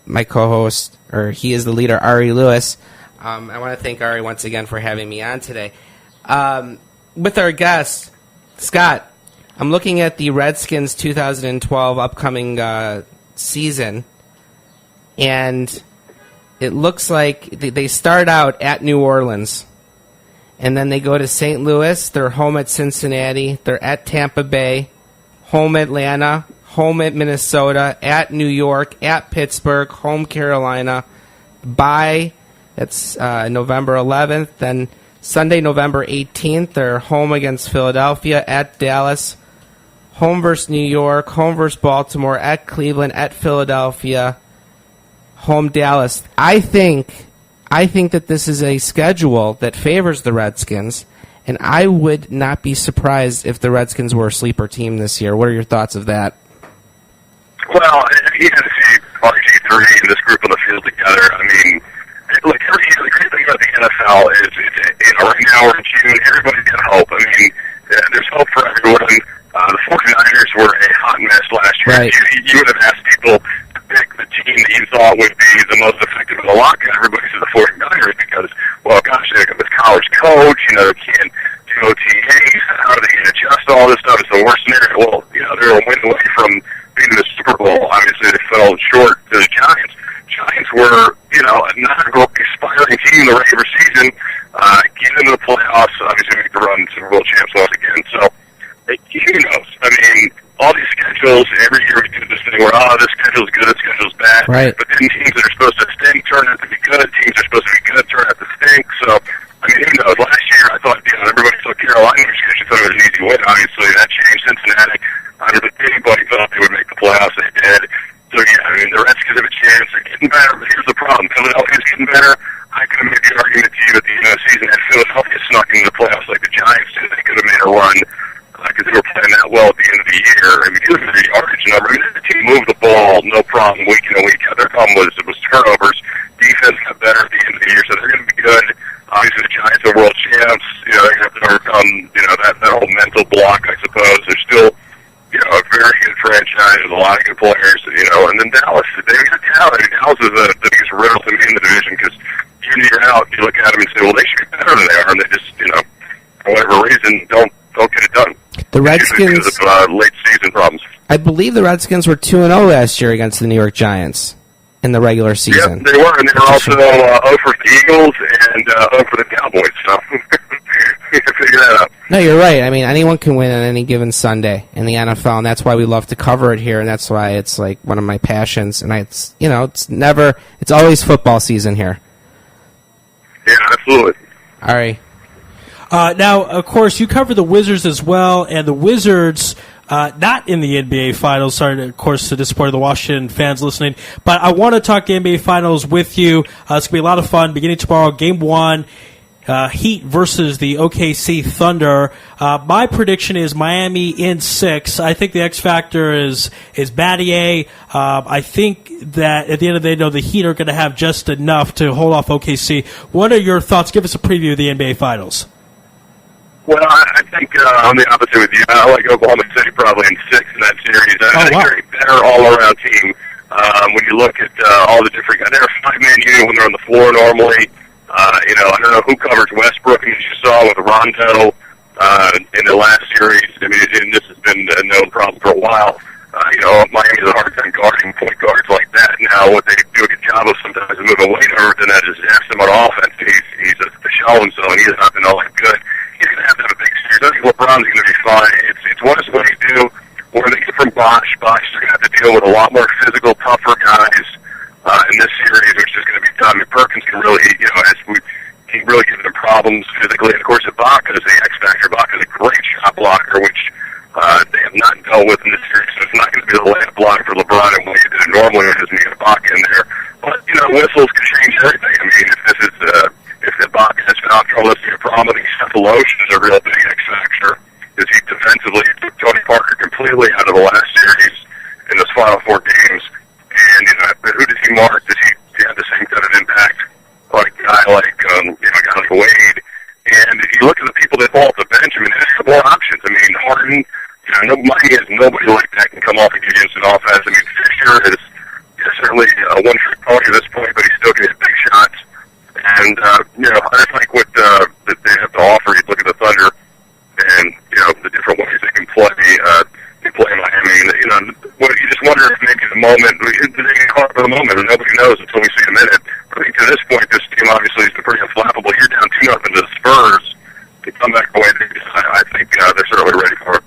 My co-host, or he is the leader, Ari Louis. I want to thank Ari once again for having me on today. With our guest, Scott, I'm looking at the Redskins 2012 upcoming season, and it looks like they start out at New Orleans, and then they go to St. Louis, they're home at Cincinnati, they're at Tampa Bay, home Atlanta, home at Minnesota, at New York, at Pittsburgh, home Carolina, bye, that's November 11th. Then Sunday, November 18th, they're home against Philadelphia, at Dallas, home versus New York, home versus Baltimore, at Cleveland, at Philadelphia, home Dallas. I think that this is a schedule that favors the Redskins, and I would not be surprised if the Redskins were a sleeper team this year. What are your thoughts of that? Well, you got to see RG3 and this group on the field together. I mean, look, the great thing about the NFL is, right now we're in June, everybody's got hope. I mean, there's hope for everyone. The 49ers were a hot mess last year. Right. You would have asked people to pick the team that you thought would be the most effective in the lockout. Everybody said the 49ers because, well, gosh, they got this college coach, they can't do OTAs. How do they adjust all this stuff? It's the worst scenario. Well, they're a win away from being in the Super Bowl. Obviously, they fell short to the Giants. Giants were, not a expiring team in the regular season. Get into the playoffs, obviously make the run Super Bowl champs once again. So, who knows? I mean, all these schedules, every year we do this thing where, this schedule's good, this schedule's bad. Right. But then teams that are supposed to stink turn out to be good. Teams that are supposed to be good turn out to stink. So, I mean, who knows? Last year, I thought, everybody thought Carolina was good. You thought it was an easy win. Obviously, that changed. Cincinnati, I don't think anybody thought they would make the playoffs. They did. So, yeah, I mean, the Redskins have a chance. They're getting better, but here's the problem. Philadelphia's getting better. I could have made the argument to you at the end of the season that Philadelphia snuck into the playoffs like the Giants did. They could have made a run because they were playing that well at the end of the year. I mean, if you look at their yardage number, the team moved the ball, no problem. problem week in and week out. Their problem was turnovers. Defense got better at the end of the year, so they're going to be good. Obviously, the Giants are world champs. You know, they're going to have to overcome, you know, that whole mental block, I suppose. They're still, you know, a very good franchise with a lot of good players, you know. And then Dallas, they've got talent. I mean, Dallas is the biggest riddle to me in the division because year in, year out, you look at them and say, well, they should be better than they are, and they just, you know, for whatever reason, don't get it done. The Redskins, because of late season problems. I believe the Redskins were 2-0 last year against the New York Giants in the regular season. Yeah, they were, and they were also 0 for the Eagles and 0 for the Cowboys, so you can figure that out. No, you're right. I mean, anyone can win on any given Sunday in the NFL, and that's why we love to cover it here, and that's why it's like one of my passions. And it's, you know, it's always football season here. Yeah, absolutely. All right. Now, of course, you cover the Wizards as well, and the Wizards not in the NBA Finals. Sorry, of course, to disappoint the Washington fans listening. But I want to talk NBA Finals with you. It's going to be a lot of fun. Beginning tomorrow, Game 1, Heat versus the OKC Thunder. My prediction is Miami in 6. I think the X factor is Battier. I think that at the end of the day, though, the Heat are going to have just enough to hold off OKC. What are your thoughts? Give us a preview of the NBA Finals. Well, I think I'm the opposite with you. I like Oklahoma City probably in 6 in that series. I think they're a better all-around team. When you look at all the different guys, they're a 5-man unit when they're on the floor normally. You know, I don't know who covers Westbrook, as you saw with Rondo in the last series. I mean, and this has been a known problem for a while. You know, Miami has a hard time guarding point guards like that. Now, what they do a good job of sometimes is moving away over than that is zaps him on offense. He's a show and so, and he has not been all that good. He's going to have a big series. I think LeBron's going to be fine. It's one of the ways to do where they get from Bosh. Bosh is going to have to deal with a lot more physical, tougher guys in this series, which is going to be tough. I mean, Perkins can really, you know, he really gives them problems physically. And of course, Ibaka is the X factor. Ibaka is a great shot blocker, which they have not dealt with in this series. So it's not going to be the layup block for LeBron and what he did normally with his Ibaka in there. But you know, whistles can change everything. I mean, if this is if Ibaka has foul trouble, it's a problem. I think Cephalosha is a real big X factor. Is he defensively took Tony Parker completely out of the last series in those final 4 games? And you know, who does he mark? Does he have the same kind of impact like a guy like a guy like Wade? And if you look at the people that fall off the bench, I mean, there's a couple of options. I mean, Harden, you know, Miami has nobody like that can come off and give you instant offense. I mean, Fisher is certainly a one-trick pony at this point, but he's still getting big shots. And you know, I just like what that they have to offer. You look at the Thunder, and you know the different ways they can play. Miami, and you know, you just wonder if maybe the moment they get caught for the moment, and nobody knows until we see a minute. I think to this point, this team obviously is pretty unflappable. You're down 2-0 to the Spurs. They come back away. I think they're certainly ready for it.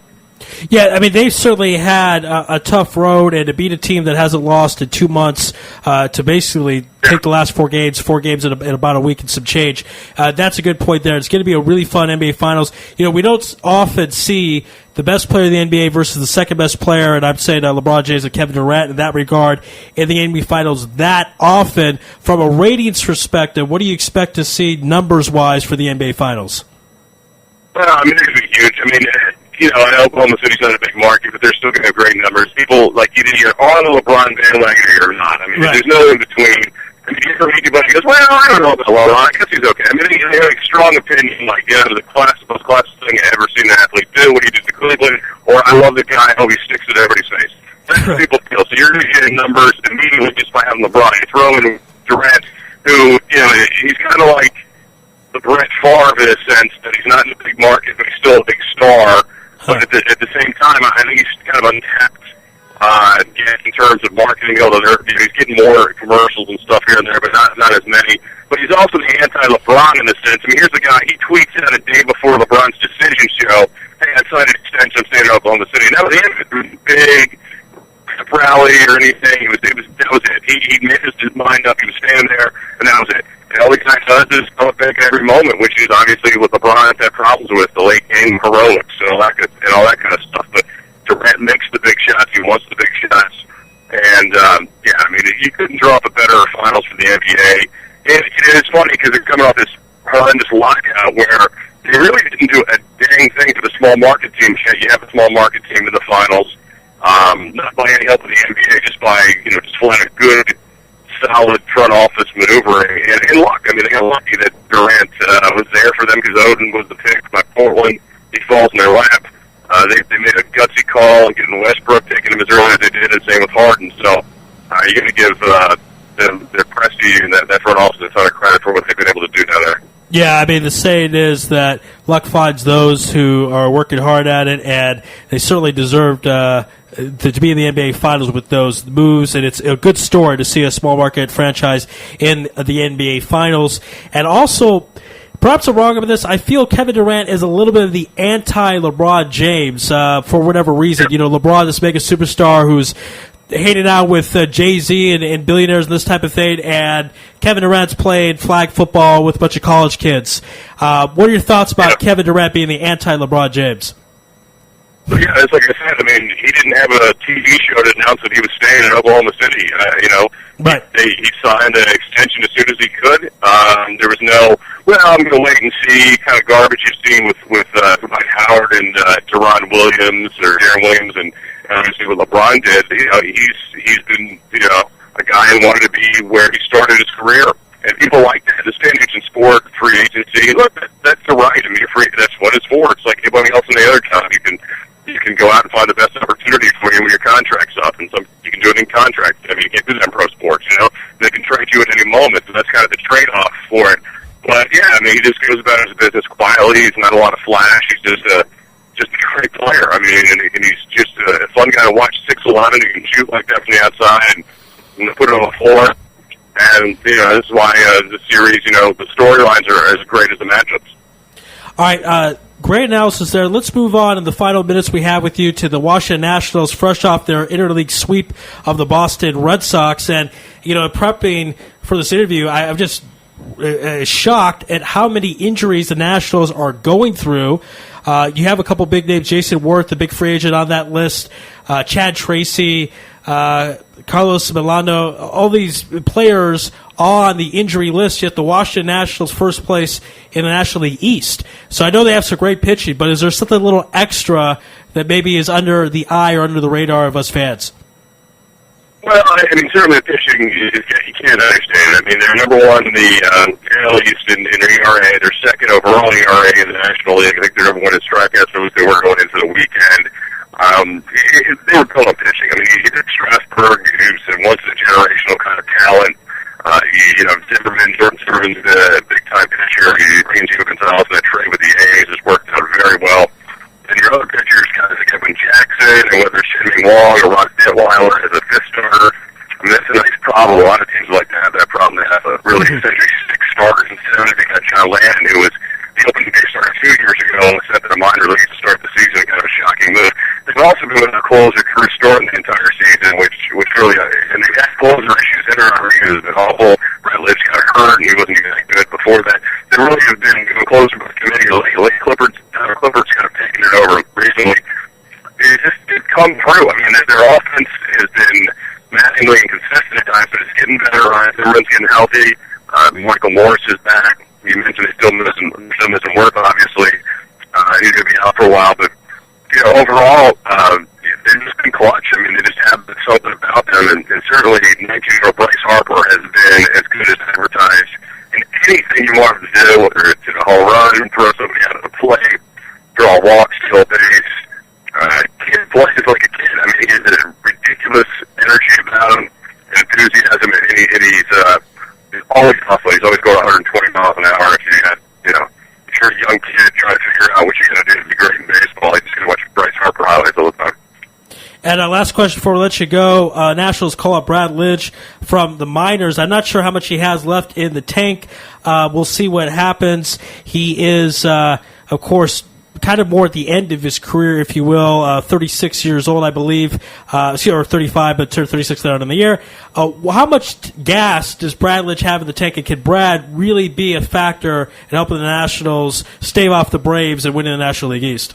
Yeah, I mean, they've certainly had a tough road, and to beat a team that hasn't lost in 2 months, to basically take the last 4 games in about a week and some change, that's a good point there. It's going to be a really fun NBA Finals. You know, we don't often see the best player in the NBA versus the second best player, and I'm saying LeBron James and Kevin Durant in that regard, in the NBA Finals that often. From a ratings perspective, what do you expect to see numbers-wise for the NBA Finals? Well, I mean, it's going to be huge. I mean, you know, I know Oklahoma City's not a big market, but they're still going to have great numbers. People, like, either you're on the LeBron bandwagon or you're not. I mean, There's no in between. I mean, you ever meet anybody who goes, well, I don't know about LeBron. I guess he's okay. I mean, they have a strong opinion, like, yeah, the most classiest thing I've ever seen an athlete do, what he did to Cleveland, or I love the guy, how he sticks it to everybody's face. That's what people feel. So you're going to get numbers immediately just by having LeBron. You throw in Durant, who, you know, he's kind of like the Brett Favre in a sense, that he's not in a big market, but he's still a big star. But at the same time, I think he's kind of untapped in terms of marketing. Although he's getting more commercials and stuff here and there, but not as many. But he's also the anti-LeBron in a sense. I mean, here's the guy. He tweets out a day before LeBron's decision show, "Hey, I signed an extension. I'm staying in Oklahoma City." And that was the end of it. It was a big rally or anything. That was it. He made his mind up. He was standing there, and that was it. And all the guy does is come back every moment, which is obviously what LeBron had problems with, the late game heroics and all that kind of stuff. But Durant makes the big shots. He wants the big shots. And, yeah, I mean, you couldn't draw up a better finals for the NBA. And it's funny because they're coming off this horrendous lockout where they really didn't do a dang thing for the small market teams yet. You have a small market team in the finals. not by any help of the NBA, just by, just flat a good, solid front office maneuvering and luck. I mean, they got lucky that Durant was there for them because Odin was the pick by Portland. He falls in their lap. They made a gutsy call and getting Westbrook, taking him as early as they did, and same with Harden. So you're going to give their prestige and that front office a ton of credit for what they've been able to do down there. Yeah, I mean, the saying is that luck finds those who are working hard at it, and they certainly deserved to be in the NBA Finals with those moves, and it's a good story to see a small market franchise in the NBA Finals. And also, perhaps I'm wrong about this, I feel Kevin Durant is a little bit of the anti-LeBron James for whatever reason. LeBron, this mega superstar who's hanging out with Jay-Z and billionaires and this type of thing, and Kevin Durant's playing flag football with a bunch of college kids. What are your thoughts about Kevin Durant being the anti-LeBron James? Yeah, it's like I said. I mean, he didn't have a TV show to announce that he was staying in Oklahoma City. Right. He signed an extension as soon as he could. There was no, I'm going to wait and see kind of garbage you've seen with Dwight Howard and Deron Williams or Darren Williams, and obviously what LeBron did. He's been a guy who wanted to be where he started his career. And people like that. This day and age in sport, free agency, look, that's the right. I mean, that's what it's for. It's like anybody else in the other job. You can go out and find the best opportunity for you when your contract's up, and you can do it in contract. I mean, you can't do that in pro sports. They can trade you at any moment, so that's kind of the trade-off for it. But yeah, I mean, he just goes about his business quietly. He's not a lot of flash. He's just a great player. I mean, and he's just a fun guy to watch. 6'11", he can shoot like that from the outside and put it on the floor. And this is why the series, the storylines are as great as the matchups. All right. Great analysis there. Let's move on in the final minutes we have with you to the Washington Nationals, fresh off their interleague sweep of the Boston Red Sox. And, prepping for this interview, I'm just shocked at how many injuries the Nationals are going through. You have a couple big names, Jason Worth, the big free agent on that list, Chad Tracy, Carlos Milano, all these players on the injury list, yet the Washington Nationals first place in the National League East. So I know they have some great pitching, but is there something a little extra that maybe is under the eye or under the radar of us fans? Well, I mean, certainly the pitching, you can't understand. I mean, they're number one in the AL East in ERA. They're second overall in ERA in the National League. I think they're number one in strikeouts, so they were going into the weekend. They were built on pitching. I mean, you get Strasburg, who's once a generational kind of talent. Jordan Zimmerman's a big-time pitcher. Ian Gonzalez in that trade with the A's has worked out very well. And your other pitchers, guys like Kevin Jackson, and whether it's Shin-Ming Wong or Rock Detweiler as a fifth starter, I mean, that's a nice problem. A lot of teams like to have that problem. They have a really essentially six starters instead. They got John Landon, who was the opening day starter 2 years ago and was sent to the minor leagues to start the season. Kind of a shocking move. They've also been with a closer, Chris Thornton, the entire season, which really, and they've had closer issues. Henry Rodriguez has been awful. Brett Lidge got hurt, and he wasn't even that good before that. They really have been closer by committee lately. Clippard's kind of taken it over recently. It just didn't come through. I mean, their offense has been massively inconsistent at times, but it's getting better. Everyone's getting healthy. Michael Morris is back. You mentioned they're still missing Worth, obviously. He's going to be out for a while, but overall, they've just been clutch. I mean, they just have something about them, and certainly 19-year-old Bryce Harper has been as good as advertised in anything you want him to do, whether it's a home run, throw somebody out of the plate, draw a walk, steal a base. Kid plays like a kid. I mean, he has a ridiculous energy about him, and enthusiasm, and he's always hustling. He's always going 120 miles an hour. If you're a young kid trying to figure out what you're going to do to be great in baseball, you're just going to watch Bryce Harper highlights all the time. And last question before we let you go. Nationals call up Brad Lidge from the minors. I'm not sure how much he has left in the tank. We'll see what happens. He is, of course, kind of more at the end of his career, if you will, 36 years old, I believe, or 35, but turned 36 later in the year. How much gas does Brad Lidge have in the tank, and can Brad really be a factor in helping the Nationals stave off the Braves and winning the National League East?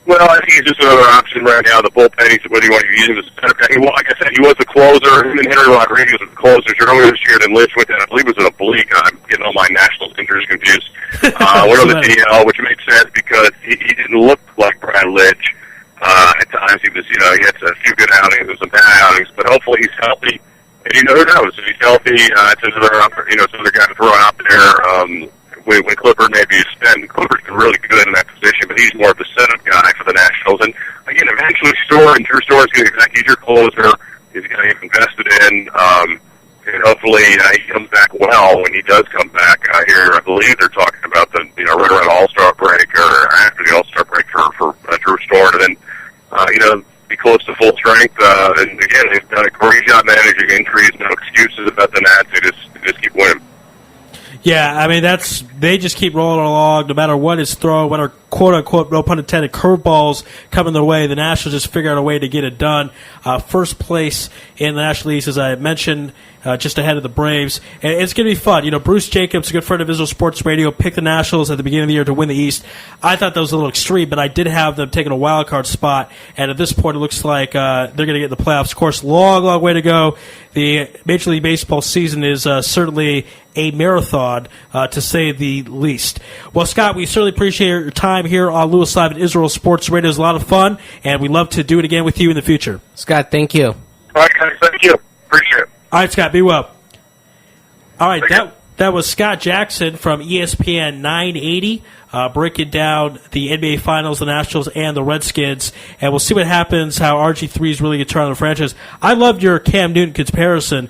Well, I think he's just another option right now. The bullpen, whether you want to use him as a center back. Well, like I said, he was the closer. Him and Henry Rodriguez were the closers earlier this year. Then Lidge went down. I believe it was an oblique. I'm getting all my Nationals injuries confused. Went on the DL, which makes sense because he didn't look like Brad Lidge. At times he was, he had a few good outings and some bad outings, but hopefully he's healthy. And who knows? If he's healthy, it's another guy to throw out there. When Clifford maybe is spent, Clifford's been really good in that position, but he's more of the setup guy for the Nationals. And again, eventually Drew Store's going to he's your closer. He's going to get invested in. And hopefully he comes back well when he does come back here. I believe they're talking about the right around All-Star break or after the All-Star break for Drew Store, and then be close to full strength. And again, they've done a great job managing injuries. No excuses about the Nats. They just keep winning. Yeah, I mean, they just keep rolling along no matter what is thrown, whether quote-unquote, no pun intended, curveballs coming their way. The Nationals just figure out a way to get it done. First place in the National East, as I mentioned, just ahead of the Braves. And it's going to be fun. Bruce Jacobs, a good friend of Israel Sports Radio, picked the Nationals at the beginning of the year to win the East. I thought that was a little extreme, but I did have them taking a wild card spot. And at this point, it looks like they're going to get in the playoffs. Of course, long way to go. The Major League Baseball season is certainly a marathon, to say the least. Well, Scott, we certainly appreciate your time here on Louis Live at Israel Sports Radio. It was a lot of fun, and we'd love to do it again with you in the future. Scott, thank you. All right, guys, thank you. Appreciate it. All right, Scott, be well. All right, that was Scott Jackson from ESPN 980, breaking down the NBA Finals, the Nationals, and the Redskins. And we'll see what happens, how RG3 is really going to turn on the franchise. I loved your Cam Newton comparison.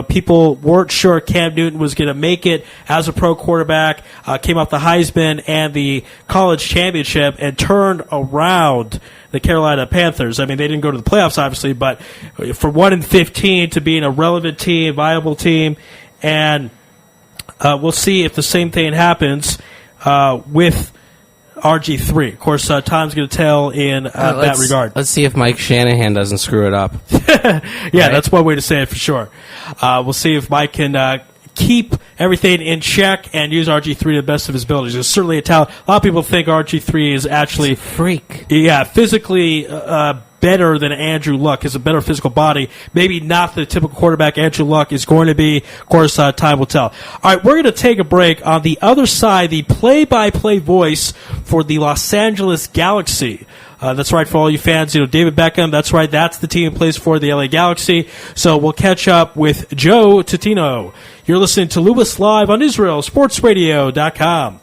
People weren't sure Cam Newton was going to make it as a pro quarterback, came off the Heisman and the college championship, and turned around the Carolina Panthers. I mean, they didn't go to the playoffs, obviously, but from 1-15 to being a relevant team, viable team, and we'll see if the same thing happens with RG3. Of course, time's going to tell in that regard. Let's see if Mike Shanahan doesn't screw it up. Yeah, that's one way to say it for sure. We'll see if Mike can keep everything in check and use RG3 to the best of his abilities. There's certainly a talent. A lot of people think RG3 is actually a freak. Yeah, physically better than Andrew Luck. Has a better physical body. Maybe not the typical quarterback Andrew Luck is going to be. Of course, time will tell. All right, we're going to take a break. On the other side, the play-by-play voice for the Los Angeles Galaxy. That's right, for all you fans, David Beckham, that's right, that's the team he plays for, the LA Galaxy. So we'll catch up with Joe Tutino. You're listening to Louis Live on IsraelSportsRadio.com.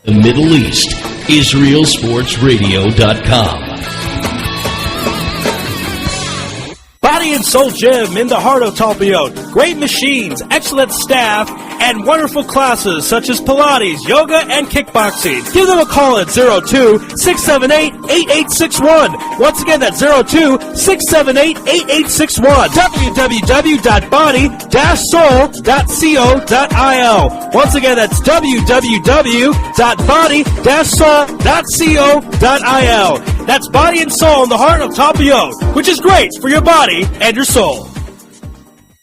The Middle East, IsraelSportsRadio.com. Body and Soul Gym in the heart of Talpiot. Great machines, excellent staff, and wonderful classes such as Pilates, yoga, and kickboxing. Give them a call at 02-678-8861. Once again, that's 02-678-8861. www.body-soul.co.il. Once again, that's www.body-soul.co.il. That's Body and Soul in the heart of Talpiot, which is great for your body and your soul.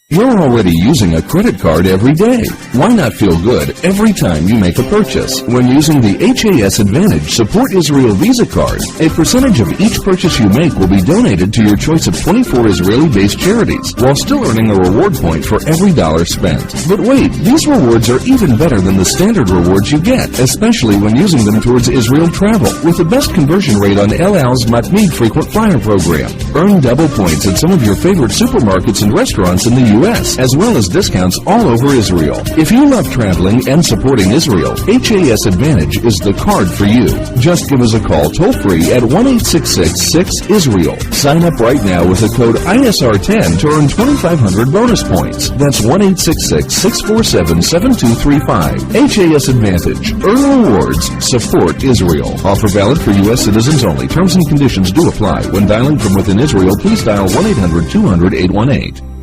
You're already using a credit card every day. Why not feel good every time you make a purchase? When using the HAS Advantage Support Israel Visa card, a percentage of each purchase you make will be donated to your choice of 24 Israeli-based charities, while still earning a reward point for every dollar spent. But wait, these rewards are even better than the standard rewards you get, especially when using them towards Israel travel, with the best conversion rate on El Al's Matmeed Frequent Flyer program. Earn double points at some of your favorite supermarkets and restaurants in the U.S., as well as discounts all over Israel. If you love traveling and supporting Israel, HAS Advantage is the card for you. Just give us a call toll-free at 1-866-6-ISRAEL. Sign up right now with the code ISR10 to earn 2,500 bonus points. That's 1-866-647-7235. HAS Advantage. Earn rewards. Support Israel. Offer valid for U.S. citizens only. Terms and conditions do apply. When dialing from within Israel, please dial 1-800-200-818.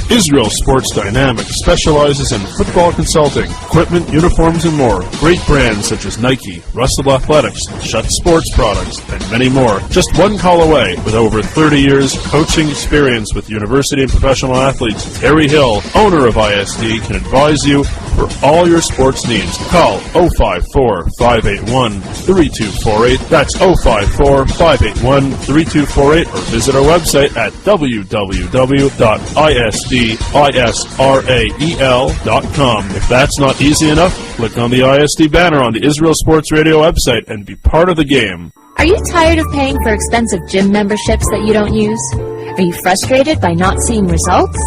Israel Sports Dynamics specializes in football consulting, equipment, uniforms, and more. Great brands such as Nike, Russell Athletics, Shutt Sports Products, and many more. Just one call away. With over 30 years coaching experience with university and professional athletes, Terry Hill, owner of ISD, can advise you for all your sports needs. Call 054-581-3248. That's 054-581-3248, or visit our website at www.isdisrael.com. If that's not easy enough, click on the ISD banner on the Israel Sports Radio website and be part of the game. Are you tired of paying for expensive gym memberships that you don't use? Are you frustrated by not seeing results?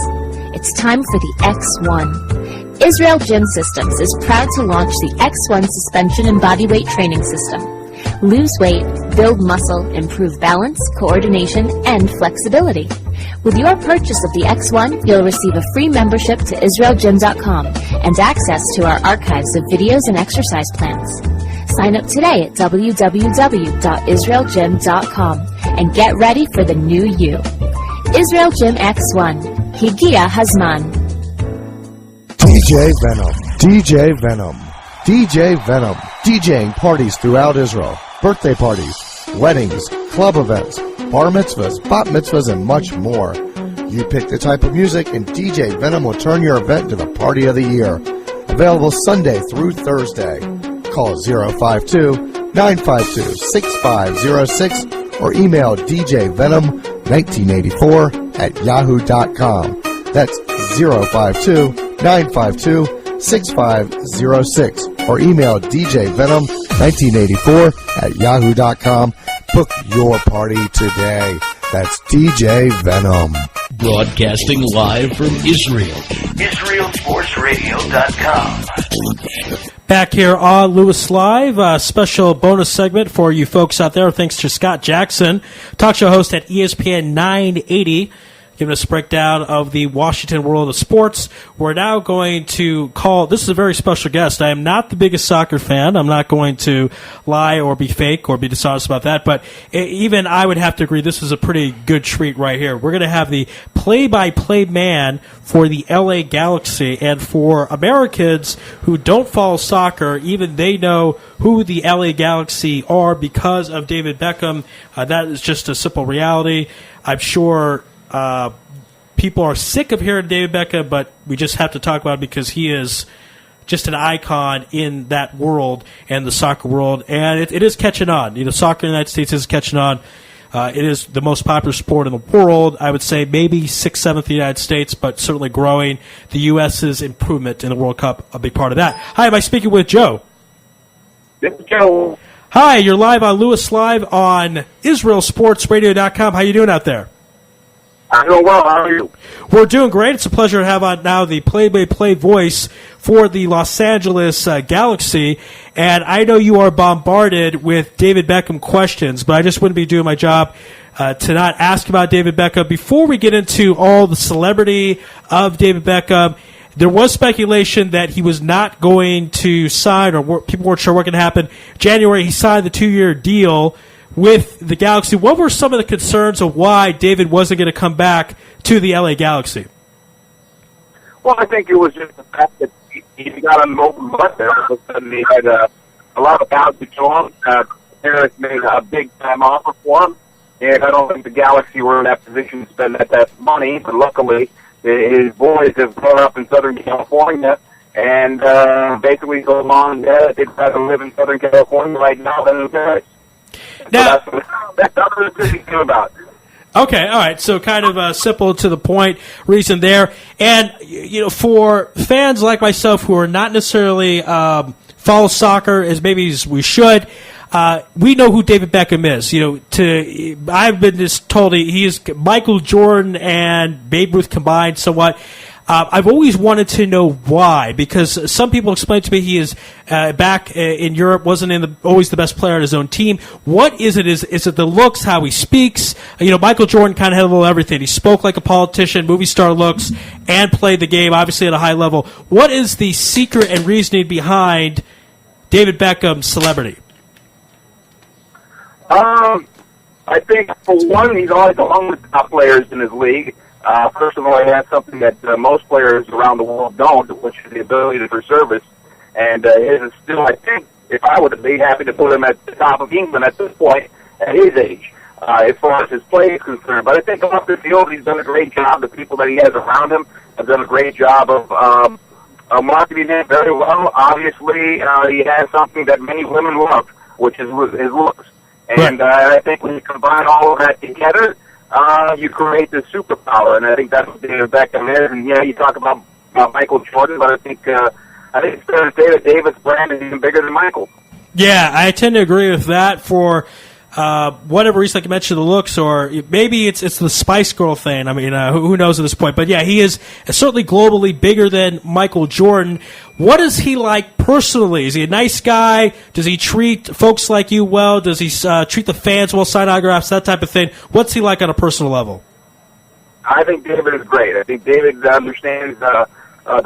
It's time for the X1. Israel Gym Systems is proud to launch the X1 suspension and bodyweight training system. Lose weight, build muscle, improve balance, coordination, and flexibility. With your purchase of the X1, you'll receive a free membership to IsraelGym.com and access to our archives of videos and exercise plans. Sign up today at www.israelgym.com and get ready for the new you. Israel Gym X1. Higia Hazman. DJ Venom. DJ Venom. DJ Venom. DJing parties throughout Israel. Birthday parties, weddings, club events, bar mitzvahs, bat mitzvahs, and much more. You pick the type of music, and DJ Venom will turn your event into the party of the year. Available Sunday through Thursday. Call 052-952-6506 or email djvenom1984@yahoo.com. That's 052-952-6506 or email djvenom1984@yahoo.com. Book your party today. That's DJ Venom. Broadcasting live from Israel. IsraelSportsRadio.com. Back here on Louis Live, a special bonus segment for you folks out there. Thanks to Scott Jackson, talk show host at ESPN 980, giving us a breakdown of the Washington world of sports. We're now going to call, this is a very special guest. I am not the biggest soccer fan. I'm not going to lie or be fake or be dishonest about that, but even I would have to agree this is a pretty good treat right here. We're going to have the play-by-play man for the LA Galaxy, and for Americans who don't follow soccer, even they know who the LA Galaxy are because of David Beckham. That is just a simple reality. I'm sure people are sick of hearing David Beckham, but we just have to talk about it because he is just an icon in that world and the soccer world, and it is catching on. You know, soccer in the United States is catching on. It is the most popular sport in the world. I would say maybe 6th, 7th in the United States, but certainly growing. The U.S.'s improvement in the World Cup, a big part of that. Hi, am I speaking with Joe? This is Joe. Hi, you're live on Louis Live on IsraelSportsRadio.com. How you doing out there? I'm doing well. How are you? We're doing great. It's a pleasure to have on now the play-by-play voice for the Los Angeles Galaxy. And I know you are bombarded with David Beckham questions, but I just wouldn't be doing my job to not ask about David Beckham. Before we get into all the celebrity of David Beckham, there was speculation that he was not going to sign, or people weren't sure what could happen. January, he signed the 2-year deal with the Galaxy. What were some of the concerns of why David wasn't going to come back to the LA Galaxy? Well, I think it was just the fact that he got on an open butt there. All of a sudden, he had a lot of bounds to him. Harris made a big-time offer for him, and I don't think the Galaxy were in that position to spend that money, but luckily his boys have grown up in Southern California, and basically told him on they'd rather live in Southern California right now than in Paris. Now, so that's what the city's about. Okay, all right. So kind of simple to the point reason there. And, you know, for fans like myself who are not necessarily follow soccer as maybe as we should, we know who David Beckham is. You know, I've been just told he is Michael Jordan and Babe Ruth combined somewhat. I've always wanted to know why, because some people explain to me he is back in Europe, wasn't always the best player on his own team. What is it? Is it the looks, how he speaks? You know, Michael Jordan kind of had a little everything. He spoke like a politician, movie star looks, and played the game, obviously at a high level. What is the secret and reasoning behind David Beckham's celebrity? I think, for one, he's always among the top players in his league. First of all, he has something that most players around the world don't, which is the ability for service. And his is still, I think, if I would be happy to put him at the top of England at this point, at his age, as far as his play is concerned. But I think off the field, he's done a great job. The people that he has around him have done a great job of marketing it very well. Obviously, he has something that many women love, which is his looks. And I think when you combine all of that together, you create this superpower. And I think that's what David Beckham is. And yeah, you talk about Michael Jordan, but I think it's fair to say that David's brand is even bigger than Michael. Yeah, I tend to agree with that for whatever reason, like you mentioned, the looks, or maybe it's the Spice Girl thing. I mean, who knows at this point? But yeah, he is certainly globally bigger than Michael Jordan. What is he like personally? Is he a nice guy? Does he treat folks like you well? Does he treat the fans well, sign autographs, that type of thing? What's he like on a personal level? I think David is great. I think David understands the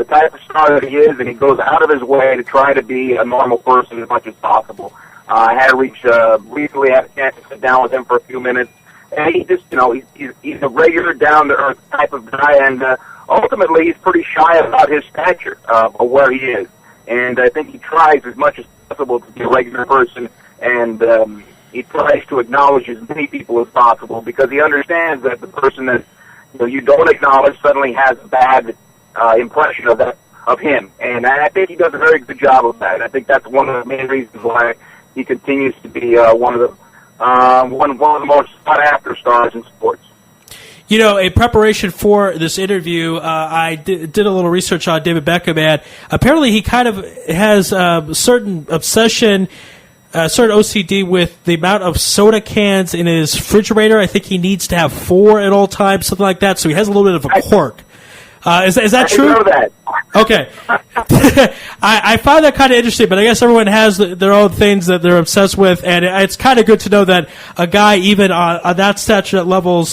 type of star that he is, and he goes out of his way to try to be a normal person as much as possible. I had recently had a chance to sit down with him for a few minutes, and he just, he's a regular, down-to-earth type of guy, and ultimately he's pretty shy about his stature of where he is. And I think he tries as much as possible to be a regular person, and he tries to acknowledge as many people as possible, because he understands that the person that you don't acknowledge suddenly has a bad impression of him. And I think he does a very good job of that. I think that's one of the main reasons why he continues to be one of the most sought-after stars in sports. In preparation for this interview, I did a little research on David Beckham, and apparently he kind of has a certain obsession, certain OCD with the amount of soda cans in his refrigerator. I think he needs to have 4 at all times, something like that, so he has a little bit of a quirk. Is that true? I know that. Okay. I find that kind of interesting, but I guess everyone has their own things that they're obsessed with, and it's kind of good to know that a guy even on that stature level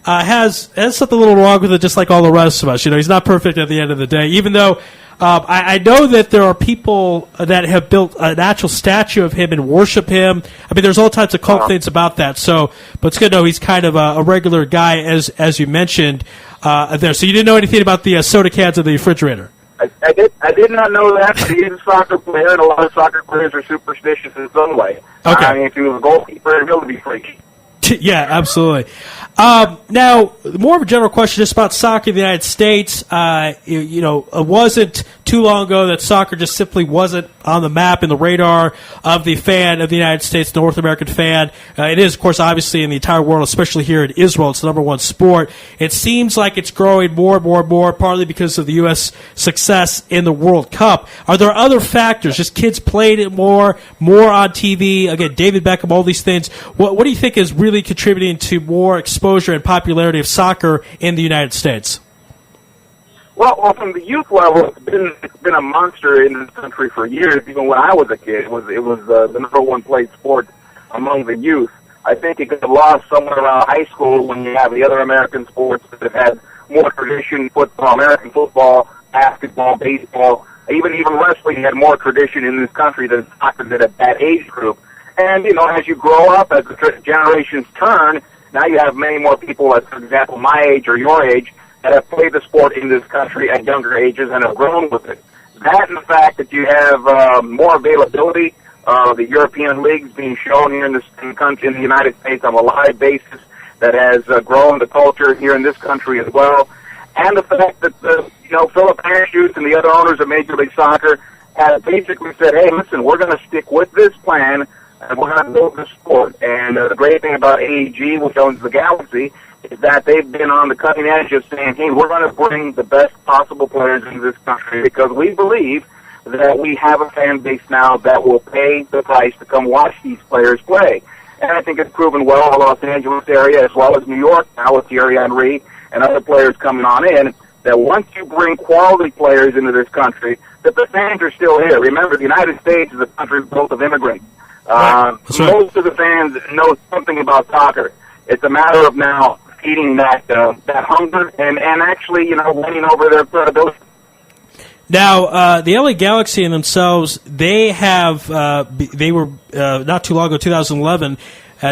has something a little wrong with it, just like all the rest of us. He's not perfect at the end of the day, even though I know that there are people that have built a natural statue of him and worship him. I mean, there's all types of cult things about that. So, but it's good to know he's kind of a regular guy, as you mentioned there. So you didn't know anything about the soda cans in the refrigerator? I did not know that, but he is a soccer player, and a lot of soccer players are superstitious in some way. Okay. I mean, if he was a goalkeeper, he'll be freaky. Yeah, absolutely. Now, more of a general question just about soccer in the United States. It wasn't too long ago that soccer just simply wasn't on the map and the radar of the fan of the United States, the North American fan. It is, of course, obviously in the entire world, especially here in Israel. It's the number one sport. It seems like it's growing more and more and more, partly because of the U.S. success in the World Cup. Are there other factors? Just kids playing it more on TV? Again, David Beckham, all these things. What do you think is really contributing to more exposure and popularity of soccer in the United States? Well, from the youth level, it's been a monster in this country for years. Even when I was a kid, it was the number one played sport among the youth. I think it got lost somewhere around high school when you have the other American sports that have had more tradition: football, American football, basketball, baseball, even wrestling had more tradition in this country than soccer did at that age group. And as you grow up, as the generations turn, now you have many more people, as for example my age or your age, that have played the sport in this country at younger ages and have grown with it. That and the fact that you have more availability, the European leagues being shown here in the United States on a live basis, that has grown the culture here in this country as well. And the fact that Philip Anschutz and the other owners of Major League Soccer have basically said, hey, listen, we're going to stick with this plan, and we're going to build the sport. And the great thing about AEG, which owns the Galaxy, is that they've been on the cutting edge of saying, hey, we're going to bring the best possible players into this country because we believe that we have a fan base now that will pay the price to come watch these players play. And I think it's proven well in the Los Angeles area as well as New York now with Thierry Henry and other players coming on in, that once you bring quality players into this country, that the fans are still here. Remember, the United States is a country built of immigrants. Most of the fans know something about soccer. It's a matter of now feeding that hunger and actually, winning over their credibility. Now, the LA Galaxy in themselves, they were not too long ago, 2011,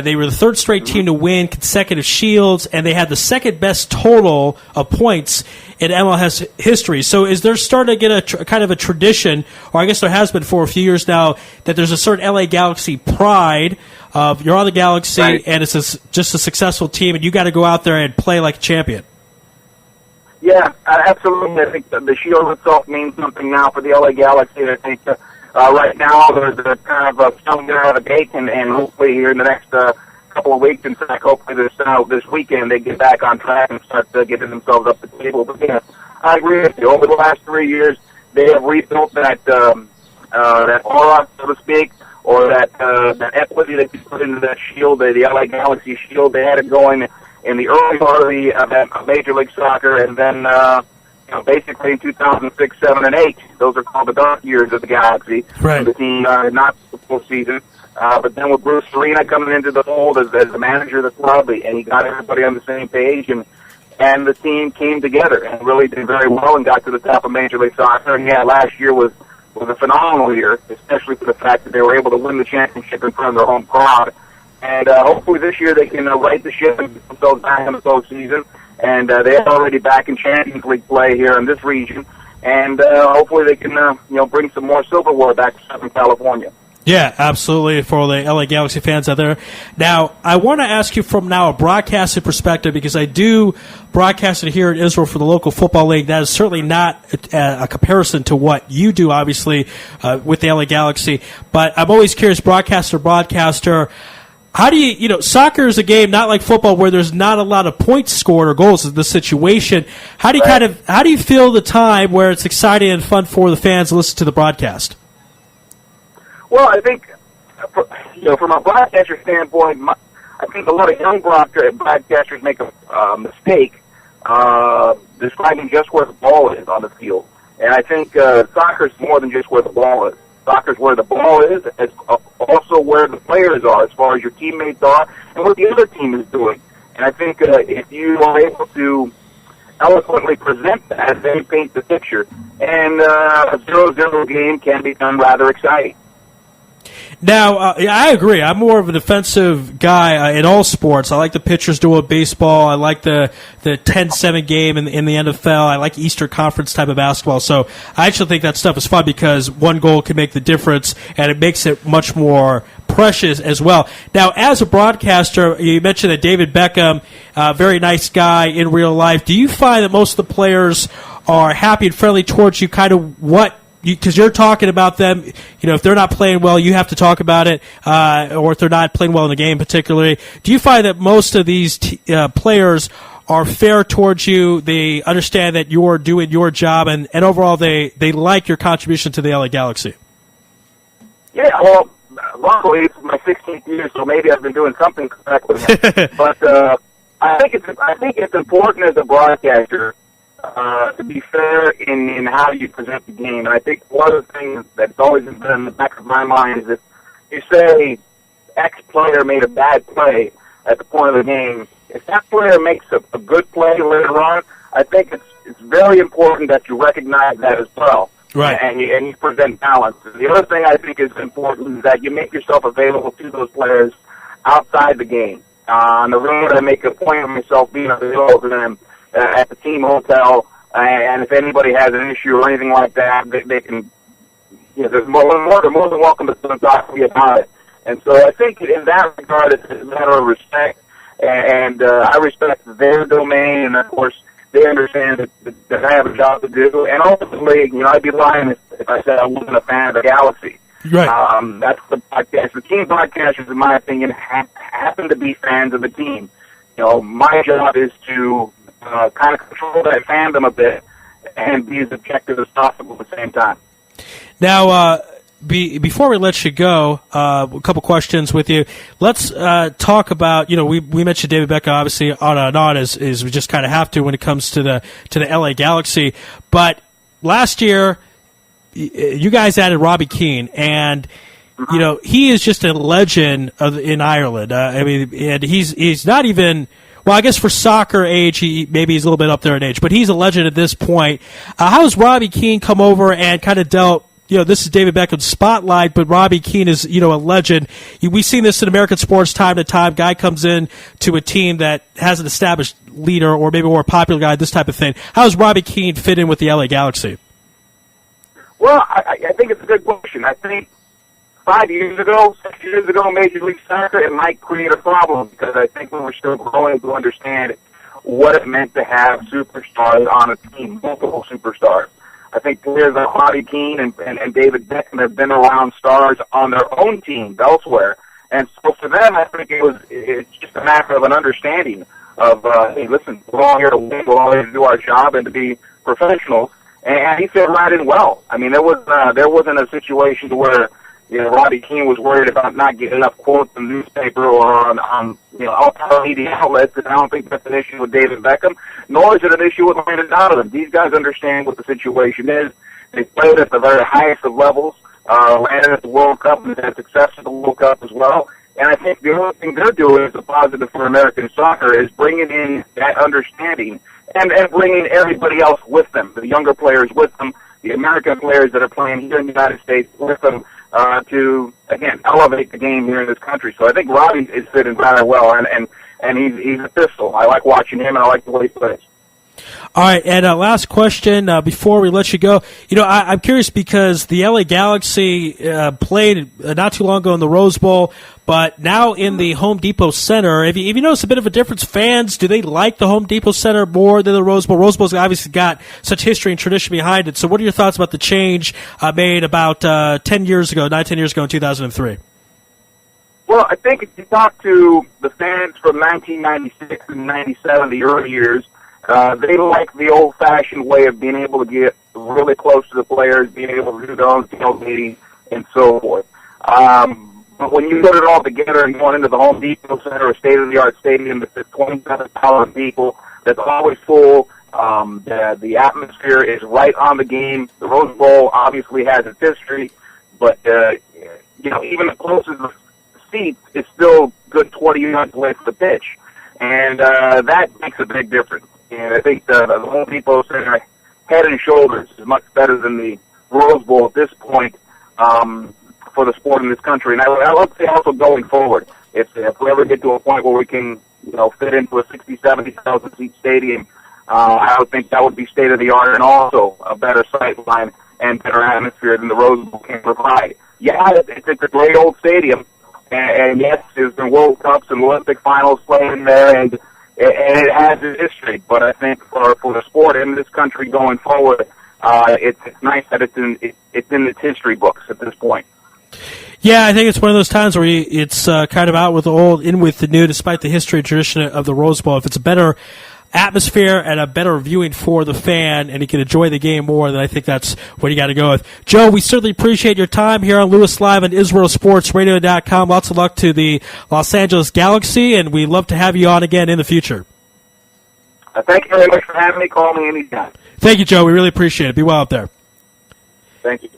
they were the third straight team to win consecutive Shields, and they had the second best total of points in MLS history. So is there starting to get a kind of a tradition, or I guess there has been for a few years now, that there's a certain LA Galaxy pride of you're on the Galaxy, right, and it's just a successful team, and you got to go out there and play like a champion? Yeah, absolutely. I think the shield itself means something now for the LA Galaxy. I think right now they're kind of filling it out of the gate, and hopefully here in the next couple of weeks, in fact, hopefully this weekend they get back on track and start getting themselves up the table. But yeah, I agree with you. Over the last 3 years, they have rebuilt that aura, so to speak, or that equity that you put into that shield, the LA Galaxy shield. They had it going in the early part of Major League Soccer, and then basically in 2006, 7, and 8, those are called the dark years of the Galaxy. Right. The team not the full season. But then with Bruce Arena coming into the fold as the manager of the club, and he got everybody on the same page, and the team came together and really did very well and got to the top of Major League Soccer. And yeah, last year was a phenomenal year, especially for the fact that they were able to win the championship in front of their home crowd. And hopefully this year they can right the ship and get themselves back in the postseason. And they're already back in Champions League play here in this region. And hopefully they can bring some more silverware back to Southern California. Yeah, absolutely, for all the LA Galaxy fans out there. Now, I want to ask you from now a broadcasting perspective, because I do broadcast it here in Israel for the local football league. That is certainly not a comparison to what you do, obviously, with the LA Galaxy. But I'm always curious, broadcaster, how do you soccer is a game not like football where there's not a lot of points scored or goals in the situation. How do you how do you feel the time where it's exciting and fun for the fans to listen to the broadcast? Well, I think, from a broadcaster standpoint, I think a lot of young broadcasters make a mistake describing just where the ball is on the field. And I think soccer is more than just where the ball is. Soccer is where the ball is, it's also where the players are, as far as your teammates are, and what the other team is doing. And I think if you are able to eloquently present that, then you paint the picture. And a 0-0 game can become rather exciting. Now, I agree. I'm more of a defensive guy in all sports. I like the pitchers doing baseball. I like the 10-7 game in the NFL. I like Eastern Conference type of basketball. So I actually think that stuff is fun because one goal can make the difference, and it makes it much more precious as well. Now, as a broadcaster, you mentioned that David Beckham, very nice guy in real life. Do you find that most of the players are happy and friendly towards you, kind of because you're talking about them, if they're not playing well, you have to talk about it, or if they're not playing well in the game particularly. Do you find that most of these players are fair towards you, they understand that you're doing your job, and overall they like your contribution to the LA Galaxy? Yeah, well, luckily it's my 16th year, so maybe I've been doing something correctly. But I think it's important as a broadcaster to be fair in how you present the game. And I think one of the things that's always been in the back of my mind is if you say X player made a bad play at the point of the game, if that player makes a good play later on, I think it's very important that you recognize that as well. Right. And you present balance. And the other thing I think is important is that you make yourself available to those players outside the game. On the road, I make a point of myself being available to them at the team hotel, and if anybody has an issue or anything like that, they can, they're more than welcome to talk to me about it. And so I think in that regard, it's a matter of respect, and I respect their domain, and of course, they understand that I have a job to do. And ultimately, I'd be lying if I said I wasn't a fan of the Galaxy. Right. That's the podcast. The team broadcasters, in my opinion, happen to be fans of the team. My job is to kind of control that fandom a bit and be as objective as possible at the same time. Now, before we let you go, a couple questions with you. Let's talk about, we mentioned David Beckham, obviously, on and on, as we just kind of have to when it comes to the LA Galaxy. But last year, you guys added Robbie Keane, and he is just a legend in Ireland. And he's not even. Well, I guess for soccer age, maybe he's a little bit up there in age, but he's a legend at this point. How has Robbie Keane come over and kind of dealt? This is David Beckham's spotlight, but Robbie Keane is, a legend. We've seen this in American sports time to time. Guy comes in to a team that has an established leader or maybe more a popular guy, this type of thing. How does Robbie Keane fit in with the LA Galaxy? Well, I think it's a good question. I think 5 years ago, 6 years ago, Major League Soccer, it might create a problem because I think we were still growing to understand what it meant to have superstars on a team, multiple superstars. I think players like Robbie Keane and David Beckham have been around stars on their own teams elsewhere. And so for them, I think it's just a matter of an understanding of, hey, listen, we're all here to win, we're all here to do our job and to be professionals. And he fit right in well. I mean, there wasn't a situation where, Robbie Keane was worried about not getting enough quotes in the newspaper or on all media outlets, and I don't think that's an issue with David Beckham, nor is it an issue with Landon Donovan. These guys understand what the situation is. They played at the very highest of levels, landed at the World Cup, and had success at the World Cup as well. And I think the only thing they're doing is a positive for American soccer is bringing in that understanding and bringing everybody else with them, the younger players with them, the American players that are playing here in the United States with them, to, again, elevate the game here in this country. So I think Robbie is fitting rather well, and he's a pistol. I like watching him, and I like the way he plays. All right, and last question before we let you go. I'm curious because the LA Galaxy played not too long ago in the Rose Bowl, but now in the Home Depot Center. Have you noticed a bit of a difference? Fans, do they like the Home Depot Center more than the Rose Bowl? Rose Bowl's obviously got such history and tradition behind it. So what are your thoughts about the change made about 10 years ago in 2003? Well, I think if you talk to the fans from 1996 and 97, the early years, they like the old-fashioned way of being able to get really close to the players, being able to do their own field meetings, and so forth. But when you put it all together and going into the Home Depot Center, a state-of-the-art stadium that's 27,000 people, that's always full, the atmosphere is right on the game. The Rose Bowl obviously has its history, but even the closest seats is still good 20 yards away from the pitch, and that makes a big difference. And I think the Home Depot Center, head and shoulders, is much better than the Rose Bowl at this point for the sport in this country. And I would say also going forward, if we ever get to a point where we can fit into a 60, 70,000 seat stadium, I would think that would be state of the art and also a better sight line and better atmosphere than the Rose Bowl can provide. Yeah, it's a great old stadium, and yes, there's been World Cups and Olympic finals played in there, and it has its history. But I think for the sport in this country going forward, it's nice that it's in its history books at this point. Yeah, I think it's one of those times where it's kind of out with the old, in with the new, despite the history and tradition of the Rose Bowl. If it's a better atmosphere and a better viewing for the fan, and he can enjoy the game more, then I think that's what you got to go with. Joe, we certainly appreciate your time here on Louis Live on IsraelSportsRadio.com. Lots of luck to the Los Angeles Galaxy, and we'd love to have you on again in the future. Thank you very much for having me. Call me anytime. Thank you, Joe. We really appreciate it. Be well out there. Thank you.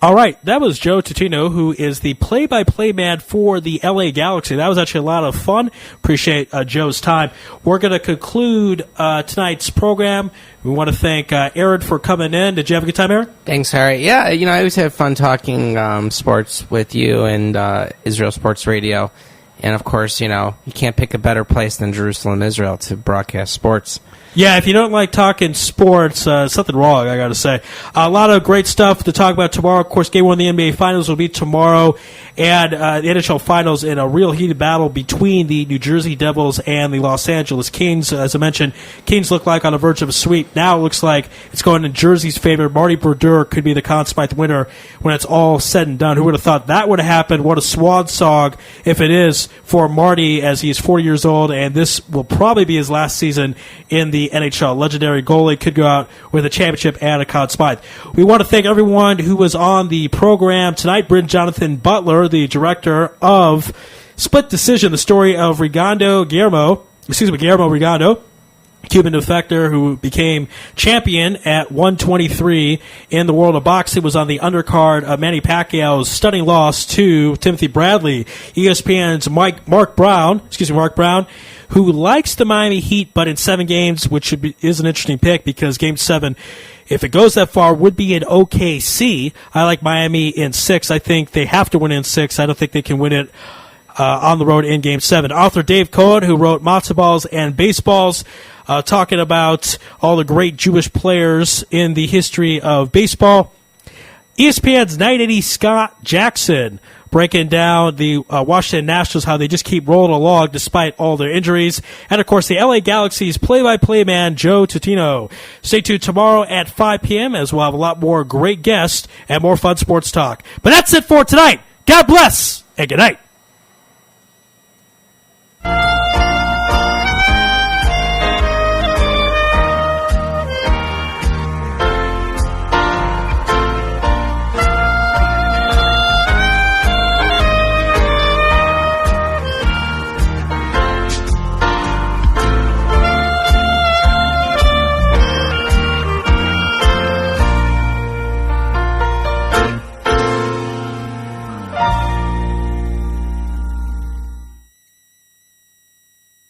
All right, that was Joe Tutino, who is the play-by-play man for the LA Galaxy. That was actually a lot of fun. Appreciate Joe's time. We're going to conclude tonight's program. We want to thank Aaron for coming in. Did you have a good time, Aaron? Thanks, Harry. Yeah, I always have fun talking sports with you and Israel Sports Radio. And, of course, you can't pick a better place than Jerusalem, Israel, to broadcast sports. Yeah, if you don't like talking sports, something wrong, I got to say. A lot of great stuff to talk about tomorrow. Of course, Game 1 of the NBA Finals will be tomorrow, and the NHL Finals in a real heated battle between the New Jersey Devils and the Los Angeles Kings. As I mentioned, Kings look like on the verge of a sweep. Now it looks like it's going in Jersey's favor. Marty Brodeur could be the Conn Smythe winner when it's all said and done. Who would have thought that would have happened? What a swan song, if it is, for Marty as he's 40 years old, and this will probably be his last season in the NHL. Legendary goalie could go out with a championship and a Conn Smythe. We want to thank everyone who was on the program tonight. Bryn Jonathan Butler, the director of Split Decision, the story of Guillermo Rigondo, Cuban defector who became champion at 123 in the world of boxing, was on the undercard of Manny Pacquiao's stunning loss to Timothy Bradley. ESPN's Mark Brown, who likes the Miami Heat, but in 7 games, which is an interesting pick because Game 7, if it goes that far, would be in OKC. I like Miami in 6. I think they have to win in 6. I don't think they can win it on the road in Game 7. Author Dave Cohen, who wrote Matzo Balls and Baseballs, talking about all the great Jewish players in the history of baseball. ESPN's 980 Scott Jackson breaking down the Washington Nationals, how they just keep rolling along despite all their injuries. And, of course, the LA Galaxy's play-by-play man, Joe Tutino. Stay tuned tomorrow at 5 p.m. as we'll have a lot more great guests and more fun sports talk. But that's it for tonight. God bless and good night.